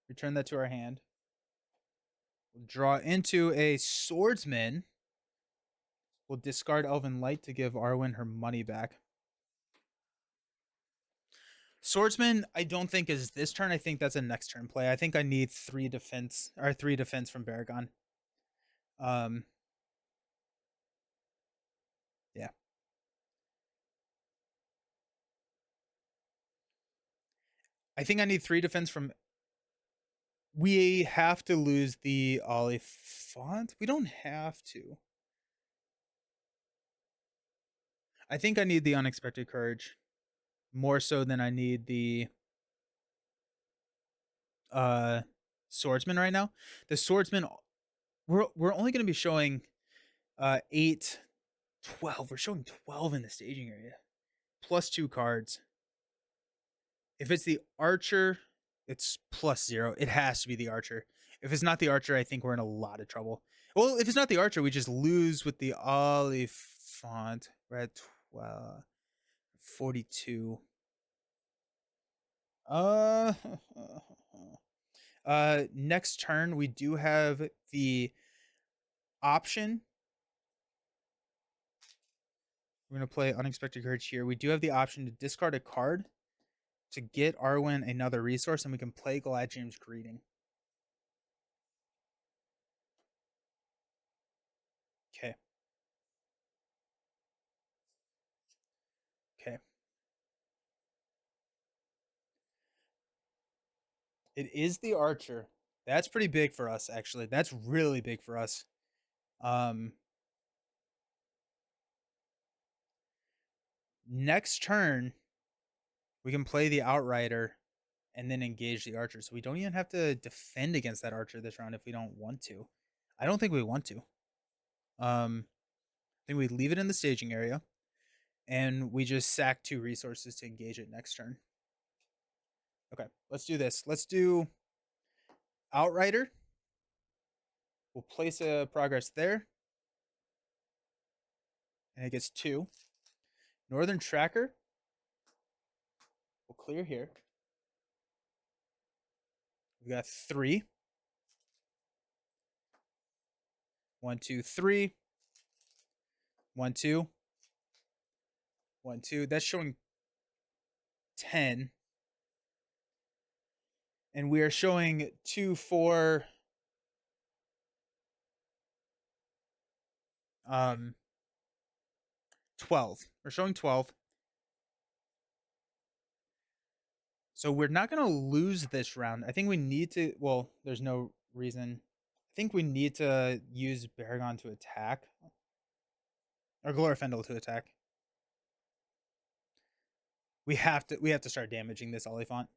Return that to our hand. We'll draw into a Swordsman. We'll discard Elven Light to give Arwen her money back. Swordsman, I don't think is this turn. I think that's a next turn play. I think I need 3 defense from Baragon. Yeah. I think I need 3 defense from. We have to lose the Oliphant. We don't have to. I think I need the Unexpected Courage more so than I need the Swordsman right now. The Swordsman, we're only going to be showing 8, 12. We're showing 12 in the staging area. Plus 2 cards. If it's the Archer, it's plus 0. It has to be the Archer. If it's not the Archer, I think we're in a lot of trouble. Well, if it's not the Archer, we just lose with the Oliphant. We're at 42. Next turn, we do have the option. We're going to play Unexpected Courage here. We do have the option to discard a card to get Arwen another resource, and we can play Galadriel's Greeting. Okay. Okay. It is the Archer. That's pretty big for us, actually. That's really big for us. Next turn, we can play the Outrider and then engage the Archer. So we don't even have to defend against that Archer this round if we don't want to. I don't think we want to. I think we leave it in the staging area, and we just sack 2 resources to engage it next turn. Okay, let's do this. Let's do Outrider. We'll place a progress there. And it gets 2. Northern Tracker. We'll clear here. We got 3. 1, 2, 3. 1, 2. 1, 2. That's showing 10. And we are showing 2, 4. 12. We're showing 12. So we're not going to lose this round. I think we need to. Well, there's no reason. I think we need to use Baragon to attack. Or Glorfindel to attack. We have to start damaging this Oliphant.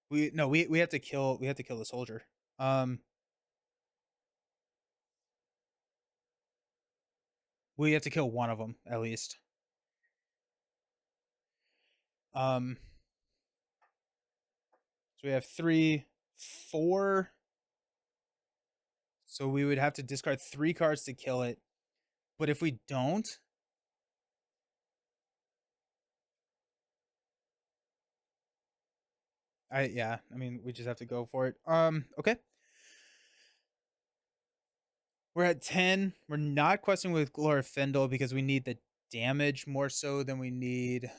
We have to kill the soldier. We have to kill one of them at least. So we have 3, 4. So we would have to discard 3 cards to kill it. But if we don't, I mean, we just have to go for it. Okay. We're at 10. We're not questing with Glorfindel because we need the damage more so than we need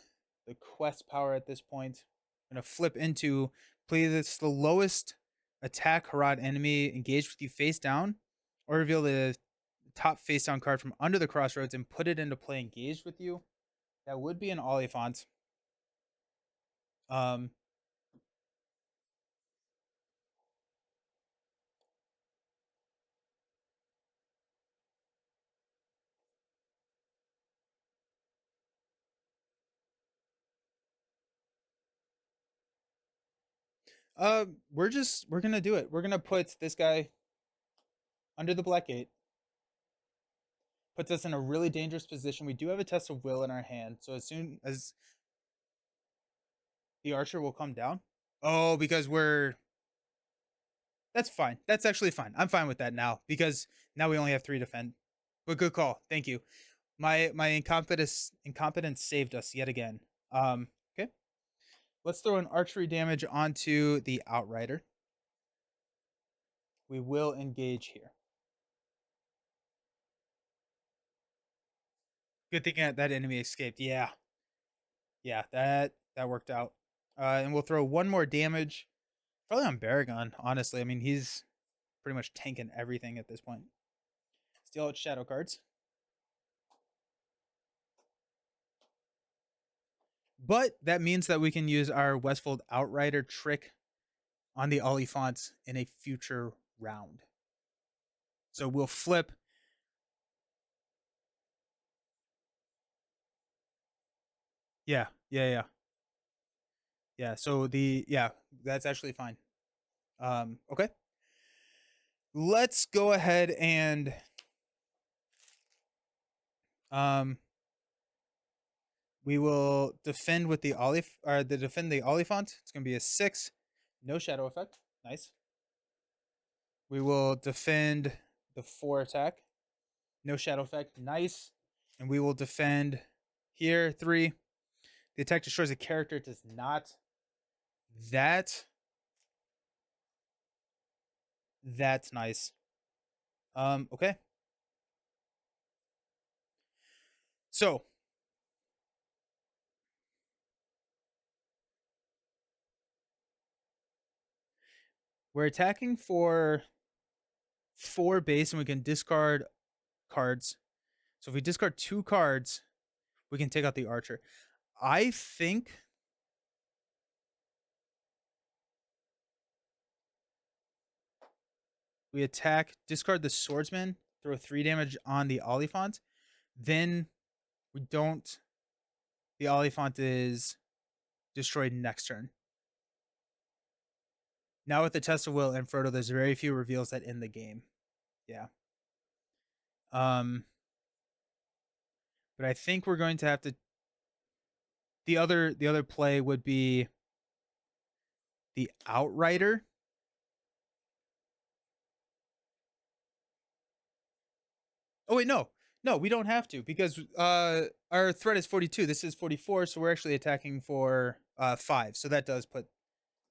the quest power at this point. I'm going to flip into play this the lowest attack Harad enemy engaged with you face down, or reveal the top face down card from under the crossroads and put it into play engaged with you. That would be an Oliphant. Um, we're gonna do it. We're gonna put this guy under the black gate. Puts us in a really dangerous position. We do have a test of will in our hand, so as soon as the archer will come down. Oh, because we're that's fine. That's actually fine. I'm fine with that now because now we only have 3 defend. But good call. Thank you. My incompetence saved us yet again. Okay. Let's throw an archery damage onto the outrider. We will engage here. Good thing that enemy escaped. Yeah. Yeah, that worked out. And we'll throw 1 more damage. Probably on Baragon, honestly. I mean, he's pretty much tanking everything at this point. Steal out shadow cards. But that means that we can use our Westfold Outrider trick on the Oliphants in a future round. So we'll flip. Yeah. So that's actually fine. Okay. Let's go ahead and we will defend with the defend the Oliphant. It's gonna be a 6. No shadow effect. Nice. We will defend the 4 attack. No shadow effect. Nice. And we will defend here 3. The attack destroys a character. It does not. That's nice. Okay. So we're attacking for 4 base and we can discard cards. So if we discard 2 cards, we can take out the archer. I think we attack, discard the swordsman, throw 3 damage on the Oliphant. Then we don't. The Oliphant is destroyed next turn. Now with the Test of Will and Frodo, there's very few reveals that end the game. Yeah. But I think we're going to have to. The other play would be the Outrider. Oh wait, no, we don't have to because our threat is 42. This is 44, so we're actually attacking for 5. So that does put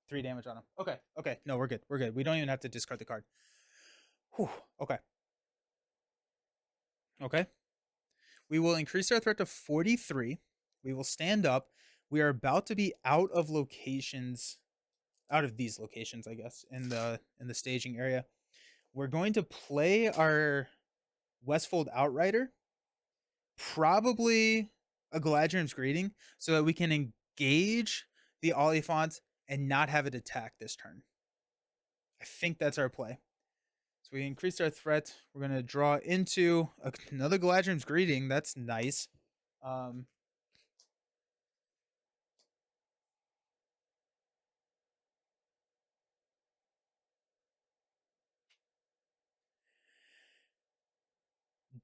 3 damage on him. Okay, no, we're good. We don't even have to discard the card. Whew. Okay. We will increase our threat to 43. We will stand up. We are about to be out of these locations, I guess, in the staging area. We're going to play our Westfold Outrider, probably a Galadriel's Greeting, so that we can engage the Oliphant and not have it attack this turn. I think that's our play. So we increased our threat. We're going to draw into another Galadriel's Greeting. That's nice.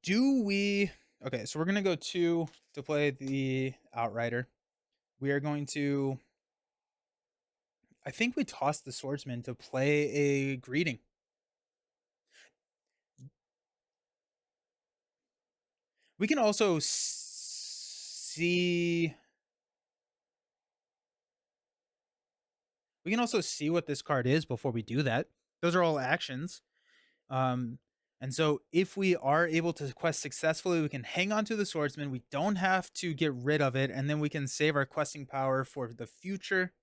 Do we... Okay, so we're going to go 2 to play the Outrider. We are going to... I think we tossed the Swordsman to play a Greeting. We can also see... We can also see what this card is before we do that. Those are all actions. And so if we are able to quest successfully, we can hang on to the Swordsman. We don't have to get rid of it. And then we can save our questing power for the future.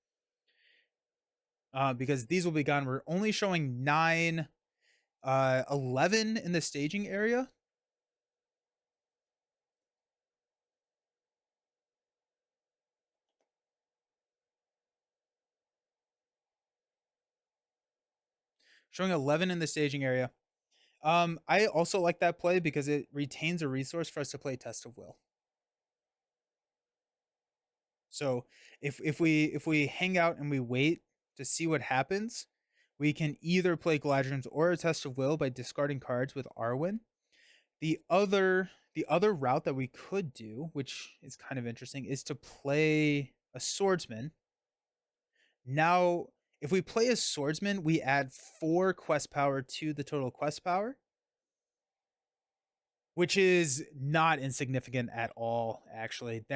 Because these will be gone. We're only showing 9, 11 in the staging area. Showing 11 in the staging area. I also like that play because it retains a resource for us to play Test of Will. So if we hang out and we wait to see what happens, we can either play Galadriel's or a Test of Will by discarding cards with Arwen. The other route that we could do, which is kind of interesting, is to play a swordsman. Now, if we play a swordsman, we add 4 quest power to the total quest power, which is not insignificant at all, actually.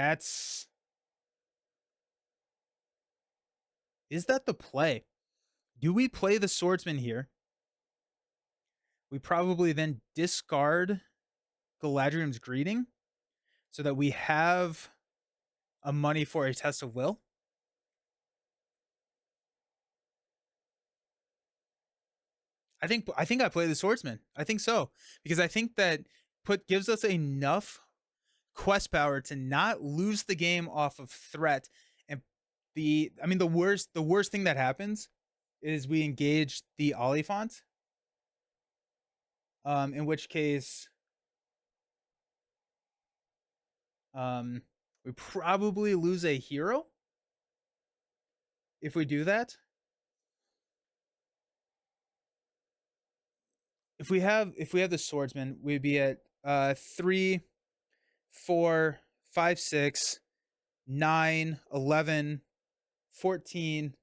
Is that the play? Do we play the swordsman here? We probably then discard Galadriel's greeting so that we have a money for a Test of Will. I think I play the swordsman. I think so because I think that gives us enough quest power to not lose the game off of threat. And the worst thing that happens is we engage the Oliphant. In which case, we probably lose a hero if we do that. If we have the swordsman, we'd be at 3, 4, 5, 6, 9, 11, 14.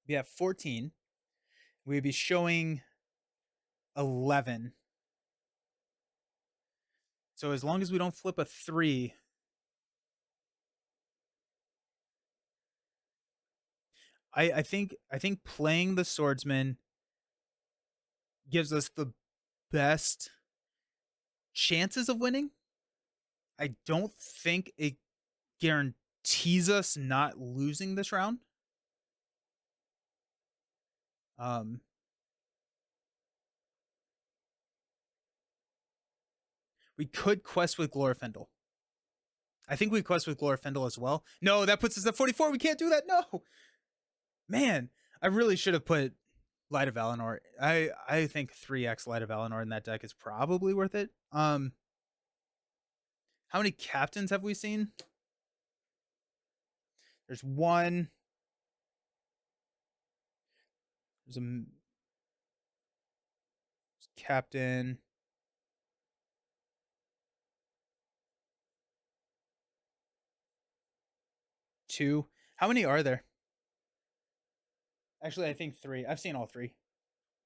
We have 14. We'd be showing 11. So as long as we don't flip a 3, I think playing the swordsman gives us the best chances of winning. I don't think it guarantees us not losing this round. Um, we could quest with Glorfindel. I think we quest with Glorfindel as well. No, that puts us at 44. We can't do that. No, man, I really should have put Light of Valinor. I think 3x Light of Valinor in that deck is probably worth it. How many captains have we seen? There's one. There's a captain. Two. How many are there? Actually, I think 3. I've seen all 3.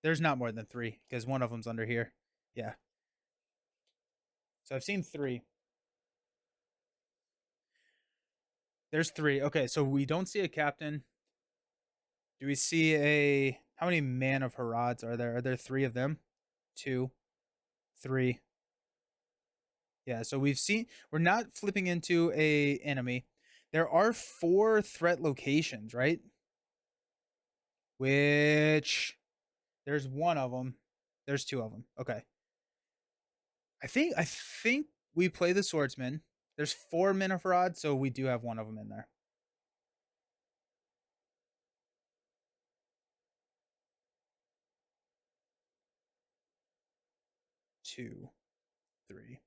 There's not more than 3 because one of them's under here. Yeah. So I've seen 3. There's 3. Okay, so we don't see a captain. Do we see a... How many Man of Harads are there? Are there 3 of them? 2, 3. Yeah, so we've seen... We're not flipping into a enemy. There are 4 threat locations, right? Which... There's one of them. There's 2 of them. Okay. I think we play the swordsman. There's 4 Men of Harad, so we do have one of them in there. 2, 3.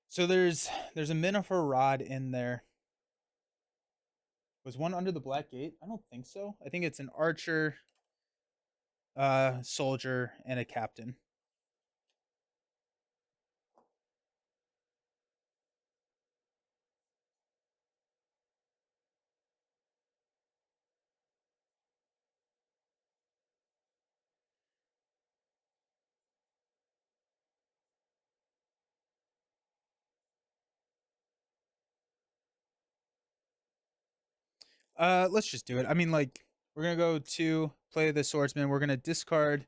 So there's a Minifer Rod in there. Was one under the Black Gate? I don't think so. I think it's an archer, soldier, and a captain. Let's just do it. I mean, like, we're gonna go to play the swordsman. We're gonna discard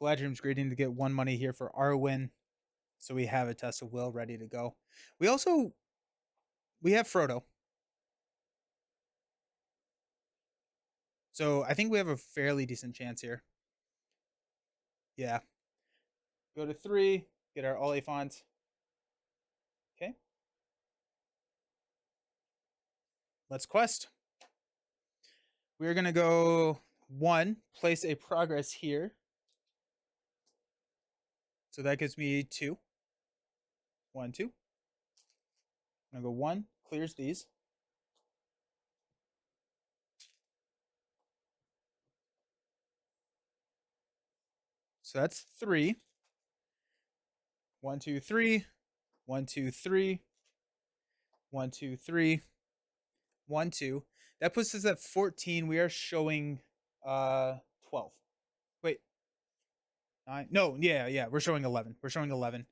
Galadriel's greeting to get 1 money here for Arwen. So we have a Test of Will ready to go. We have Frodo. So I think we have a fairly decent chance here. Yeah. Go to 3, get our Oliphant. Okay. Let's quest. We're gonna go 1, place a progress here. So that gives me 2. 1, 2. I'm going to go 1, clears these. So that's 3. 1, 2, 3. 1, 2, 3. 1, 2, 3. 1, 2. That puts us at 14. We are showing 12. Wait. 9. No, yeah. We're showing 11. We're showing 11.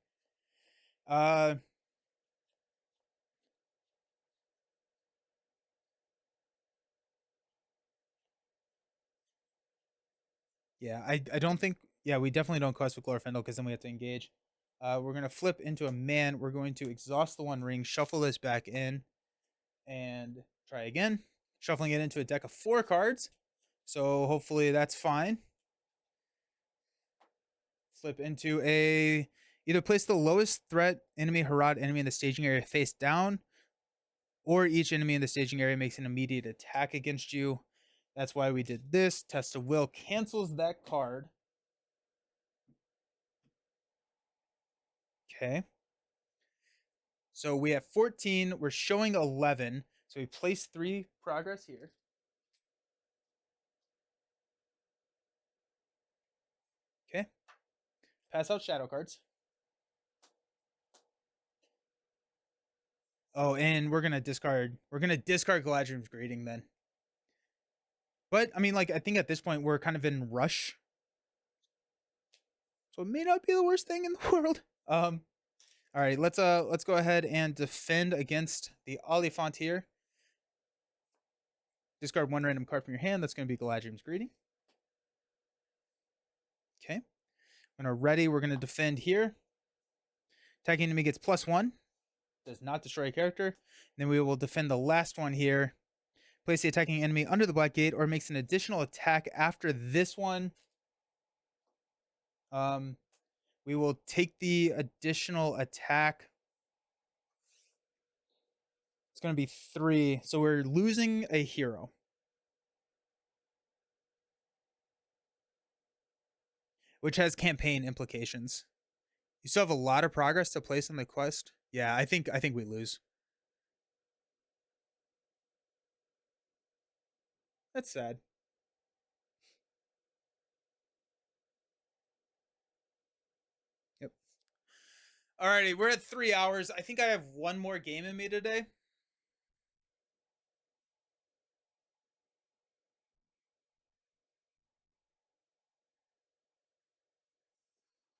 Yeah, I don't think. Yeah, we definitely don't quest with Glorfindel because then we have to engage. We're gonna flip into a man. We're going to exhaust the One Ring, shuffle this back in, and try again. Shuffling it into a deck of 4 cards. So hopefully that's fine. Flip into a either place the lowest threat enemy Harad enemy in the staging area face down, or each enemy in the staging area makes an immediate attack against you. That's why we did this. Test of Will cancels that card. Okay. So we have 14. We're showing 11. So we place 3 progress here. Okay. Pass out shadow cards. Oh, and we're gonna discard. We're gonna discard Galadriel's Greeting then. But I mean, like, I think at this point we're kind of in rush, so it may not be the worst thing in the world. All right, let's go ahead and defend against the Oliphant here. Discard 1 random card from your hand. That's going to be Galadriel's Greeting. Okay. When we're ready, we're going to defend here. Attacking enemy gets +1. Does not destroy a character. And then we will defend the last one here. Place the attacking enemy under the black gate or makes an additional attack after this one. We will take the additional attack. It's going to be 3. So we're losing a hero. Which has campaign implications. You still have a lot of progress to place on the quest. Yeah, I think we lose. That's sad. Yep. Alrighty, we're at 3 hours. I think I have one more game in me today.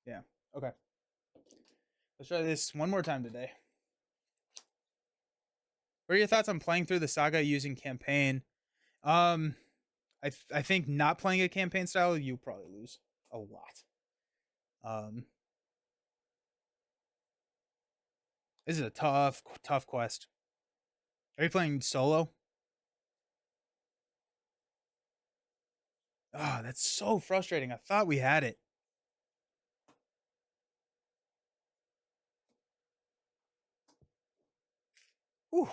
Yeah. Okay. Let's try this one more time today. What are your thoughts on playing through the saga using campaign? I think not playing a campaign style, you probably lose a lot. This is a tough quest. Are you playing solo? Oh, that's so frustrating. I thought we had it. Ooh.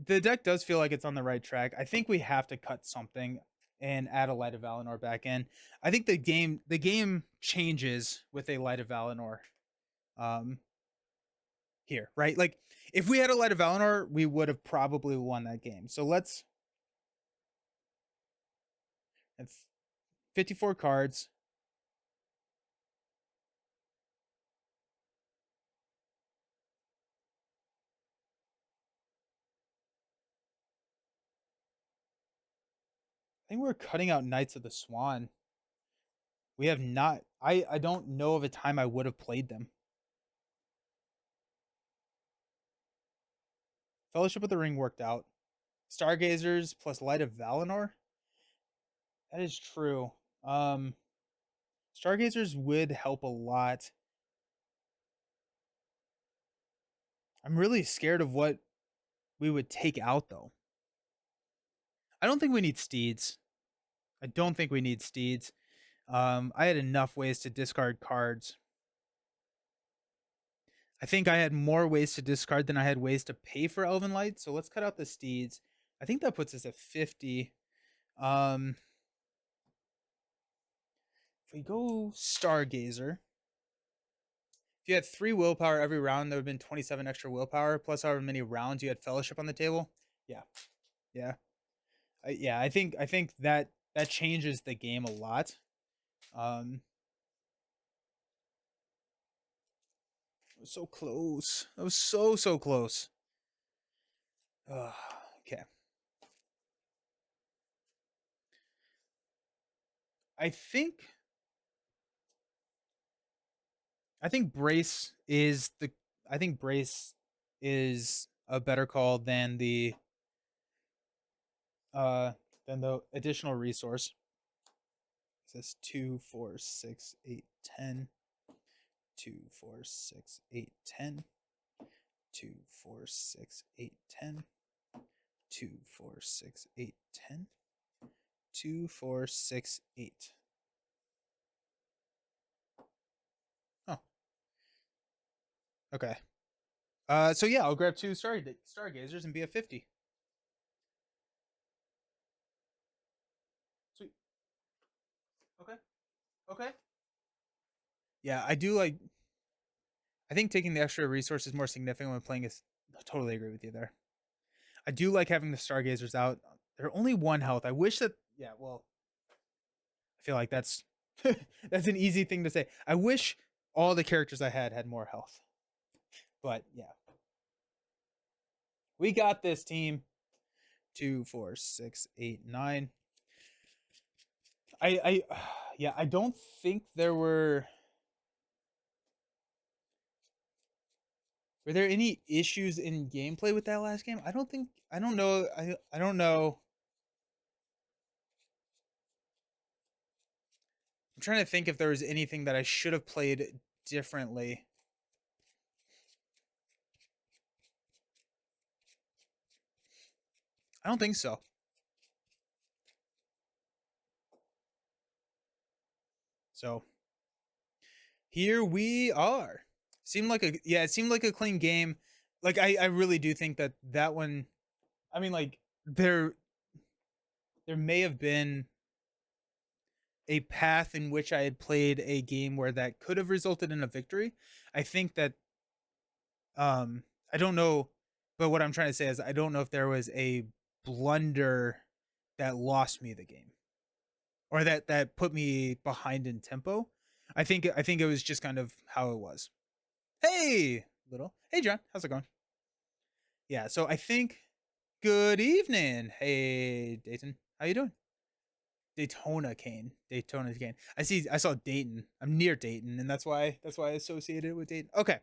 The deck does feel like it's on the right track. I think we have to cut something and add a Light of Valinor back in. I think the game changes with a Light of Valinor. Here, right? Like if we had a Light of Valinor, we would have probably won that game. So let's. It's 54 cards. I think we're cutting out Knights of the Swan. We have not. I don't know of a time I would have played them. Fellowship of the Ring worked out. Stargazers plus Light of Valinor. That is true. Stargazers would help a lot. I'm really scared of what we would take out, though. I don't think we need steeds. I don't think we need steeds. I had enough ways to discard cards. I think I had more ways to discard than I had ways to pay for Elven Light. So let's cut out the steeds. I think that puts us at 50. If we go Stargazer, if you had 3 willpower every round, there would have been 27 extra willpower, plus however many rounds you had Fellowship on the table. Yeah. Yeah. I think that changes the game a lot. It was so close. That was so close. Okay. I think brace is the brace is a better call than the additional resource. It says 2, 4, 6, 8, 10. 2, 4, 6, 8, 10. 2, 4, 6, 8, 10. 2, 4, 6, 8, 10. 2, 4, 6, 8. Oh. Okay. So yeah, I'll grab 2 stargazers and be at 50. Sweet. Okay. Okay. Yeah, I do like. I think taking the extra resource is more significant when playing. I totally agree with you there. I do like having the stargazers out. They're only 1 health. I wish that. Yeah. Well, I feel like that's that's an easy thing to say. I wish all the characters I had more health. But yeah, we got this, team. 2, 4, 6, 8, 9. Yeah, I don't think there were there any issues in gameplay with that last game. I don't know. I don't know. I'm trying to think if there was anything that I should have played differently. I don't think so. So here we are. It seemed like a clean game. Like I really do think that one. I mean, like there may have been a path in which I had played a game where that could have resulted in a victory. I think that I don't know, but what I'm trying to say is I don't know if there was a blunder that lost me the game or that put me behind in tempo. I think it was just kind of how it was. Hey, Hey, John, how's it going? Yeah, so I think good evening. Hey, Dayton. How you doing? Daytona Kane. I saw Dayton. I'm near Dayton, and that's why I associated it with Dayton. Okay.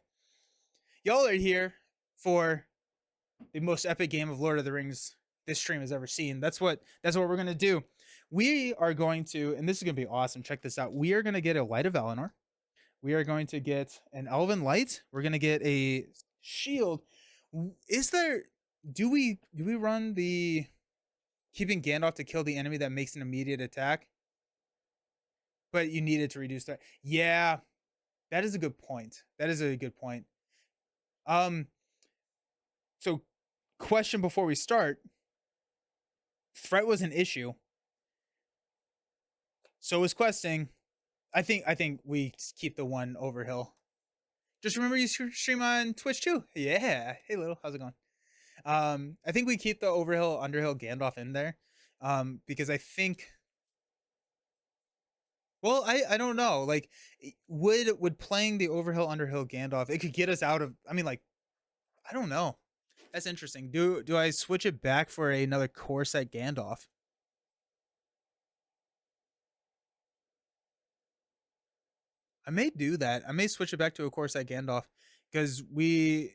Y'all are here for the most epic game of Lord of the Rings this stream has ever seen. That's what we're gonna do. We are going to, and this is gonna be awesome. Check this out. We are gonna get a Light of Valinor. We are going to get an Elven Light. We're gonna get a shield. Is there? Do we run the keeping Gandalf to kill the enemy that makes an immediate attack? But you need it to reduce threat. Yeah, that is a good point. So question before we start. Threat was an issue. So was questing. I think we keep the one Overhill. Just remember you stream on Twitch too. Yeah. Hey Little, how's it going? I think we keep the Overhill Underhill Gandalf in there. Because I think, well, I don't know. Like, would playing the Overhill Underhill Gandalf, it could get us out of, I mean, like, I don't know. That's interesting. Do I switch it back for another core set Gandalf? I may do that. I may switch it back to a core set Gandalf because we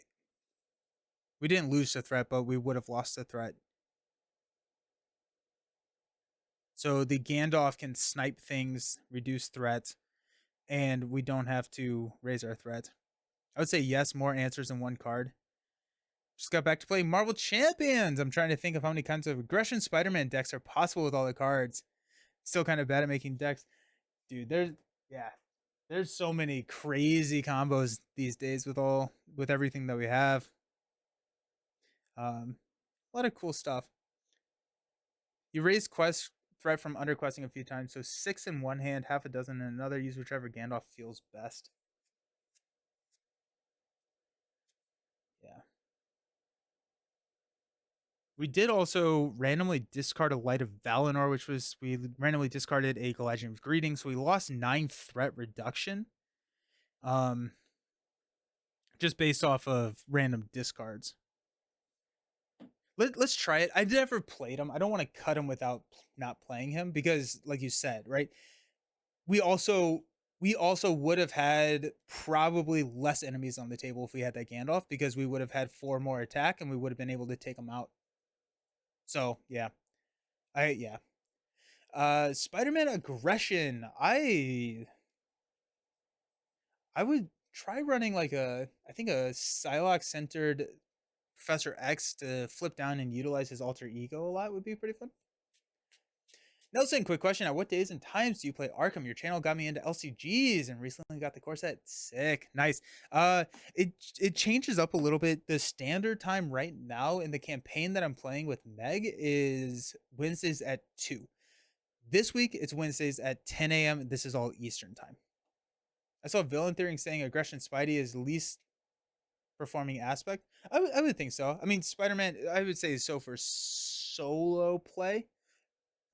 didn't lose the threat, but we would have lost the threat. So the Gandalf can snipe things, reduce threats, and we don't have to raise our threat. I would say yes, more answers in one card. Just got back to play Marvel Champions. I'm trying to think of how many kinds of aggression Spider-Man decks are possible with all the cards. Still kind of bad at making decks. Dude, yeah. There's so many crazy combos these days with everything that we have. A lot of cool stuff. You raise quest threat from underquesting a few times, so 6 in one hand, half a dozen in another. Use whichever Gandalf feels best. Yeah. We did also randomly discard a Light of Valinor, which was we randomly discarded a Galadriel's Greeting, so we lost 9 threat reduction. Just based off of random discards. Let's try it. I've never played him. I don't want to cut him without not playing him because, like you said, right? We also would have had probably less enemies on the table if we had that Gandalf because we would have had 4 more attack and we would have been able to take him out. So yeah, yeah. Spider-Man aggression. I would try running like I think a Psylocke centered Professor X to flip down and utilize his alter ego a lot would be pretty fun. Nelson, quick question. At what days and times do you play Arkham? Your channel got me into LCGs and recently got the core set. Sick. Nice. It changes up a little bit. The standard time right now in the campaign that I'm playing with Meg is Wednesdays at 2. This week it's Wednesdays at 10 a.m. This is all Eastern time. I saw Villain Theory saying aggression Spidey is least performing aspect. I would think so. I mean, Spider-Man, I would say so for solo play.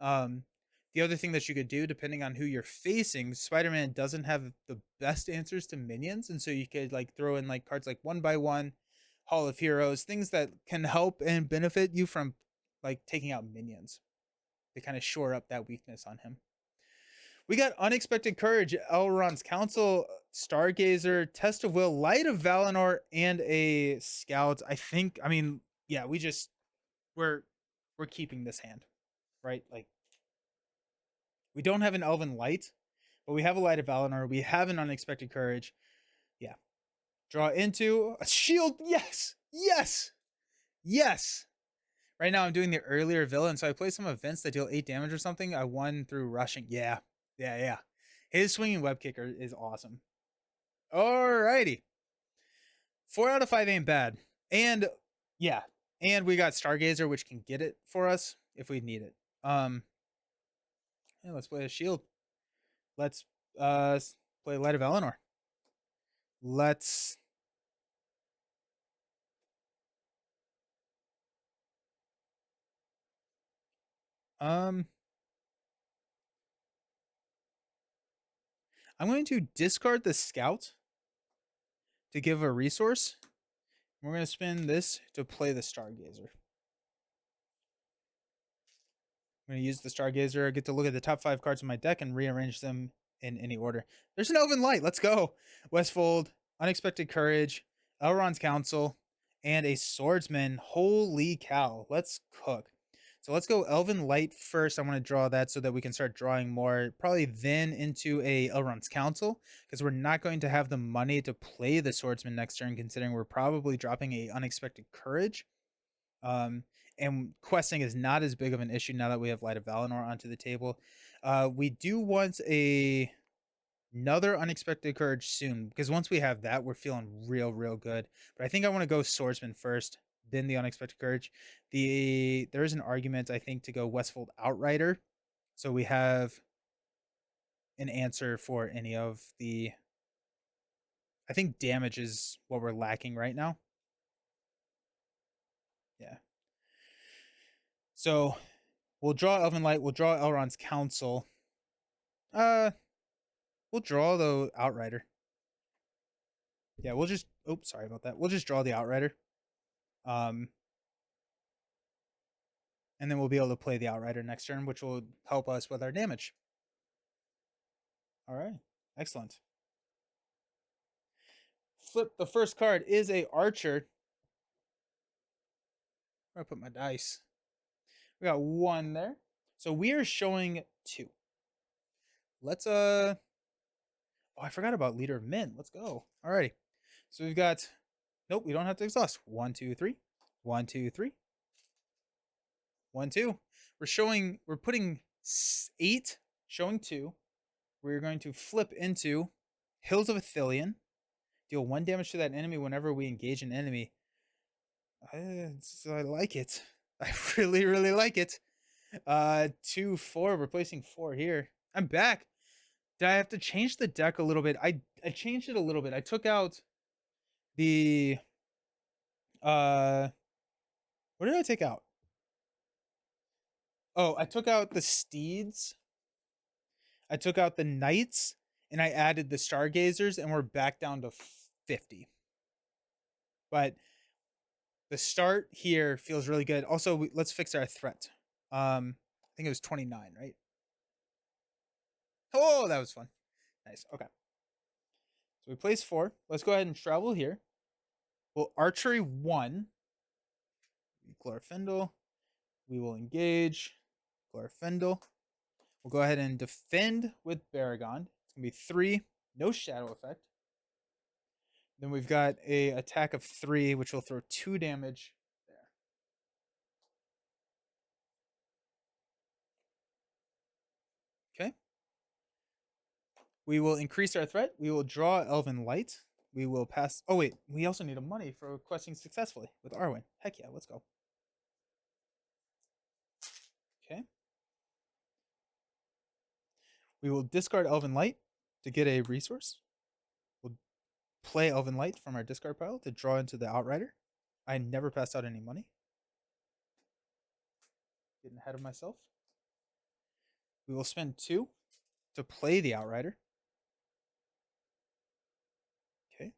The other thing that you could do, depending on who you're facing, Spider-Man doesn't have the best answers to minions, and so you could like throw in like cards like 1x1, Hall of Heroes, things that can help and benefit you from like taking out minions to kind of shore up that weakness on him. We got Unexpected Courage, Elrond's Council, Stargazer, Test of Will, Light of Valinor, and a Scout. I mean, yeah, we're keeping this hand, right? Like, we don't have an Elven Light, but we have a Light of Valinor. We have an Unexpected Courage. Yeah. Draw into a shield. Yes. Yes. Yes. Right now I'm doing the earlier villain, so I play some events that deal 8 damage or something. I won through rushing. Yeah. Yeah. His swinging web kicker is awesome. Alrighty. 4 out of 5 ain't bad. And yeah. And we got Stargazer, which can get it for us if we need it. Yeah, let's play a shield. Let's play Light of Eleanor. Let's I'm going to discard the Scout to give a resource. We're going to spend this to play the Stargazer. I'm going to use the Stargazer. I get to look at the top 5 cards in my deck and rearrange them in any order. There's an Elven Light. Let's go. Westfold, Unexpected Courage, Elrond's Council, and a Swordsman. Holy cow. Let's cook. So let's go Elven Light first. I want to draw that so that we can start drawing more. Probably then into a Elrond's Council, because we're not going to have the money to play the Swordsman next turn, considering we're probably dropping a Unexpected Courage. And questing is not as big of an issue now that we have Light of Valinor onto the table. We do want another Unexpected Courage soon, because once we have that, we're feeling real good. But I think I want to go Swordsman first, then the Unexpected Courage. There is an argument, I think, to go Westfold Outrider, so we have an answer for any of the. I think damage is what we're lacking right now. Yeah. So we'll draw Elven Light. We'll draw Elrond's Council. We'll draw the Outrider. Yeah, we'll just. Oops, sorry about that. We'll just draw the Outrider. And then we'll be able to play the Outrider next turn, which will help us with our damage. All right, excellent. Flip. The first card is a Archer. Where do I put my dice? We got 1 there. So we are showing 2. Let's Oh, I forgot about Leader of Men. Let's go. Alrighty. So we've got. Nope, we don't have to exhaust. 1, 2, 3. 1, 2, 3. 1, 2. We're putting 8, showing 2. We're going to flip into Hills of Ithilien. Deal 1 damage to that enemy whenever we engage an enemy. I like it. I really, really like it. 2, 4, replacing 4 here. I'm back. Did I have to change the deck a little bit? I changed it a little bit. I took out the what did I take out? Oh, I took out the steeds. I took out the knights and I added the stargazers and we're back down to 50. But the start here feels really good. Also, let's fix our threat. I think it was 29, right? Oh, that was fun. Nice. Okay. So we place 4. Let's go ahead and travel here. Well, archery 1. Glorfindel. We will engage. Glorfindel. We'll go ahead and defend with Baragon. It's going to be 3. No shadow effect. Then we've got a attack of 3, which will throw 2 damage there. Okay. We will increase our threat. We will draw Elven Light. We will pass. Oh, wait. We also need a money for questing successfully with Arwen. Heck yeah, let's go. Okay. We will discard Elven Light to get a resource. We'll play Elven Light from our discard pile to draw into the Outrider. I never passed out any money. Getting ahead of myself. We will spend 2 to play the Outrider. Okay.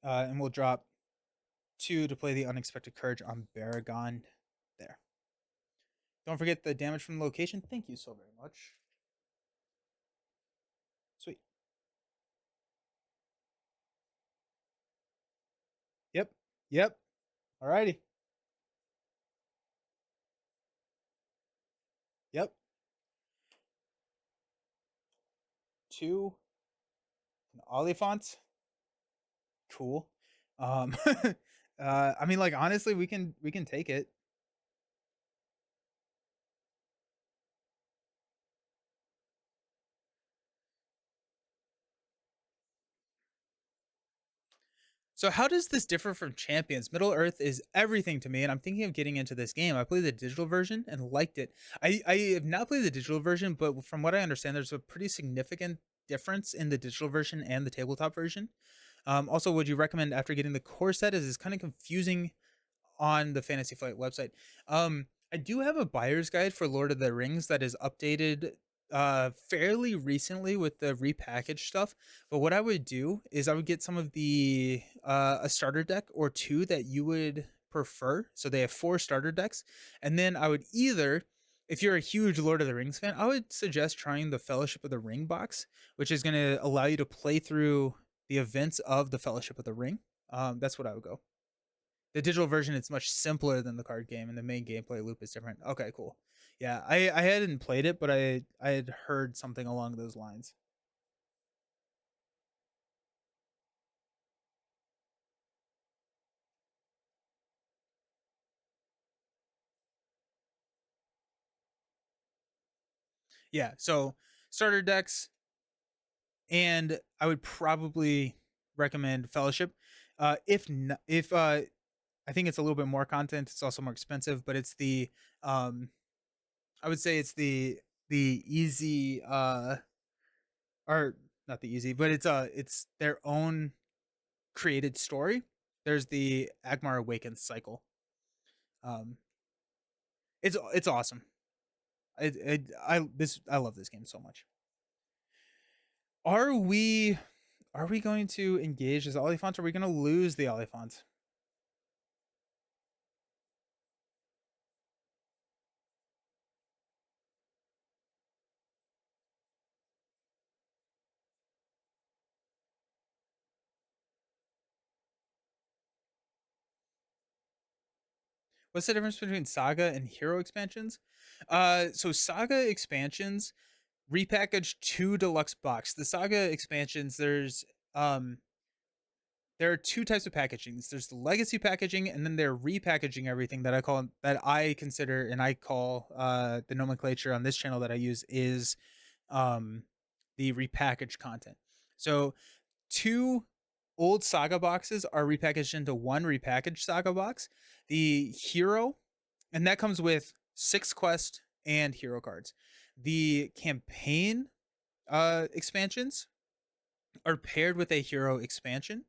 And we'll drop 2 to play the Unexpected Courage on Baragon there. Don't forget the damage from the location. Thank you so very much. Sweet. Yep. Yep. Alrighty. Yep. 2. An Oliphant. Cool. I mean, like, honestly, we can take it. So how does this differ from Champions? Middle Earth is everything to me, and I'm thinking of getting into this game. I played the digital version and liked it. I have not played the digital version, but from what I understand, there's a pretty significant difference in the digital version and the tabletop version. Also, would you recommend after getting the core set? As it's kind of confusing on the Fantasy Flight website. I do have a buyer's guide for Lord of the Rings that is updated fairly recently with the repackaged stuff. But what I would do is I would get some of the a starter deck or 2 that you would prefer. So they have 4 starter decks, and then I would either, if you're a huge Lord of the Rings fan, I would suggest trying the Fellowship of the Ring box, which is going to allow you to play through the events of the Fellowship of the Ring. That's what I would go. The digital version, it's much simpler than the card game, and the main gameplay loop is different. Okay, cool. Yeah, I hadn't played it, but I had heard something along those lines. Yeah, so starter decks, and I would probably recommend Fellowship. If I think it's a little bit more content, it's also more expensive, but it's the I would say it's the easy or not the easy, but it's their own created story. There's the Agmar Awakens cycle. Um, it's awesome. I love this game so much. Are we going to engage as Oliphant? Or are we going to lose the Oliphant? What's the difference between Saga and Hero expansions? So Saga expansions repackaged 2 deluxe box. The Saga expansions, there's there are two types of packaging. There's the legacy packaging, and then they're repackaging everything that I consider and I call the nomenclature on this channel that I use is um, the repackaged content. So two old Saga boxes are repackaged into one repackaged Saga box. The hero, and that comes with 6 quest and hero cards. The campaign expansions are paired with a hero expansion.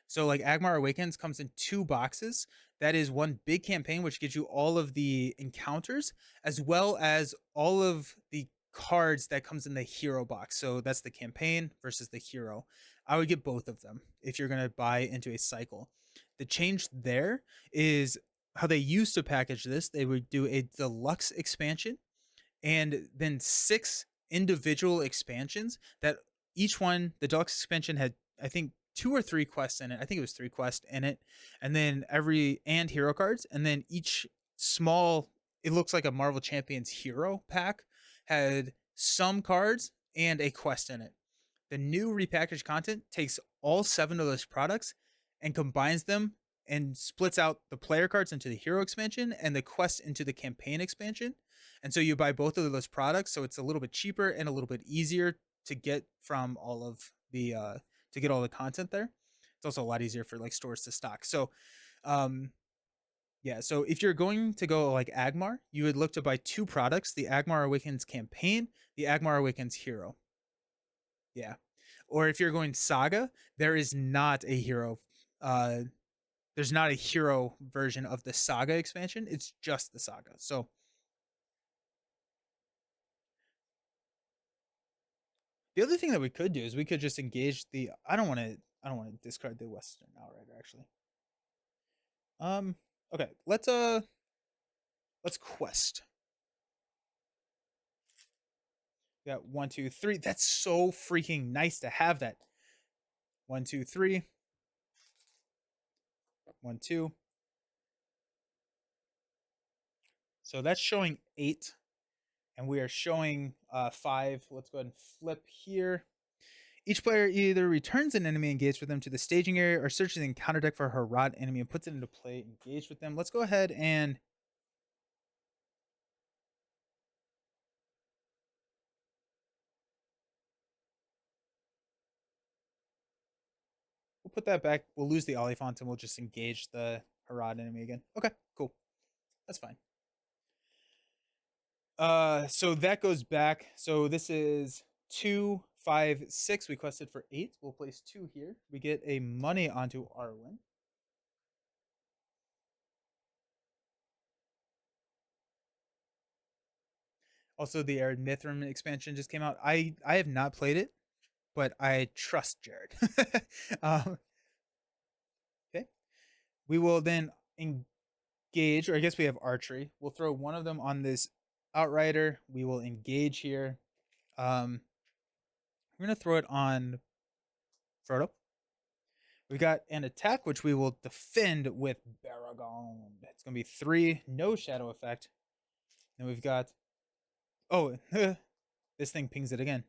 So like Agmar Awakens comes in 2 boxes. That is one big campaign which gives you all of the encounters as well as all of the cards that comes in the hero box. So that's the campaign versus the hero. I would get both of them if you're going to buy into a cycle. The change there is how they used to package this. They would do a deluxe expansion and then 6 individual expansions that each one, the deluxe expansion had, I think, 2 or 3 quests in it. I think it was 3 quests in it. And then and hero cards. And then each small, it looks like a Marvel Champions hero pack, had some cards and a quest in it. The new repackaged content takes all 7 of those products and combines them and splits out the player cards into the hero expansion and the quest into the campaign expansion. And so you buy both of those products, so it's a little bit cheaper and a little bit easier to get from all of the to get all the content there. It's also a lot easier for like stores to stock. So um yeah, so if you're going to go like Agmar, you would look to buy 2 products, the Agmar Awakens campaign, the Agmar Awakens hero. Yeah. Or if you're going Saga, there is not a hero there's not a hero version of the Saga expansion. It's just the Saga. So the other thing that we could do is we could just engage the I don't want to discard the Western Outrider actually. Okay, let's quest. We got 1, 2, 3. That's so freaking nice to have that. 1, 2, 3. 1, 2. So that's showing 8. And we are showing 5. Let's go ahead and flip here. Each player either returns an enemy engaged with them to the staging area or searches the encounter deck for a Harad enemy and puts it into play engaged with them. Let's go ahead and we'll put that back. We'll lose the Oliphant and we'll just engage the Harad enemy again. Okay, cool. That's fine. So that goes back. So this is 2, 5, 6. We quested for 8. We'll place 2 here. We get a money onto Arwen. Also, the Arid Mithrin expansion just came out. I have not played it, but I trust Jared. Okay. We will then engage, or I guess we have archery. We'll throw one of them on this Outrider. We will engage here. We're going to throw it on Frodo. We got an attack, which we will defend with Baragon. It's going to be 3, no shadow effect. Then we've got, oh, this thing pings it again.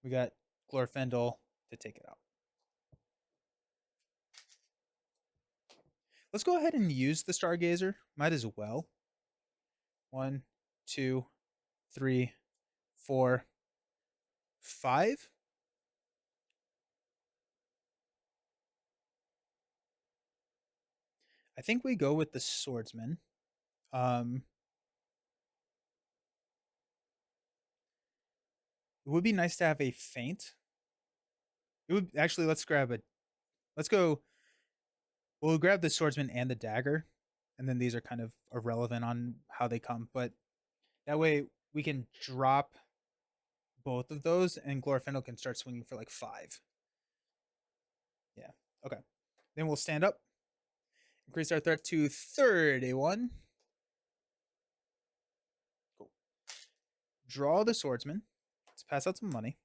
We got Glorfindel to take it out. Let's go ahead and use the Stargazer. Might as well. 1, 2, 3, 4, 5. I think we go with the Swordsman. It would be nice to have a feint. It would actually, let's go. We'll grab the Swordsman and the dagger, and then these are kind of irrelevant on how they come, but that way we can drop both of those, and Glorfindel can start swinging for like 5. Yeah. Okay. Then we'll stand up, increase our threat to 31. Cool. Draw the Swordsman. Let's pass out some money.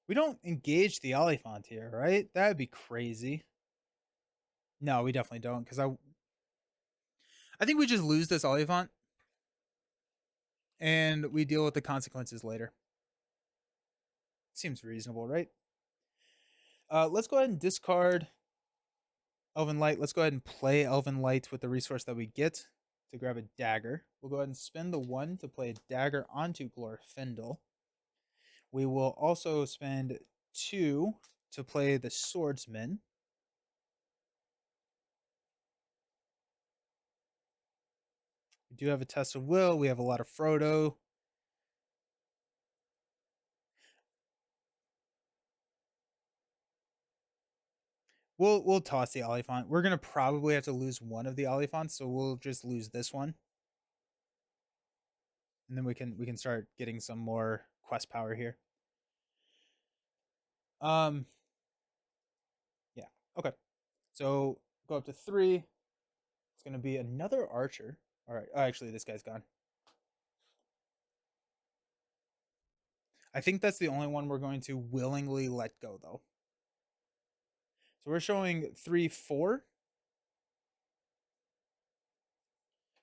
We don't engage the Oliphant here, right? That'd be crazy. No, we definitely don't, because I think we just lose this Oliphant and we deal with the consequences later. Seems reasonable, right? Let's go ahead and discard Elven Light. Let's go ahead and play Elven Light with the resource that we get to grab a dagger. We'll go ahead and spend the 1 to play a dagger onto Glorfindel. We will also spend 2 to play the Swordsman. We do have a Test of Will. We have a lot of Frodo. We'll toss the Oliphant. We're gonna probably have to lose one of the Oliphants, so we'll just lose this one, and then we can start getting some more quest power here. Yeah. Okay. So go up to 3. It's gonna be another archer. All right. Oh, actually, this guy's gone. I think that's the only one we're going to willingly let go, though. So we're showing 3, 4.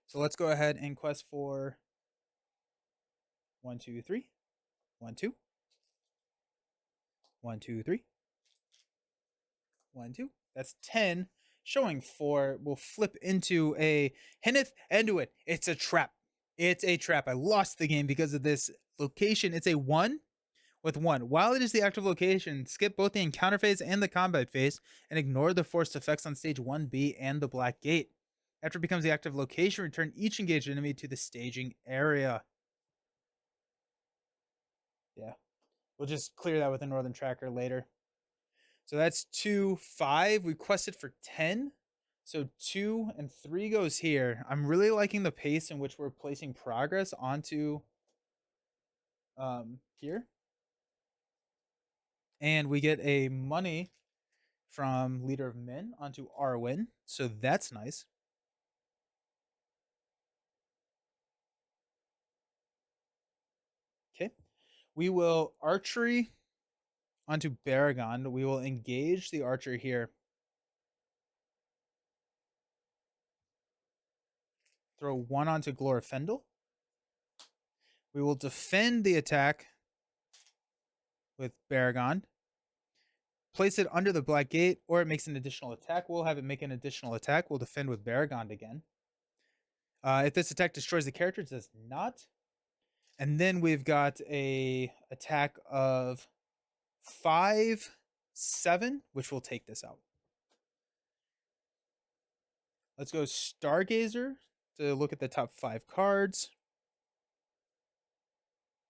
So let's go ahead and quest for 1, 2, 3. 1, 2. 1, 2, 3. 1, 2. That's 10. Showing 4 will flip into a Hinneth Enduit. It's a trap. It's a trap. I lost the game because of this location. It's a 1 with 1. While it is the active location, skip both the encounter phase and the combat phase and ignore the forced effects on stage 1B and the Black Gate. After it becomes the active location, return each engaged enemy to the staging area. Yeah. We'll just clear that with a Northern Tracker later. So that's 2, 5. We quested for 10. So 2 and 3 goes here. I'm really liking the pace in which we're placing progress onto here. And we get a money from Leader of Men onto Arwen. So that's nice. Okay. We will archery onto Baragon. We will engage the archer here. Throw 1 onto Glorfindel. We will defend the attack with Baragon. Place it under the Black Gate, or it makes an additional attack. We'll have it make an additional attack. We'll defend with Baragon again. If this attack destroys the character, it does not. And then we've got a attack of 5, 7, which will take this out. Let's go Stargazer to look at the top 5 cards.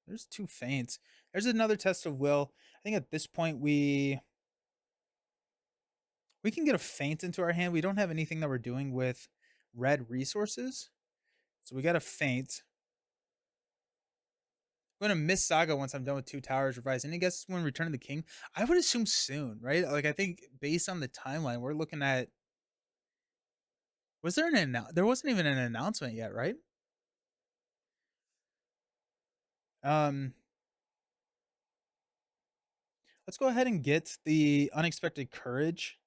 There's 2 feints. There's another Test of Will. I think at this point we can get a feint into our hand. We don't have anything that we're doing with red resources. So we got a feint. I'm going to miss Saga once I'm done with 2 Towers revised. Any guesses when Return of the King? I would assume soon, right? Like, I think based on the timeline, we're looking at... Was there there wasn't even an announcement yet, right? Let's go ahead and get the Unexpected Courage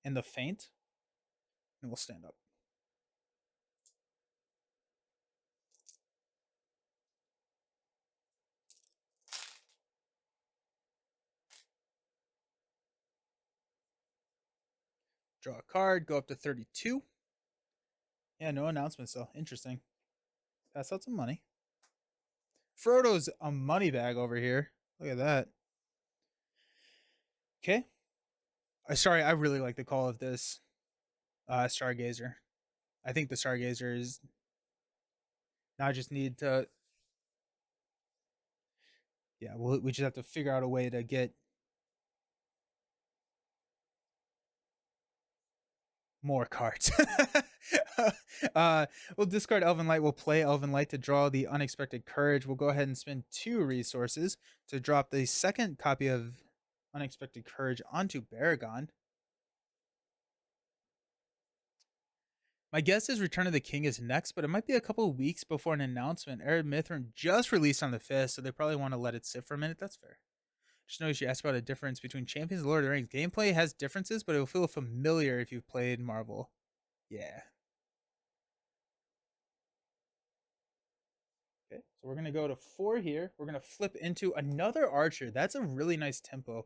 and the feint, and we'll stand up. Draw a card, go up to 32. Yeah, no announcements though. Interesting. Pass out some money. Frodo's a money bag over here. Look at that. Okay. Sorry, I really like the call of this Stargazer. I think the Stargazer is... Now I just need to... Yeah, we just have to figure out a way to get more cards. We'll discard Elven Light. We'll play Elven Light to draw the Unexpected Courage. We'll go ahead and spend 2 resources to drop the second copy of Unexpected Courage onto Baragon. My guess is Return of the King is next, but it might be a couple of weeks before an announcement. Ered Mithrin just released on the 5th, so they probably want to let it sit for a minute. That's fair. Just noticed you asked about a difference between Champions and Lord of the Rings. Gameplay has differences, but it will feel familiar if you've played Marvel. Yeah. Okay, so we're gonna go to 4 here. We're gonna flip into another archer. That's a really nice tempo.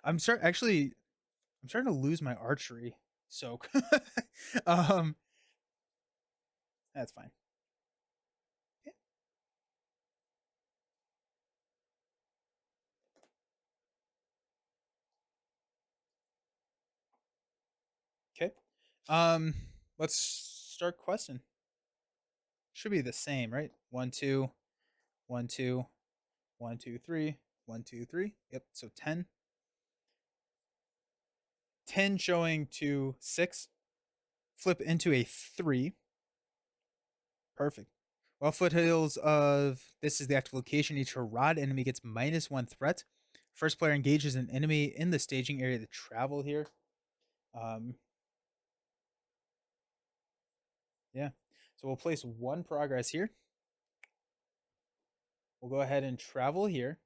Actually, I'm starting to lose my archery soak. um, that's fine. Okay. Um, let's start questing. Should be the same, right? 1, 2, 1, 2, 1, 2, 3, 1, 2, 3. Yep. So 10. 10 showing to 6. Flip into a 3. Perfect. While foothills of this is the active location, each Harad enemy gets -1 threat. First player engages an enemy in the staging area to travel here. Um, yeah. So we'll place 1 progress here. We'll go ahead and travel here.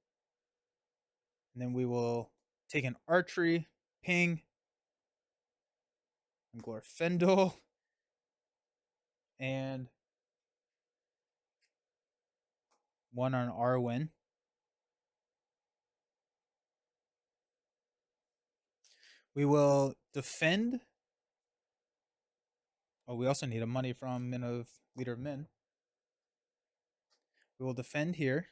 And then we will take an archery, ping, and Glorfindel, and 1 on Arwen. We will defend. Oh, we also need a money from Leader of Men. We will defend here.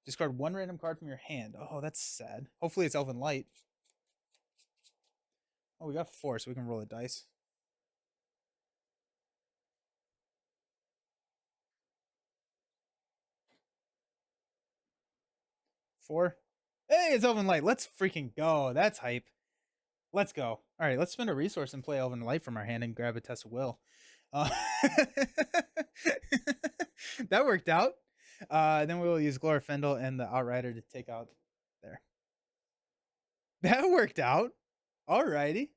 Discard 1 random card from your hand. Oh, that's sad. Hopefully it's Elven Light. Oh, we got 4, so we can roll a dice. 4. Hey, it's Elven Light. Let's freaking go. That's hype. Let's go. All right, let's spend a resource and play Elven Light from our hand and grab a Test of Will. That worked out. Then we will use Glorfindel and the Outrider to take out there. That worked out. Alrighty.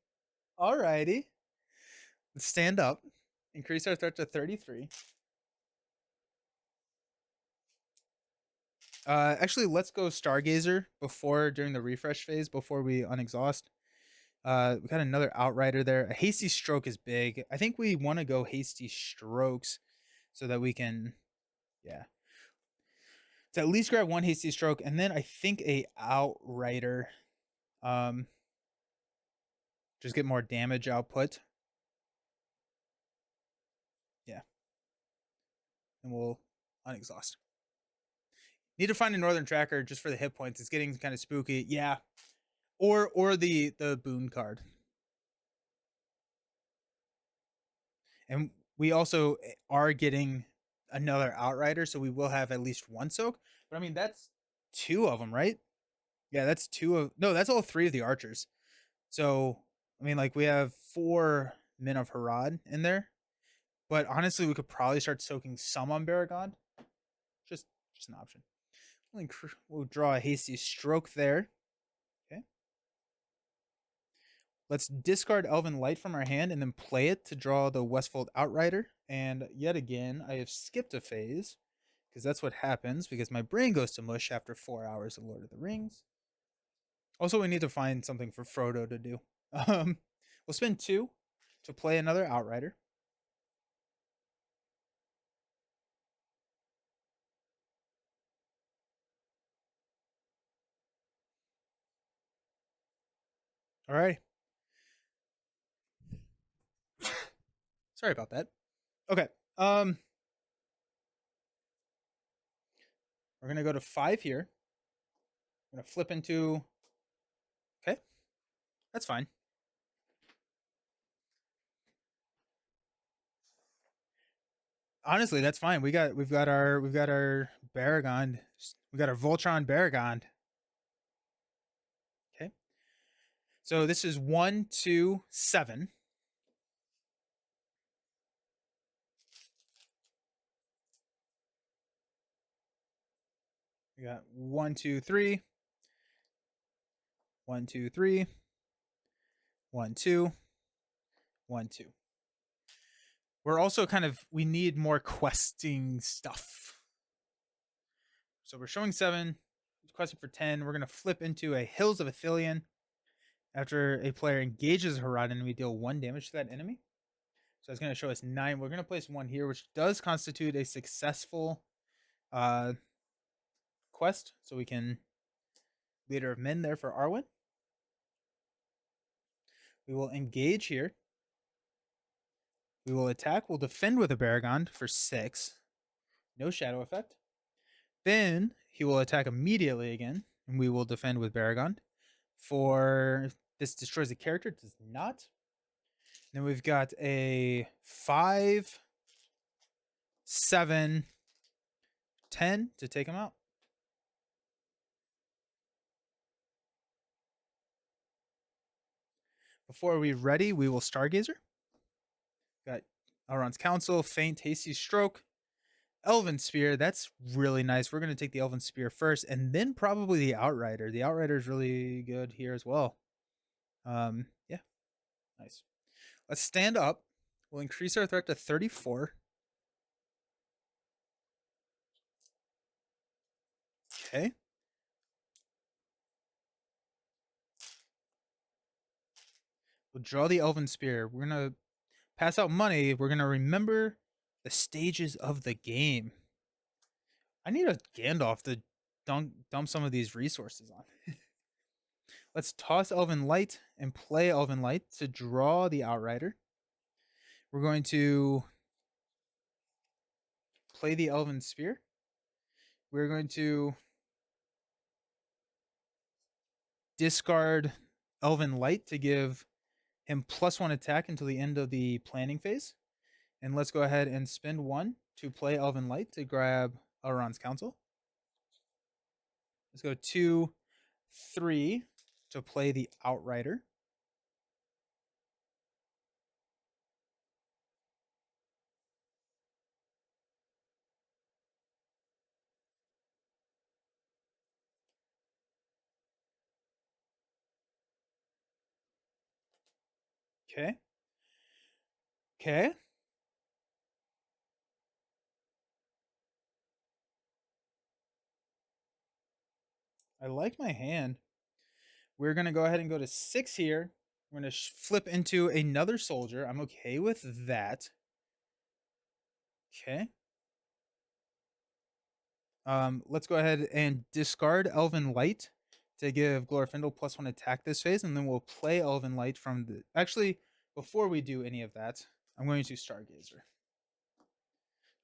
Alrighty. Let's stand up. Increase our threat to 33. Actually, let's go Stargazer during the refresh phase before we unexhaust. We got another Outrider there. A Hasty Stroke is big. I think we want to go Hasty Strokes so that we can, yeah. So at least grab 1 Hasty Stroke, and then I think a Outrider. Just get more damage output. Yeah. And we'll unexhaust. Need to find a Northern Tracker just for the hit points. It's getting kind of spooky. Yeah. Or the boon card. And we also are getting another Outrider, so we will have at least 1 soak. But I mean, that's 2 of them, right? Yeah, that's 2 of... No, that's all 3 of the archers. So, I mean, like, we have 4 Men of Harad in there. But honestly, we could probably start soaking some on Baragon. Just an option. We'll draw a Hasty Stroke there. Okay. Let's discard Elven Light from our hand and then play it to draw the Westfold Outrider. And yet again, I have skipped a phase because that's what happens because my brain goes to mush after 4 hours of Lord of the Rings. Also, we need to find something for Frodo to do. We'll spend 2 to play another Outrider. All right. Sorry about that. Okay. We're gonna go to 5 here. I'm gonna flip into. Okay, that's fine. Honestly, that's fine. We've got our Baragon. We got our Voltron Baragon. Okay. So this is 1, 2, 7. We got 1, 2, 3. 1, 2, 3. 1, 2. 1, 2. We're also we need more questing stuff. So we're showing 7, questing for 10. We're gonna flip into a Hills of Athelion. After a player engages a Harad enemy, deal 1 damage to that enemy. So it's going to show us 9. We're going to place 1 here, which does constitute a successful quest. So we can Leader of Men there for Arwen. We will engage here. We will attack. We'll defend with a Baragon for 6. No shadow effect. Then he will attack immediately again, and we will defend with Baragon. For this destroys the character, it does not. Then we've got a 5, 7, 10 to take him out. Before we're ready, we will Stargazer. Got Elrond's Counsel, Feint, Hasty Stroke, Elven Spear. That's really nice. We're going to take the Elven Spear first, and then probably the Outrider. The Outrider is really good here as well. Yeah, nice. Let's stand up. We'll increase our threat to 34. Okay. We'll draw the Elven Spear. We're going to pass out money. We're going to remember the stages of the game. I need a Gandalf to dump some of these resources on. Let's toss Elven Light and play Elven Light to draw the Outrider. We're going to play the Elven Spear. We're going to discard Elven Light to give him +1 attack until the end of the planning phase. And let's go ahead and spend 1 to play Elven Light to grab Elrond's Counsel. Let's go 2, 3 to play the Outrider. Okay. Okay. I like my hand. We're going to go ahead and go to 6 here. We're going to flip into another soldier. I'm okay with that. Okay. Let's go ahead and discard Elven Light to give Glorfindel +1 attack this phase, and then we'll play Elven Light from the... Actually, before we do any of that, I'm going to Stargazer.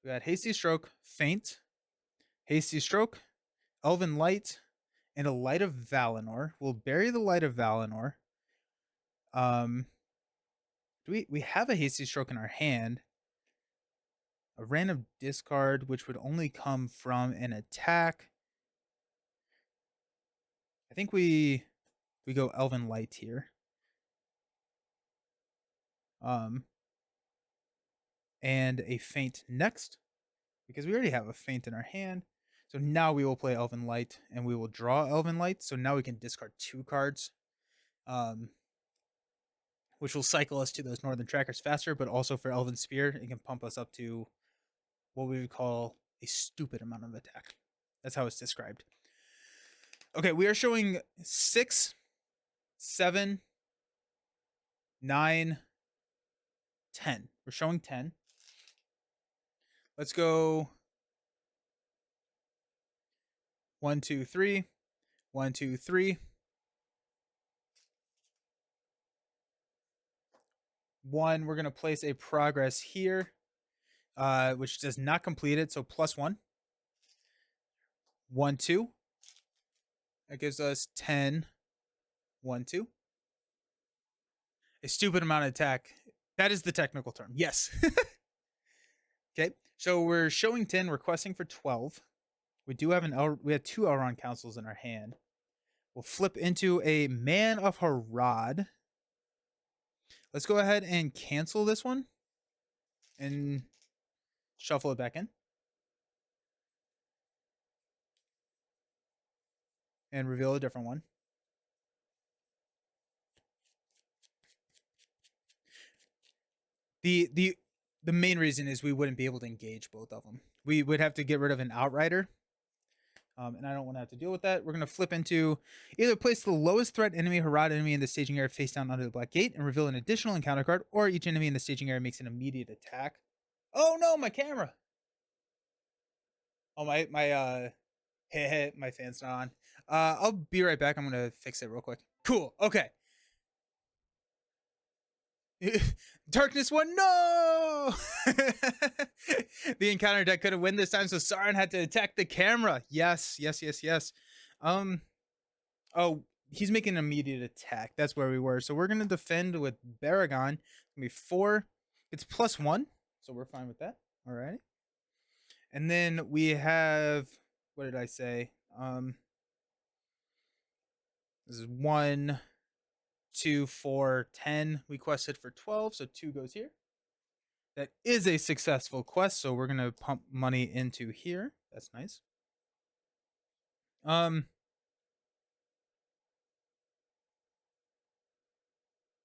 We got Hasty Stroke, Feint, Hasty Stroke, Elven Light, and a Light of Valinor. We'll bury the Light of Valinor. We have a Hasty Stroke in our hand. A random discard, which would only come from an attack. I think we go Elven Light here. And a Feint next, because we already have a Feint in our hand. So now we will play Elven Light, and we will draw Elven Light. So now we can discard 2 cards, which will cycle us to those Northern Trackers faster, but also for Elven Spear, it can pump us up to what we would call a stupid amount of attack. That's how it's described. Okay, we are showing 6, 7, 9, 10. We're showing 10. Let's go 1, 2, 3. 1, 2, 3. 1. We're going to place a progress here, which does not complete it, so +1. 1, 2. That gives us 10. 1, 2. A stupid amount of attack. That is the technical term. Yes. Okay, so we're showing 10, requesting for 12. We do have we have 2 Elrond Councils in our hand. We'll flip into a Man of Harad. Let's go ahead and cancel this one and shuffle it back in. And reveal a different one. The main reason is we wouldn't be able to engage both of them. We would have to get rid of an Outrider. And I don't want to have to deal with that. We're going to flip into either place the lowest threat enemy, Harad enemy in the staging area face down under the black gate and reveal an additional encounter card, or each enemy in the staging area makes an immediate attack. Oh no, my camera. Oh my my fan's not on. I'll be right back. I'm gonna fix it real quick. Cool. Okay. Darkness won. No. The encounter deck couldn't win this time, so Sauron had to attack the camera. Yes. Um. Oh, he's making an immediate attack. That's where we were. So we're gonna defend with Baragon. It's gonna be 4. It's +1, so we're fine with that. All right. And then we have, what did I say? This is 1, 2, 4, 10. We quested for 12, so 2 goes here. That is a successful quest, so we're gonna pump money into here. That's nice.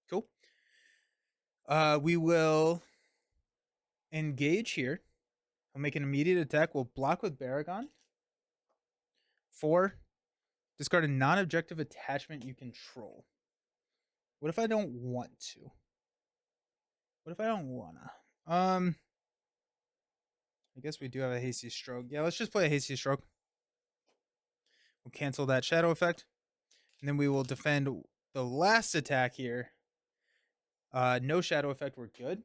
Cool. We will engage here. We'll make an immediate attack. We'll block with Baragon. 4. Discard a non-objective attachment you control. What if I don't want to? What if I don't wanna? I guess we do have a hasty stroke. Yeah, let's just play a hasty stroke. We'll cancel that shadow effect. And then we will defend the last attack here. No shadow effect, we're good.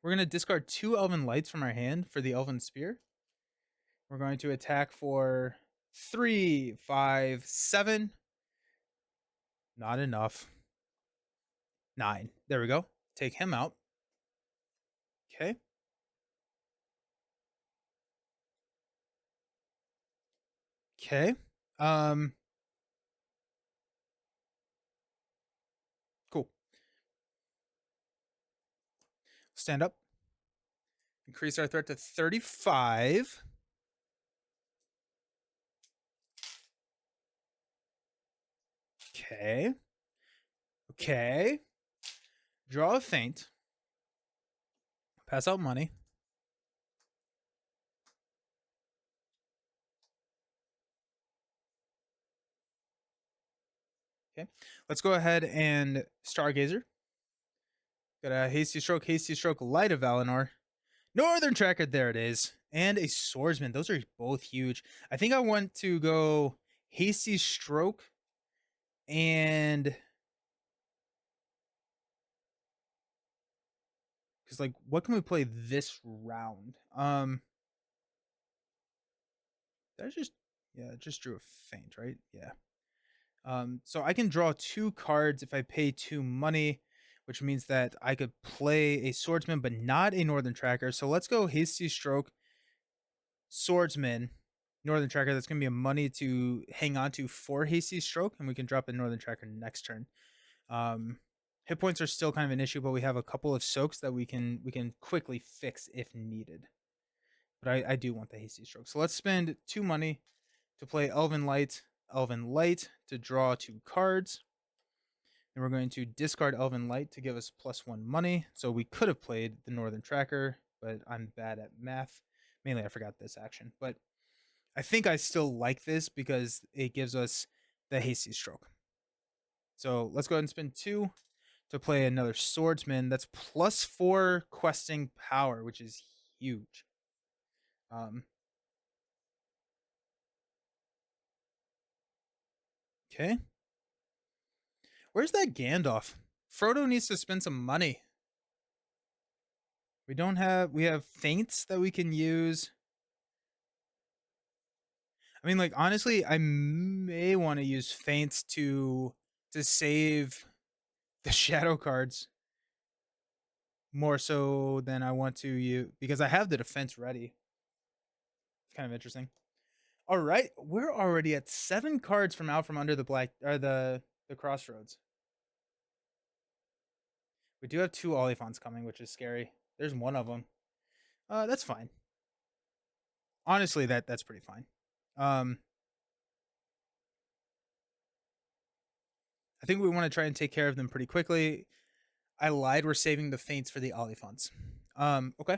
We're going to discard 2 Elven Lights from our hand for the Elven Spear. We're going to attack for 3, 5, 7. Not enough. 9. There we go. Take him out. Okay. Okay. Cool. Stand up. Increase our threat to 35. Okay. Okay. Draw a feint. Pass out money. Okay. Let's go ahead and Stargazer. Got a Hasty Stroke, Light of Valinor. Northern Tracker, there it is. And a Swordsman. Those are both huge. I think I want to go Hasty Stroke and... Because, like, what can we play this round? That just... Yeah, it just drew a feint, right? Yeah. So I can draw 2 cards if I pay 2 money, which means that I could play a Swordsman, but not a Northern Tracker. So let's go Hasty Stroke, Swordsman, Northern Tracker. That's going to be a money to hang on to for Hasty Stroke, and we can drop a Northern Tracker next turn. Hit points are still kind of an issue, but we have a couple of soaks that we can quickly fix if needed. But I do want the Hasty Stroke. So let's spend 2 money to play Elven Light to draw 2 cards. And we're going to discard Elven Light to give us +1 money. So we could have played the Northern Tracker, but I'm bad at math. Mainly I forgot this action. But I think I still like this because it gives us the Hasty Stroke. So let's go ahead and spend 2 to play another Swordsman. That's +4 questing power, which is huge. Okay. Where's that Gandalf? Frodo needs to spend some money. We have feints that we can use. I mean, like, honestly, I may want to use feints to save the shadow cards more so than I want to use, because I have the defense ready. It's kind of interesting. All right, we're already at 7 cards from out from under the black or the crossroads. We do have 2 Oliphants coming, which is scary. There's one of them. That's fine. Honestly, that's pretty fine. I think we want to try and take care of them pretty quickly. I lied. We're saving the feints for the Oliphants. Okay.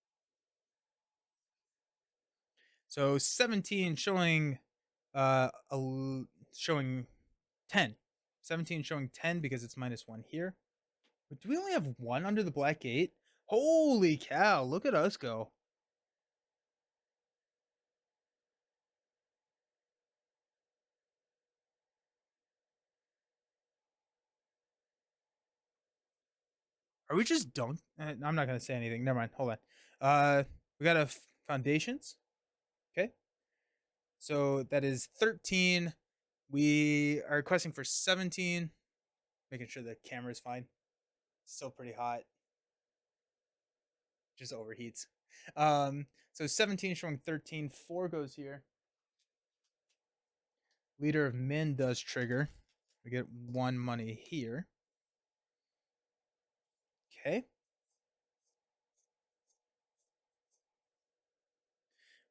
So 17 showing showing 10. 17 showing 10 because it's -1 here. But do we only have one under the black gate? Holy cow, look at us go. Are we just dunk? I'm not going to say anything. Never mind. Hold on. We got a foundations. Okay. So that is 13. We are requesting for 17. Making sure the camera is fine. Still pretty hot. Just overheats. So 17 showing 13. 4 goes here. Leader of men does trigger. We get 1 money here. Okay.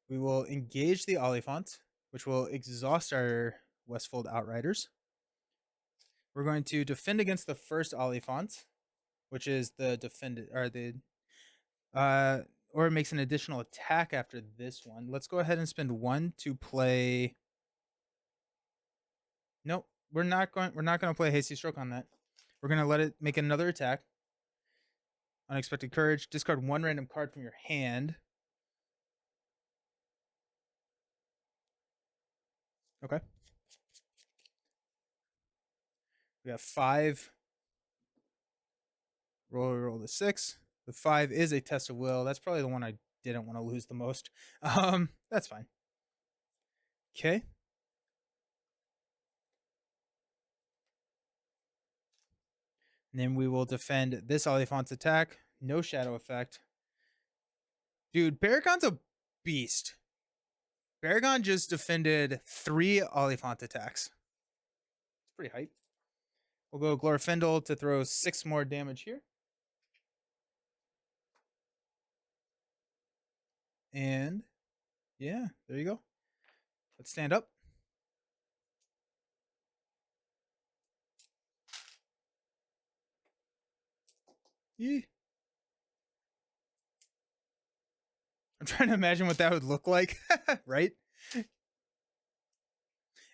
We will engage the Oliphant, which will exhaust our Westfold Outriders. We're going to defend against the first Oliphant, which is the defended or it makes an additional attack after this one. Let's go ahead and spend 1 to play. Nope, we're not going to play Hasty Stroke on that. We're going to let it make another attack. Unexpected Courage. Discard 1 random card from your hand. Okay. We have 5. Roll the 6. The 5 is a test of will. That's probably the one I didn't want to lose the most. That's fine. Okay. And then we will defend this Oliphant's attack. No shadow effect. Dude, Baragon's a beast. Baragon just defended 3 Oliphant attacks. It's pretty hype. We'll go Glorfindel to throw 6 more damage here. And yeah, there you go. Let's stand up. Yeah. I'm trying to imagine what that would look like, right?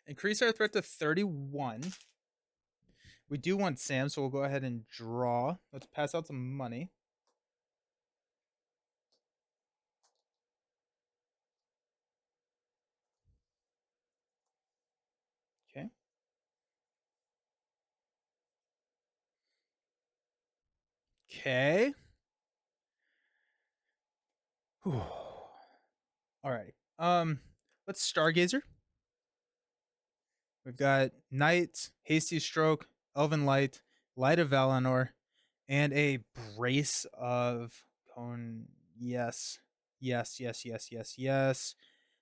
Increase our threat to 31. We do want Sam, so we'll go ahead and draw. Let's pass out some money. Okay. Okay. All right. Let's Stargazer. We've got Knight, Hasty Stroke, Elven Light, Light of Valinor, and a Brace of Cone. Yes. Yes, yes, yes, yes, yes.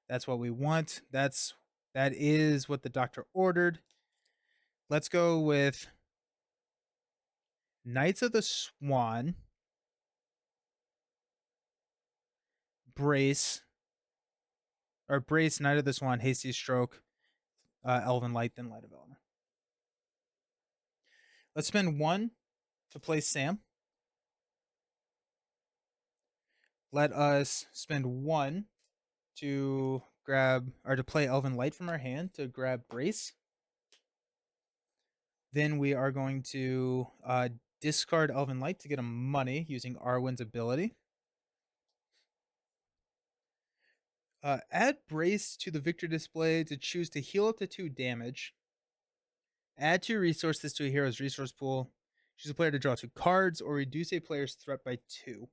That's what we want. That is what the doctor ordered. Let's go with Knights of the Swan, Brace, Knight of the Swan, Hasty Stroke, Elven Light, then Light of Valinor. Let's spend 1 to play Sam. Let us spend 1 to grab or to play Elven Light from our hand to grab Brace. Then we are going to discard Elven Light to get a money using Arwen's ability. Add Brace to the victory display to choose to heal up to 2 damage. Add 2 resources to a hero's resource pool. Choose a player to draw 2 cards or reduce a player's threat by 2.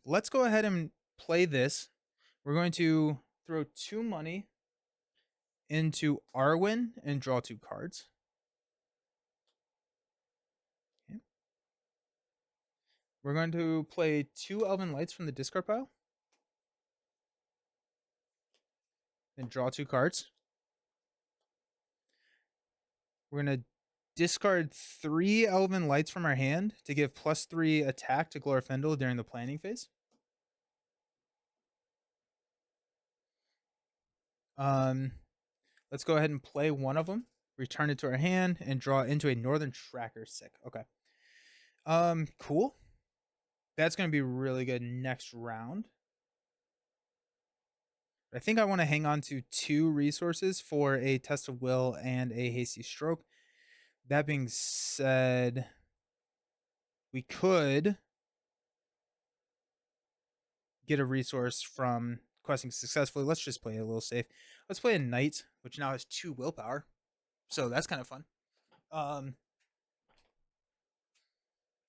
Let's go ahead and play this. We're going to throw 2 money into Arwen and draw 2 cards. Okay. We're going to play 2 Elven Lights from the discard pile. And draw 2 cards. We're going to discard 3 Elven Lights from our hand to give +3 attack to Glorfindel during the planning phase. Let's go ahead and play 1 of them, return it to our hand, and draw into a Northern Tracker. Sick. Okay. Cool. That's going to be really good next round. I think I want to hang on to 2 resources for a test of will and a hasty stroke. That being said, we could get a resource from questing successfully. Let's just play a little safe. Let's play a knight, which now has 2 willpower. So that's kind of fun.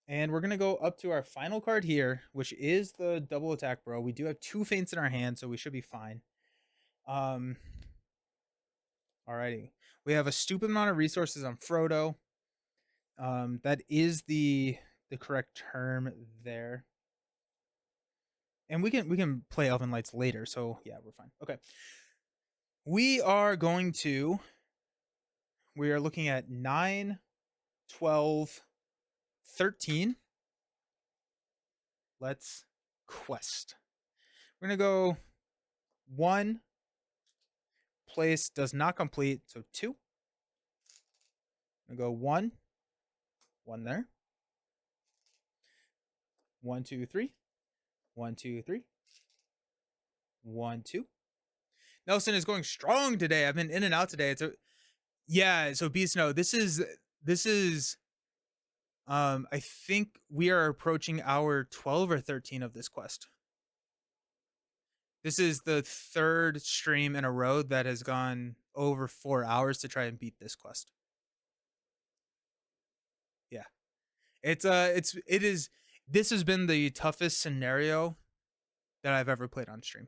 And we're going to go up to our final card here, which is the double attack bro. We do have 2 feints in our hand, so we should be fine. Alrighty. We have a stupid amount of resources on Frodo. That is the correct term there. And we can play Elven Lights later, so yeah, we're fine. Okay. We are looking at 9, 12, 13. Let's quest. We're going to go 1 place does not complete, so 2. I'm going to go 1 there. 1, 2, 3. 1, 2, 3. 1, 2. Nelson is going strong today. I've been in and out today. So Beast No, this is I think we are approaching hour 12 or 13 of this quest. This is the 3rd stream in a row that has gone over 4 hours to try and beat this quest. Yeah. This has been the toughest scenario that I've ever played on stream.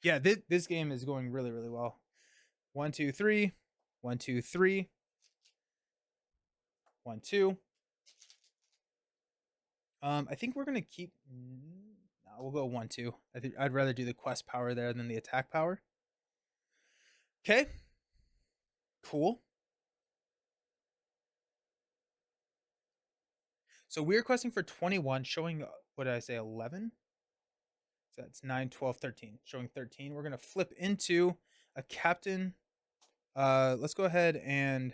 Yeah, this game is going really, really well. 1, 2, 3. 1, 2, 3. 1, 2. I think we're gonna keep. No, we'll go 1, 2. I think I'd rather do the quest power there than the attack power. Okay. Cool. So we're questing for 21, showing what did I say, 11? So that's 9, 12, 13. Showing 13. We're gonna flip into a captain. Let's go ahead and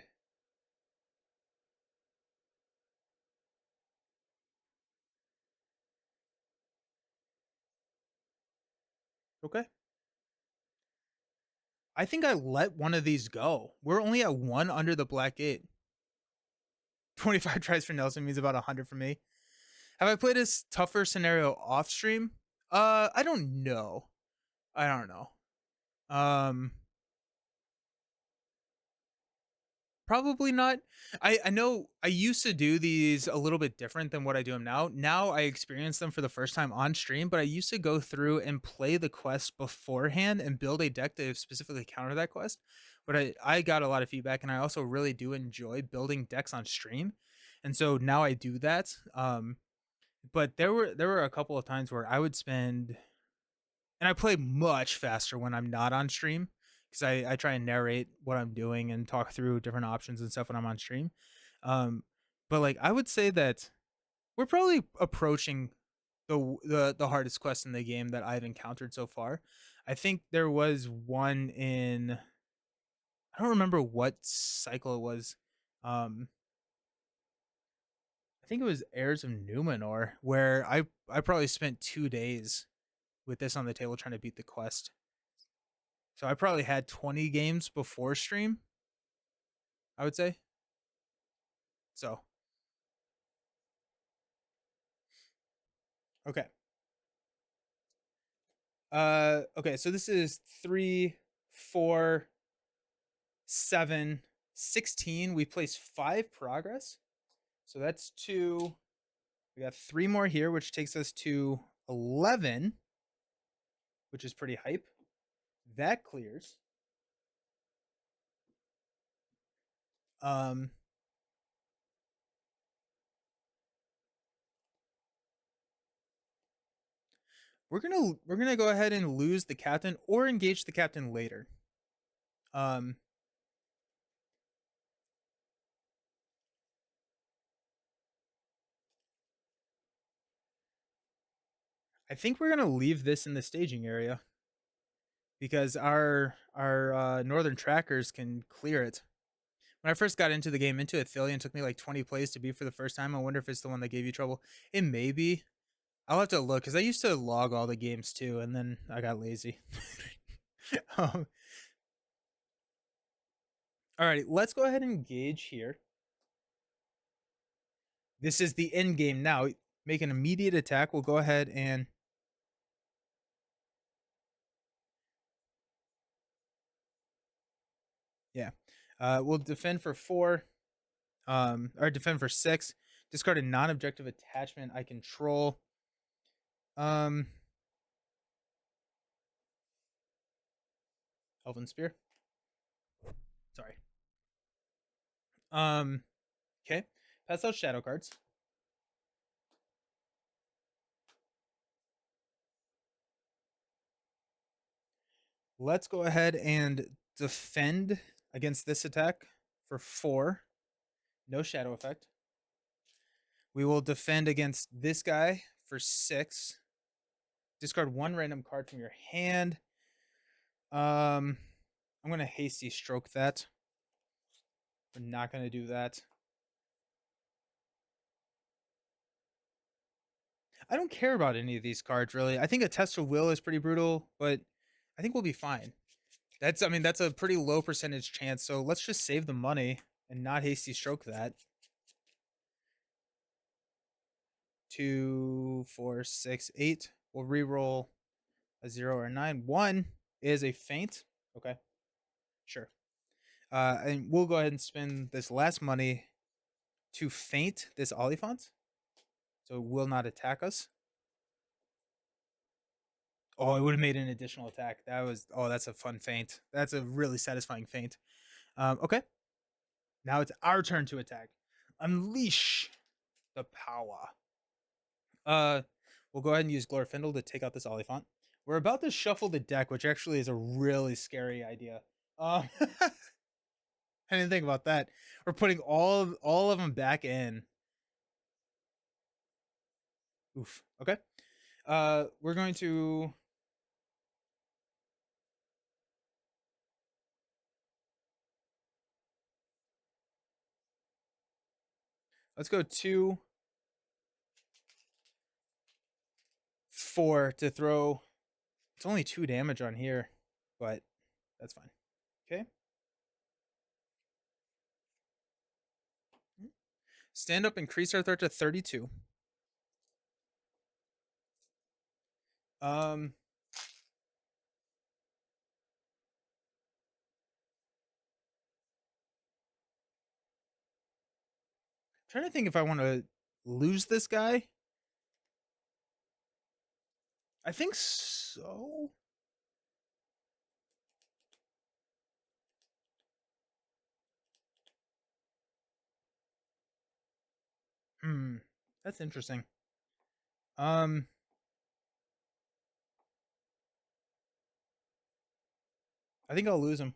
okay. I think I let one of these go. We're only at 1 under the black gate. 25 tries for Nelson means about 100 for me. Have I played this tougher scenario off stream? I don't know. Probably not. I know I used to do these a little bit different than what I do them now. Now I experience them for the first time on stream, but I used to go through and play the quest beforehand and build a deck to specifically counter that quest. But I got a lot of feedback, and I also really do enjoy building decks on stream. And so now I do that. But there were a couple of times where I would spend, and I play much faster when I'm not on stream, because I try and narrate what I'm doing and talk through different options and stuff when I'm on stream. But like I would say that we're probably approaching the hardest quest in the game that I've encountered so far. I think there was one in, I don't remember what cycle it was. I think it was Heirs of Numenor, where I probably spent 2 days with this on the table trying to beat the quest. So I probably had 20 games before stream, I would say. So okay. Okay, so this is 3, 4, 7, 16. We placed 5 progress. So that's 2. We got 3 more here, which takes us to 11, which is pretty hype. That clears. We're gonna go ahead and lose the captain or engage the captain later. I think we're gonna leave this in the staging area because our northern trackers can clear it. When I first got into the game, into Athelion took me like 20 plays to beat for the first time. I wonder if it's the one that gave you trouble. It may be. I'll have to look because I used to log all the games too, and then I got lazy. um, Alrighty, let's go ahead and engage here. This is the end game now. Make an immediate attack. We'll go ahead and yeah, we'll defend for 4, or defend for 6. Discard a non-objective attachment I control. Elven Spear. Sorry. Okay. Pass out shadow cards. Let's go ahead and defend against this attack for 4. No shadow effect. We will defend against this guy for 6. Discard 1 random card from your hand. I'm going to hasty stroke that. We're not going to do that. I don't care about any of these cards, really. I think a Test of Will is pretty brutal, but I think we'll be fine. That's a pretty low percentage chance, so let's just save the money and not hasty stroke that. 2, 4, 6, 8. We'll reroll a 0 or a 9. 1 is a feint. Okay, sure. And we'll go ahead and spend this last money to feint this Oliphant, so it will not attack us. Oh, it would have made an additional attack. That's a fun feint. That's a really satisfying feint. Okay. Now it's our turn to attack. Unleash the power. We'll go ahead and use Glorfindel to take out this Oliphant. We're about to shuffle the deck, which actually is a really scary idea. I didn't think about that. We're putting all of them back in. Oof. Okay. We're going to let's go 2, 4 to throw. It's only 2 damage on here, but that's fine. Okay. Stand up, increase our threat to 32. Trying to think if I want to lose this guy. I think so. That's interesting. I think I'll lose him.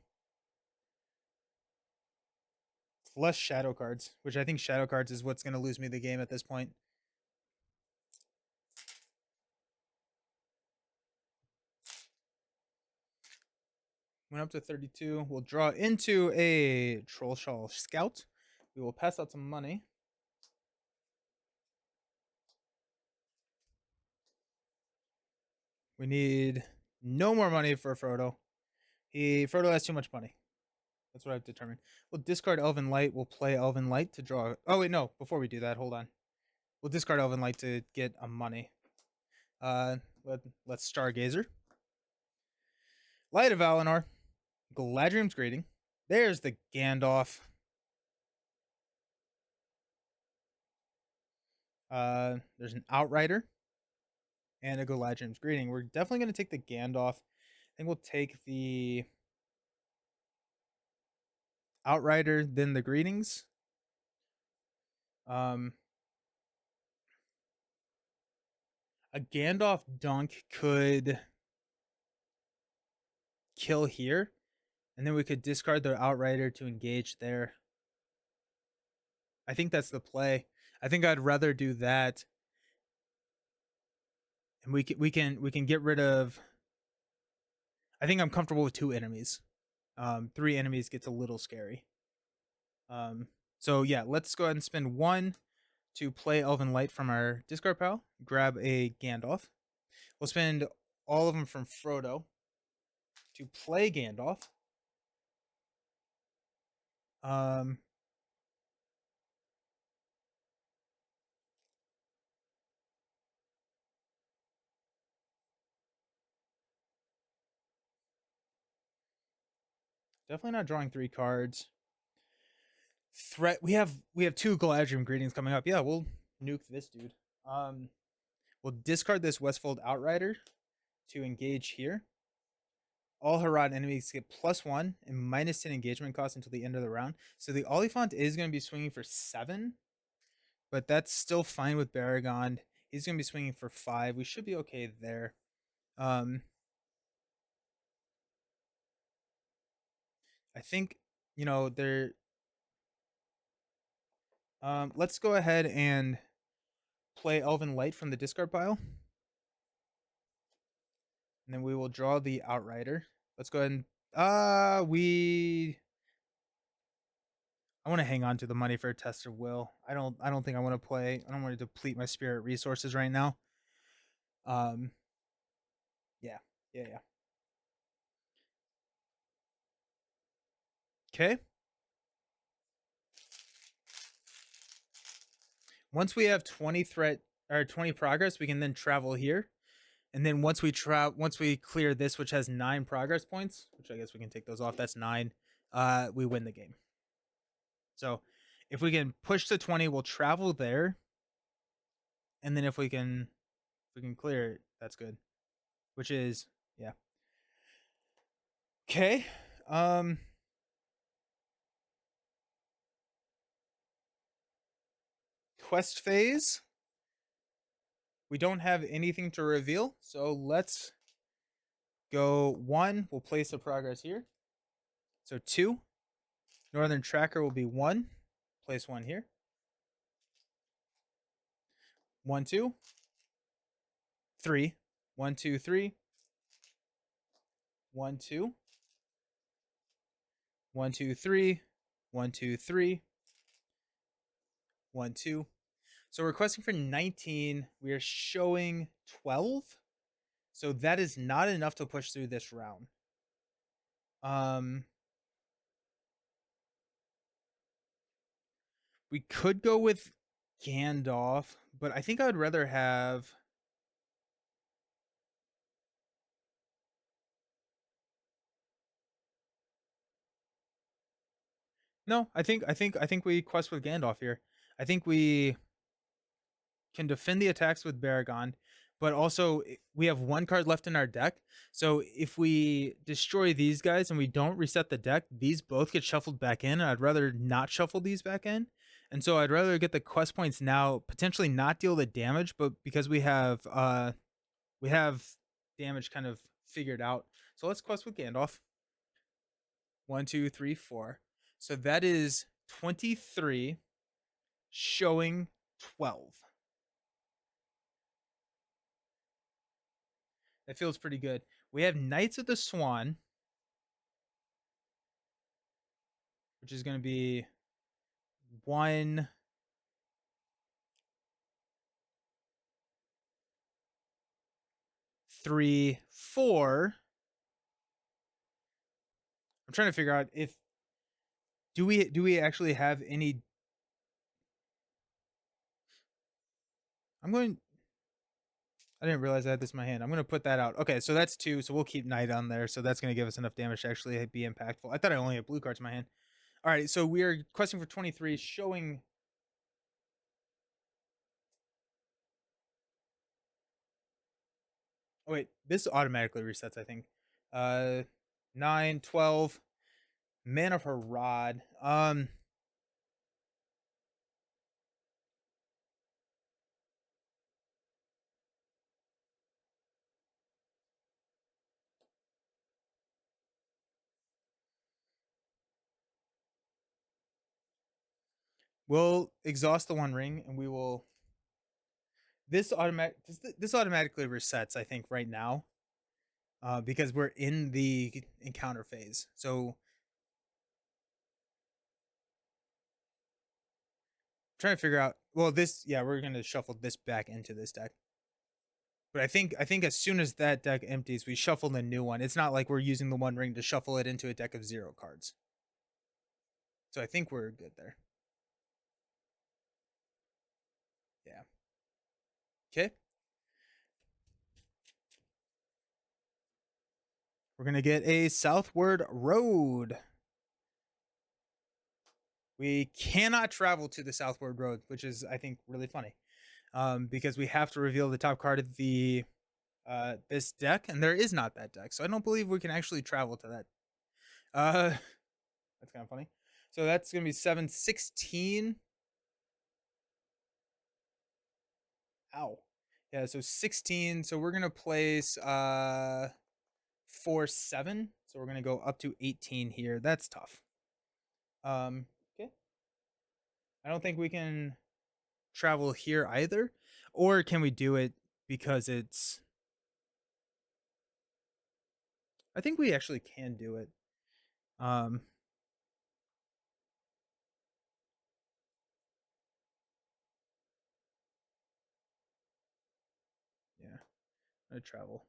Less shadow cards, which I think shadow cards is what's going to lose me the game at this point. Went up to 32. We'll draw into a Trollshall Scout. We will pass out some money. We need no more money for Frodo. Frodo has too much money. That's what I've determined. We'll discard Elven Light. We'll play Elven Light to draw. Oh, wait, no. Before we do that, hold on. We'll discard Elven Light to get a money. Let's Stargazer. Light of Valinor. Galadriel's Greeting. There's the Gandalf. There's an Outrider. And a Galadriel's Greeting. We're definitely going to take the Gandalf. I think we'll take the Outrider, then the Greetings. A Gandalf dunk could kill here, and then we could discard the Outrider to engage there. I think that's the play. I think I'd rather do that, and we can get rid of. I think I'm comfortable with 2 enemies. 3 enemies gets a little scary. So yeah, let's go ahead and spend 1 to play Elven Light from our discard pile, grab a Gandalf. We'll spend all of them from Frodo to play Gandalf. Um, Definitely not drawing 3 cards. Threat. We have 2 Galadriel greetings coming up. Yeah, we'll nuke this dude. We'll discard this Westfold Outrider to engage here. All Harad enemies get +1 and -10 engagement cost until the end of the round. So the Oliphant is going to be swinging for 7, but that's still fine with Baragon. He's going to be swinging for 5. We should be okay there. I think, there. Let's go ahead and play Elven Light from the discard pile. And then we will draw the Outrider. Let's go ahead and I want to hang on to the money for a test of will. I don't think I want to play. I don't want to deplete my spirit resources right now. Yeah. Okay. Once we have 20 threat or 20 progress, we can then travel here. And then once we clear this, which has 9 progress points, which I guess we can take those off, that's 9, we win the game. So if we can push to 20, we'll travel there. And then if we can clear it, that's good. Which is, yeah. Okay. Quest phase. We don't have anything to reveal, so let's go 1. We'll place a progress here. So 2. Northern Tracker will be 1. Place 1 here. 1, 2. 3. 1, 2, 3. 1, 2. 1, 2, 3. 1, 2, 3. 1, 2. So we're requesting for 19. We are showing 12. So that is not enough to push through this round. We could go with Gandalf, but I think I would rather have. No, I think we quest with Gandalf here. I think we can defend the attacks with Baragon, but also we have 1 card left in our deck. So if we destroy these guys and we don't reset the deck, these both get shuffled back in. And I'd rather not shuffle these back in. And so I'd rather get the quest points now, potentially not deal the damage, but because we have damage kind of figured out. So let's quest with Gandalf. 1, 2, 3, 4. So that is 23, showing 12. That feels pretty good. We have Knights of the Swan, which is going to be 1, 3, 4. I'm trying to figure out if do we actually have any. I didn't realize I had this in my hand. I'm going to put that out. Okay, so that's 2. So we'll keep Knight on there. So that's going to give us enough damage to actually be impactful. I thought I only had blue cards in my hand. All right, so we are questing for 23, showing. Oh wait, this automatically resets, I think. 9, 12. Man of her rod. We'll exhaust the 1 ring, and we will. This automatically resets, I think, right now, because we're in the encounter phase. So I'm trying to figure out. Well, this, yeah, we're gonna shuffle this back into this deck. But I think as soon as that deck empties, we shuffle the new one. It's not like we're using the One Ring to shuffle it into a deck of 0 cards. So I think we're good there. Yeah. Okay. We're gonna get a Southward Road. We cannot travel to the Southward Road, which is, I think, really funny, because we have to reveal the top card of the this deck, and there is not that deck, so I don't believe we can actually travel to that. Uh, that's kind of funny. So that's gonna be 716. Ow. Yeah, so 16. So we're gonna place 4 7. So we're gonna go up to 18 here. That's tough. Okay. I don't think we can travel here either. Or can we do it because it's, I think we actually can do it. Um yeah, I travel.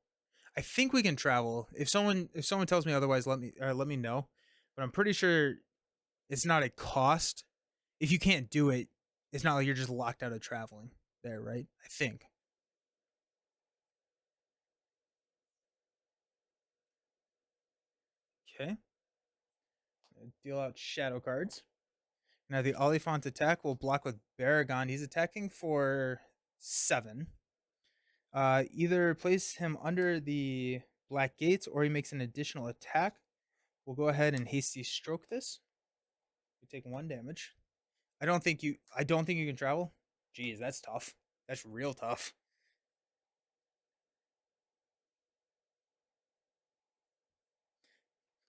I think we can travel. If someone tells me otherwise, let me know. But I'm pretty sure it's not a cost. If you can't do it, it's not like you're just locked out of traveling there, right? I think. Okay. Deal out shadow cards. Now the Oliphant attack will block with Baragon. He's attacking for 7. Either place him under the black gates or he makes an additional attack. We'll go ahead and hasty stroke this. You take 1 damage. I don't think you can travel. Jeez, that's tough. That's real tough.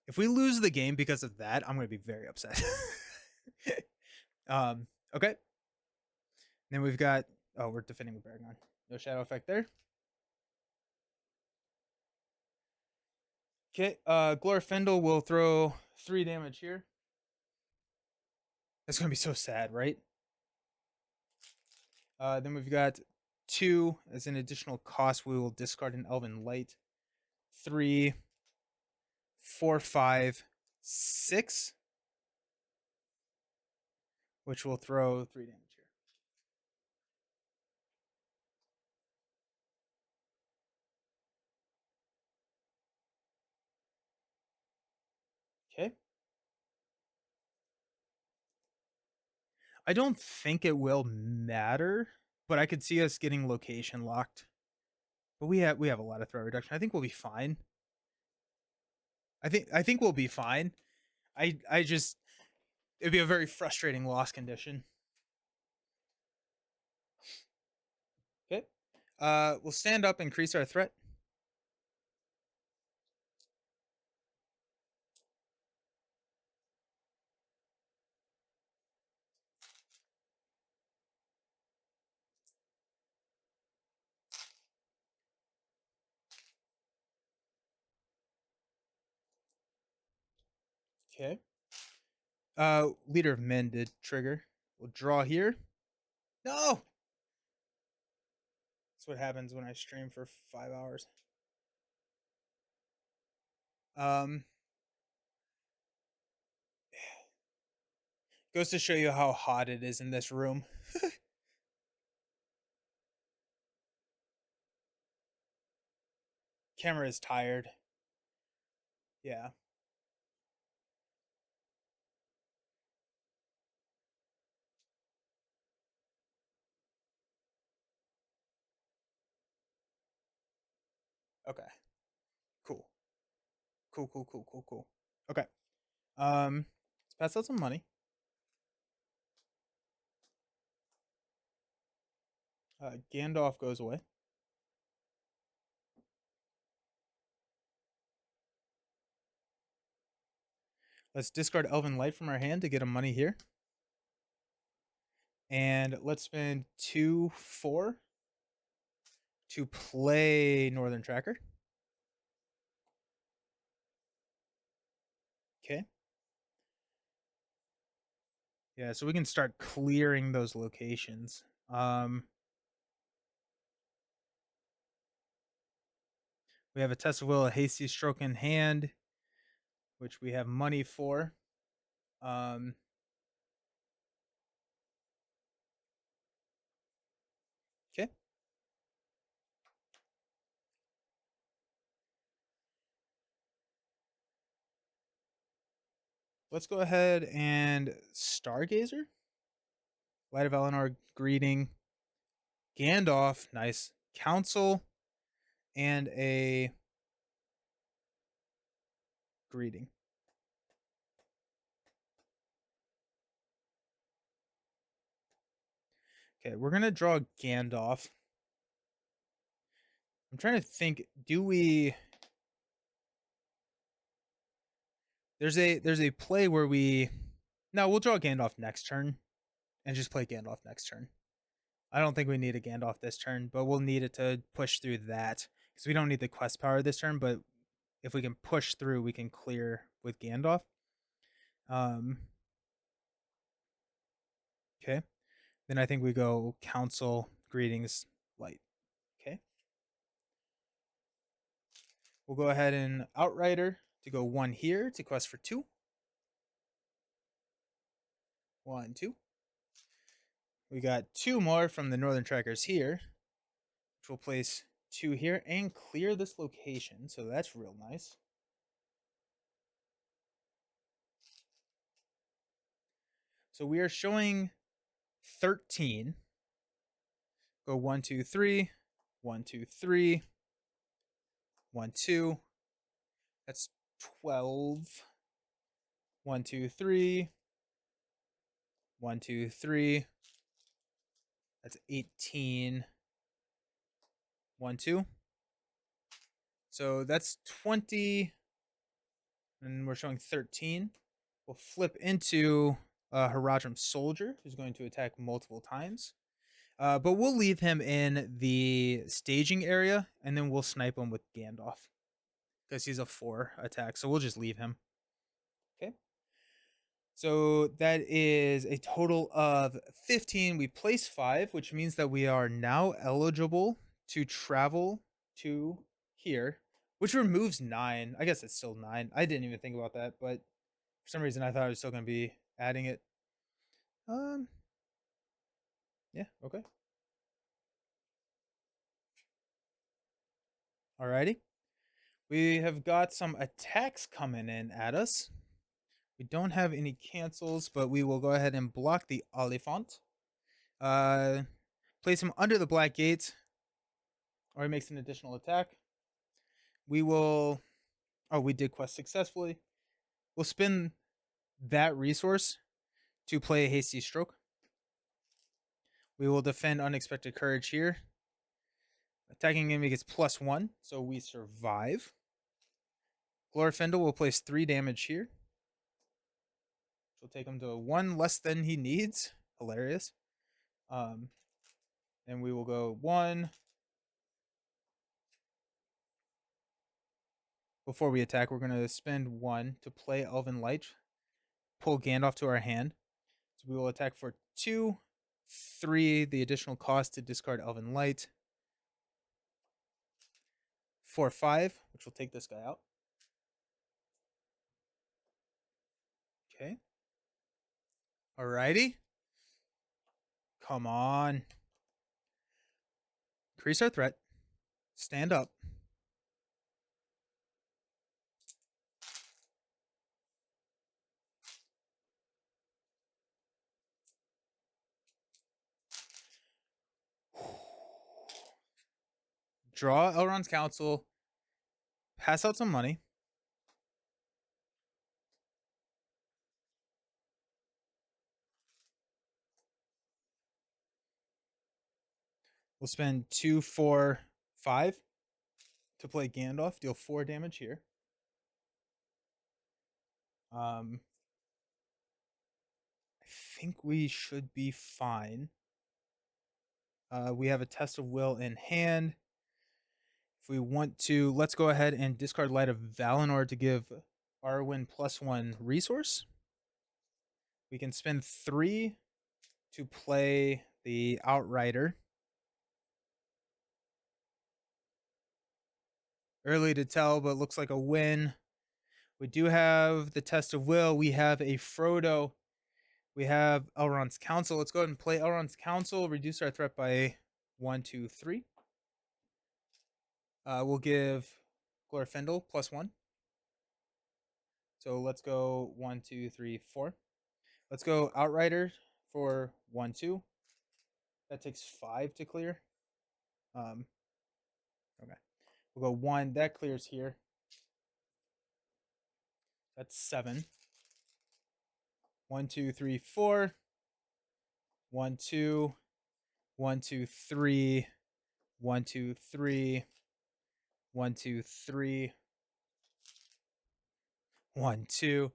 If we lose the game because of that, I'm gonna be very upset. Okay. Then we've got, oh, we're defending with Baragon. No shadow effect there. Okay, Glorfindel will throw 3 damage here. That's gonna be so sad, right? Then we've got 2 as an additional cost. We will discard an Elven Light. 3, 4, 5, 6, which will throw 3 damage here. Okay. I don't think it will matter, but I could see us getting location locked. But we have a lot of threat reduction. I think we'll be fine. I think we'll be fine. I just, it'd be a very frustrating loss condition. Okay. We'll stand up, increase our threat. Okay. Leader of Men did trigger. We'll draw here. No. That's what happens when I stream for 5 hours. Um, Goes to show you how hot it is in this room. Camera is tired. Yeah. Okay. Cool. Cool. Cool. Cool. Cool. Cool. Okay. Let's pass out some money. Gandalf goes away. Let's discard Elven Light from our hand to get a money here. And let's spend 2, 4 to play Northern Tracker. Okay. Yeah, so we can start clearing those locations. We have a test of will, a hasty stroke in hand, which we have money for. Um, okay. Let's go ahead and Stargazer. Light of Eleanor, greeting. Gandalf, nice. Council, and a greeting. Okay, we're gonna draw Gandalf. I'm trying to think. Do we? There's a play where we. No, we'll draw Gandalf next turn, and just play Gandalf next turn. I don't think we need a Gandalf this turn, but we'll need it to push through that because we don't need the quest power this turn. But if we can push through, we can clear with Gandalf. Okay. Then I think we go Council, Greetings, Light. Okay. We'll go ahead and Outrider to go 1 here to quest for 2. 1, 2. We got 2 more from the Northern Trackers here, which will place 2 here and clear this location. So that's real nice. So we are showing 13. Go 1, 2, 3. 1, 2, 3. 1, 2. That's 12. 1, 2, 3. 1, 2, 3. That's 18. 1, 2. So that's 20. And we're showing 13. We'll flip into Haradrim Soldier, who's going to attack multiple times. But we'll leave him in the staging area, and then we'll snipe him with Gandalf. Because he's a 4 attack, so we'll just leave him. Okay. So that is a total of 15. We place 5, which means that we are now eligible to travel to here, which removes 9. I guess it's still 9. I didn't even think about that, but for some reason I thought I was still going to be adding it. Yeah, okay. Alrighty. We have got some attacks coming in at us. We don't have any cancels, but we will go ahead and block the Oliphant. Place him under the Black Gate, or he makes an additional attack. We will. Oh, we did quest successfully. We'll spend that resource to play a Hasty Stroke. We will defend Unexpected Courage here. Attacking enemy gets +1, so we survive. Glorfindel will place 3 damage here. Which will take him to 1 less than he needs. Hilarious. And we will go 1. Before we attack, we're going to spend 1 to play Elven Light. Pull Gandalf to our hand. So we will attack for 2. 3, the additional cost to discard Elven Light. 4, 5, which will take this guy out. Okay. Alrighty. Come on. Increase our threat. Stand up. Draw Elrond's Council. Pass out some money. We'll spend 2, 4, 5 to play Gandalf. Deal 4 damage here. I think we should be fine. We have a Test of Will in hand. If we want to, let's go ahead and discard Light of Valinor to give Arwen +1 resource. We can spend 3 to play the Outrider. Early to tell, but looks like a win. We do have the Test of Will. We have a Frodo. We have Elrond's Council. Let's go ahead and play Elrond's Council. Reduce our threat by 1, 2, 3. We'll give Glorfindel +1. So let's go 1, 2, 3, 4. Let's go Outrider for 1, 2. That takes 5 to clear. Okay. We'll go 1. That clears here. That's 7. 1, 2, 3, 4. 1, 2. 1, 2, 3. 1, 2, 3. 1, 2, 3. 1, 2.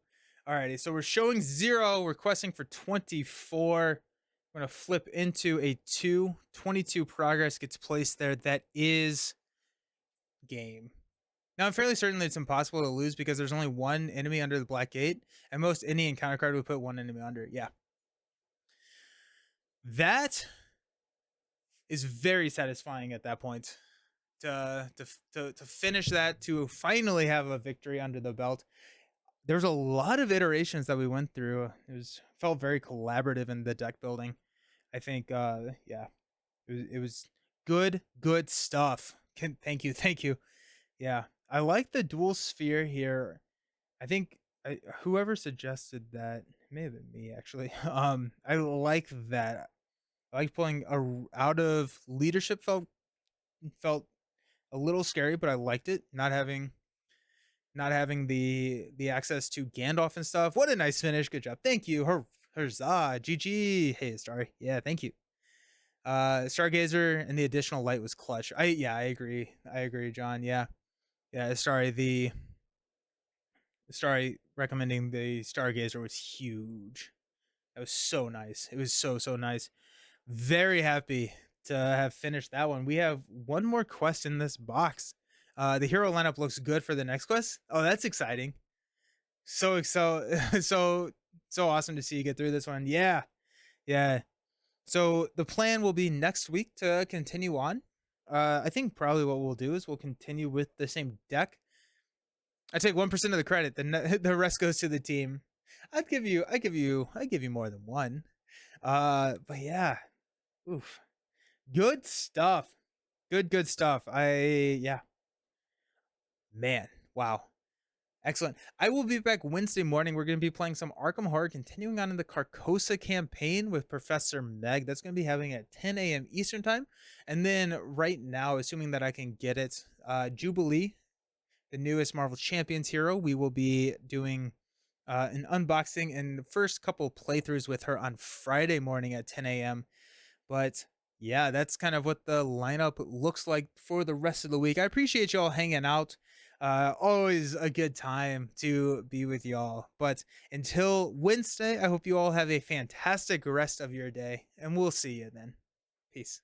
Alrighty, so we're showing 0, requesting for 24. I'm going to flip into a 2. 22 progress gets placed there. That is game. Now, I'm fairly certain that it's impossible to lose because there's only 1 enemy under the Black Gate, and most any encounter card would put 1 enemy under it. Yeah. That is very satisfying at that point. To finish that, to finally have a victory under the belt. There's a lot of iterations that we went through. Felt very collaborative in the deck building. I think, yeah, it was good stuff. Thank you. Yeah, I like the dual sphere here. I think whoever suggested that, it may have been me actually. I like that. I like pulling out of leadership. Felt a little scary, but I liked it. Not having the access to Gandalf and stuff. What a nice finish. Good job. Thank you. Huzzah. GG. Hey, Starry. Yeah, thank you. Stargazer and the additional light was clutch. I agree. John. Yeah. Starry recommending the Stargazer was huge. That was so nice. It was so nice. Very happy to have finished that one. We have one more quest in this box. The hero lineup looks good for the next quest. Oh, that's exciting. So awesome to see you get through this one. Yeah. So the plan will be next week to continue on. I think probably what we'll do is we'll continue with the same deck. I take 1% of the credit, then the rest goes to the team. I give you more than 1. But yeah. Oof. Good stuff. Good stuff. Man, wow. Excellent. I will be back Wednesday morning. We're going to be playing some Arkham Horror, continuing on in the Carcosa campaign with Professor Meg. That's going to be happening at 10 a.m. Eastern Time. And then right now, assuming that I can get it, Jubilee, the newest Marvel Champions hero, we will be doing an unboxing and the first couple playthroughs with her on Friday morning at 10 a.m. But yeah, that's kind of what the lineup looks like for the rest of the week. I appreciate y'all hanging out. Always a good time to be with y'all. But until Wednesday, I hope you all have a fantastic rest of your day, and we'll see you then. Peace.